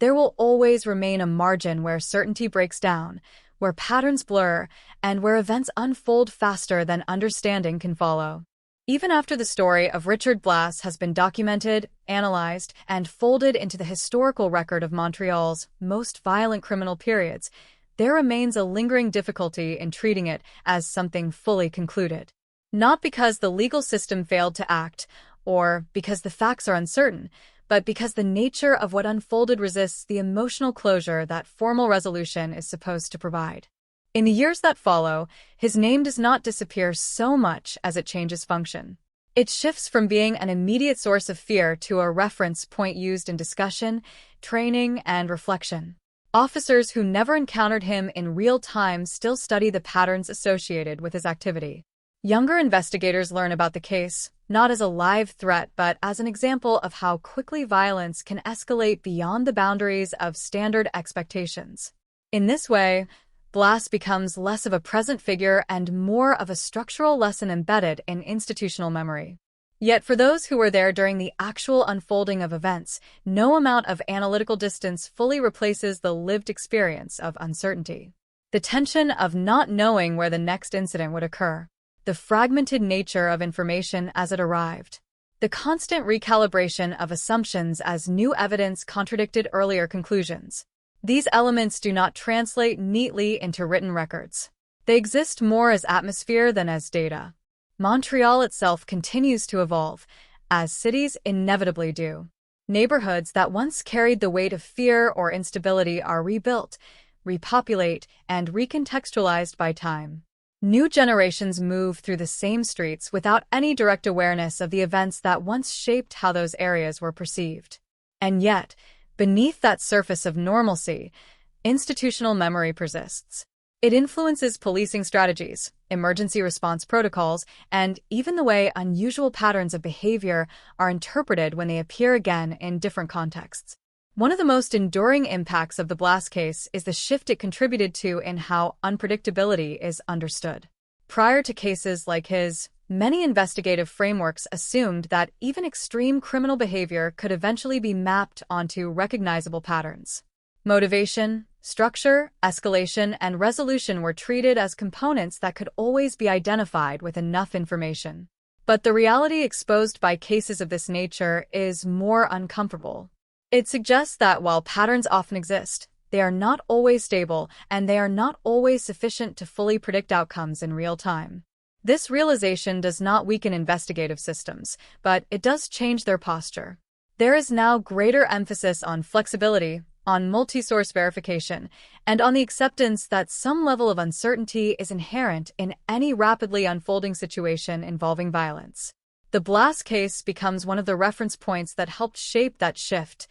there will always remain a margin where certainty breaks down, where patterns blur, and where events unfold faster than understanding can follow. Even after the story of Richard Blass has been documented, analyzed, and folded into the historical record of Montreal's most violent criminal periods, there remains a lingering difficulty in treating it as something fully concluded. Not because the legal system failed to act, or because the facts are uncertain, but because the nature of what unfolded resists the emotional closure that formal resolution is supposed to provide. In the years that follow, his name does not disappear so much as it changes function. It shifts from being an immediate source of fear to a reference point used in discussion, training, and reflection. Officers who never encountered him in real time still study the patterns associated with his activity. Younger investigators learn about the case, not as a live threat, but as an example of how quickly violence can escalate beyond the boundaries of standard expectations. In this way, Blass becomes less of a present figure and more of a structural lesson embedded in institutional memory. Yet for those who were there during the actual unfolding of events, no amount of analytical distance fully replaces the lived experience of uncertainty. The tension of not knowing where the next incident would occur, the fragmented nature of information as it arrived, the constant recalibration of assumptions as new evidence contradicted earlier conclusions. These elements do not translate neatly into written records. They exist more as atmosphere than as data. Montreal itself continues to evolve, as cities inevitably do. Neighborhoods that once carried the weight of fear or instability are rebuilt, repopulate, and recontextualized by time. New generations move through the same streets without any direct awareness of the events that once shaped how those areas were perceived. And yet, beneath that surface of normalcy, institutional memory persists. It influences policing strategies, emergency response protocols, and even the way unusual patterns of behavior are interpreted when they appear again in different contexts. One of the most enduring impacts of the Blass case is the shift it contributed to in how unpredictability is understood. Prior to cases like his, many investigative frameworks assumed that even extreme criminal behavior could eventually be mapped onto recognizable patterns. Motivation, structure, escalation, and resolution were treated as components that could always be identified with enough information. But the reality exposed by cases of this nature is more uncomfortable. It suggests that while patterns often exist, they are not always stable, and they are not always sufficient to fully predict outcomes in real time. This realization does not weaken investigative systems, but it does change their posture. There is now greater emphasis on flexibility, on multi-source verification, and on the acceptance that some level of uncertainty is inherent in any rapidly unfolding situation involving violence. The Blass case becomes one of the reference points that helped shape that shift,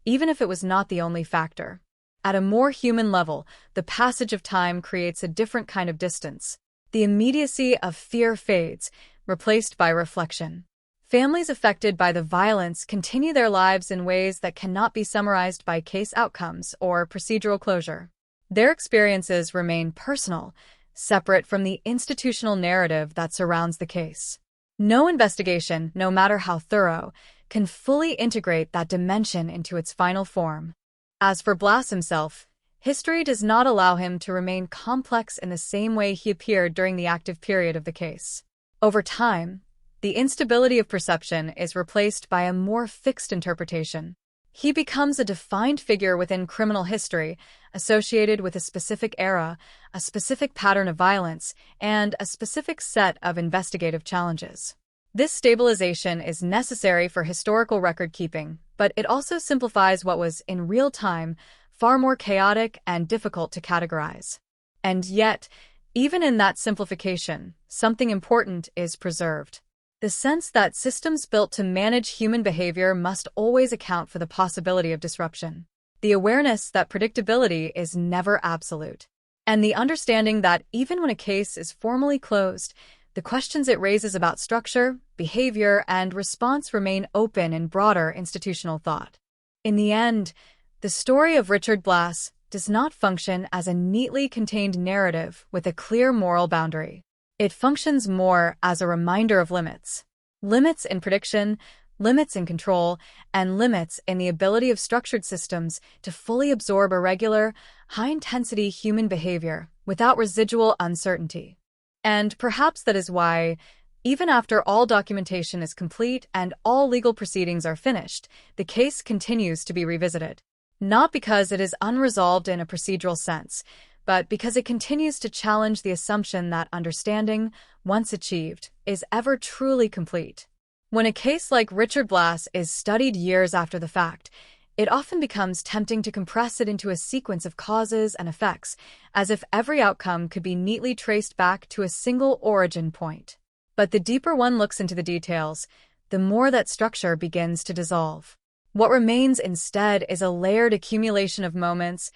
even if it was not the only factor. At a more human level, the passage of time creates a different kind of distance. The immediacy of fear fades, replaced by reflection. Families affected by the violence continue their lives in ways that cannot be summarized by case outcomes or procedural closure. Their experiences remain personal, separate from the institutional narrative that surrounds the case. No investigation, no matter how thorough, can fully integrate that dimension into its final form. As for Blass himself, history does not allow him to remain complex in the same way he appeared during the active period of the case. Over time, the instability of perception is replaced by a more fixed interpretation. He becomes a defined figure within criminal history, associated with a specific era, a specific pattern of violence, and a specific set of investigative challenges. This stabilization is necessary for historical record-keeping, but it also simplifies what was, in real time, far more chaotic and difficult to categorize. And yet, even in that simplification, something important is preserved. The sense that systems built to manage human behavior must always account for the possibility of disruption. The awareness that predictability is never absolute. And the understanding that even when a case is formally closed, the questions it raises about structure, behavior, and response remain open in broader institutional thought. In the end, the story of Richard Blass does not function as a neatly contained narrative with a clear moral boundary. It functions more as a reminder of limits. Limits in prediction, limits in control, and limits in the ability of structured systems to fully absorb irregular, high-intensity human behavior without residual uncertainty. And perhaps that is why, even after all documentation is complete and all legal proceedings are finished, the case continues to be revisited. Not because it is unresolved in a procedural sense, but because it continues to challenge the assumption that understanding, once achieved, is ever truly complete. When a case like Richard Blass is studied years after the fact, it often becomes tempting to compress it into a sequence of causes and effects, as if every outcome could be neatly traced back to a single origin point. But the deeper one looks into the details, the more that structure begins to dissolve. What remains instead is a layered accumulation of moments,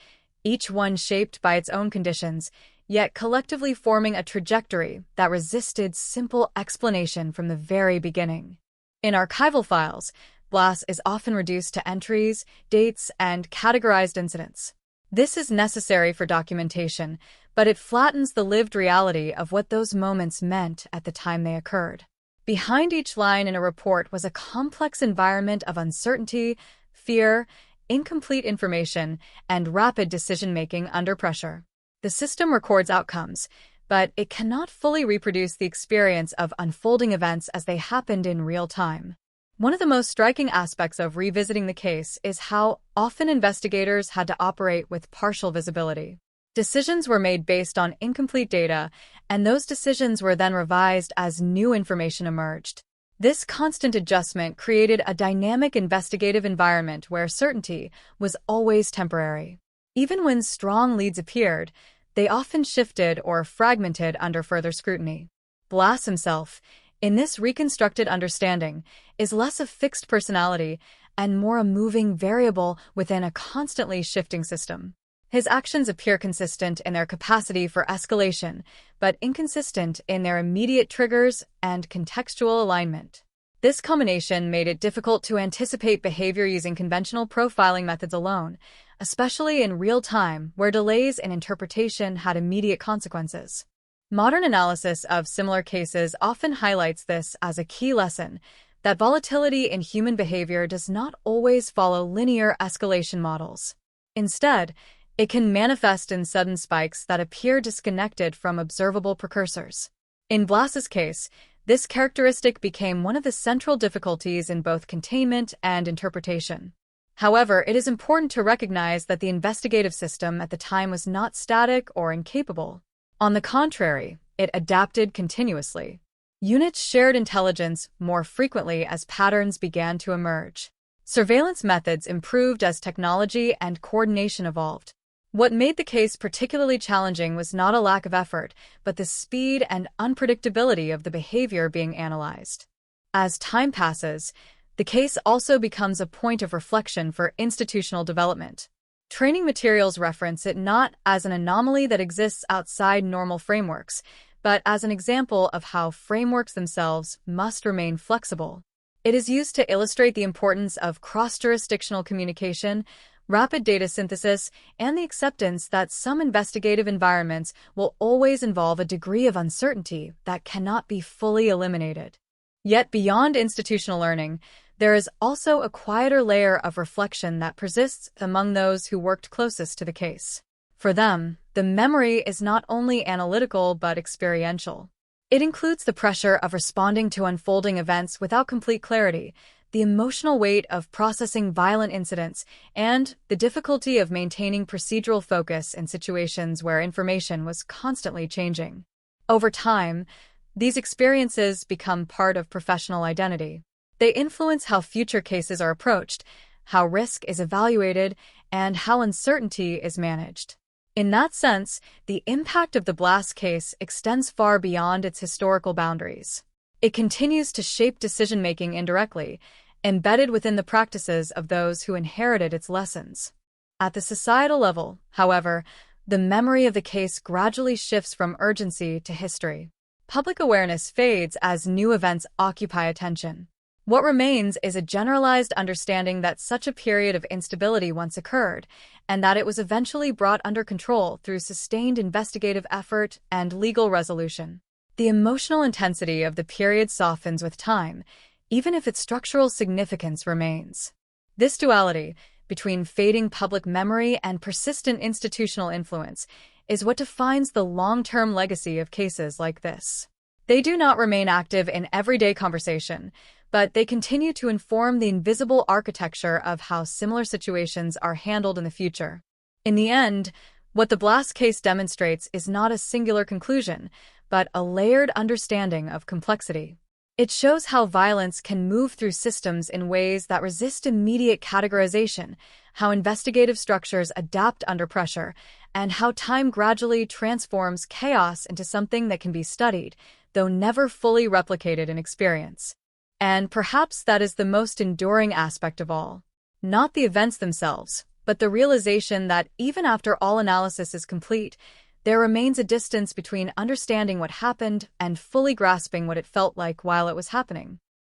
each one shaped by its own conditions, yet collectively forming a trajectory that resisted simple explanation from the very beginning. In archival files, Blass is often reduced to entries, dates, and categorized incidents. This is necessary for documentation, but it flattens the lived reality of what those moments meant at the time they occurred. Behind each line in a report was a complex environment of uncertainty, fear, incomplete information, and rapid decision-making under pressure. The system records outcomes, but it cannot fully reproduce the experience of unfolding events as they happened in real time. One of the most striking aspects of revisiting the case is how often investigators had to operate with partial visibility. Decisions were made based on incomplete data, and those decisions were then revised as new information emerged. This constant adjustment created a dynamic investigative environment where certainty was always temporary. Even when strong leads appeared, they often shifted or fragmented under further scrutiny. Blass himself, in this reconstructed understanding, is less a fixed personality and more a moving variable within a constantly shifting system. His actions appear consistent in their capacity for escalation, but inconsistent in their immediate triggers and contextual alignment. This combination made it difficult to anticipate behavior using conventional profiling methods alone, especially in real time where delays in interpretation had immediate consequences. Modern analysis of similar cases often highlights this as a key lesson, that volatility in human behavior does not always follow linear escalation models. Instead, it can manifest in sudden spikes that appear disconnected from observable precursors. In Blass's case, this characteristic became one of the central difficulties in both containment and interpretation. However, it is important to recognize that the investigative system at the time was not static or incapable. On the contrary, it adapted continuously. Units shared intelligence more frequently as patterns began to emerge. Surveillance methods improved as technology and coordination evolved. What made the case particularly challenging was not a lack of effort, but the speed and unpredictability of the behavior being analyzed. As time passes, the case also becomes a point of reflection for institutional development. Training materials reference it not as an anomaly that exists outside normal frameworks, but as an example of how frameworks themselves must remain flexible. It is used to illustrate the importance of cross-jurisdictional communication, rapid data synthesis, and the acceptance that some investigative environments will always involve a degree of uncertainty that cannot be fully eliminated. Yet beyond institutional learning, there is also a quieter layer of reflection that persists among those who worked closest to the case. For them, the memory is not only analytical but experiential. It includes the pressure of responding to unfolding events without complete clarity, the emotional weight of processing violent incidents, and the difficulty of maintaining procedural focus in situations where information was constantly changing. Over time, these experiences become part of professional identity. They influence how future cases are approached, how risk is evaluated, and how uncertainty is managed. In that sense, the impact of the Blas case extends far beyond its historical boundaries. It continues to shape decision-making indirectly, embedded within the practices of those who inherited its lessons. At the societal level, however, the memory of the case gradually shifts from urgency to history. Public awareness fades as new events occupy attention. What remains is a generalized understanding that such a period of instability once occurred, and that it was eventually brought under control through sustained investigative effort and legal resolution. The emotional intensity of the period softens with time, even if its structural significance remains. This duality between fading public memory and persistent institutional influence is what defines the long-term legacy of cases like this. They do not remain active in everyday conversation, but they continue to inform the invisible architecture of how similar situations are handled in the future. In the end, what the Blas case demonstrates is not a singular conclusion, but a layered understanding of complexity. It shows how violence can move through systems in ways that resist immediate categorization, how investigative structures adapt under pressure, and how time gradually transforms chaos into something that can be studied, though never fully replicated in experience. And perhaps that is the most enduring aspect of all. Not the events themselves, but the realization that even after all analysis is complete, there remains a distance between understanding what happened and fully grasping what it felt like while it was happening.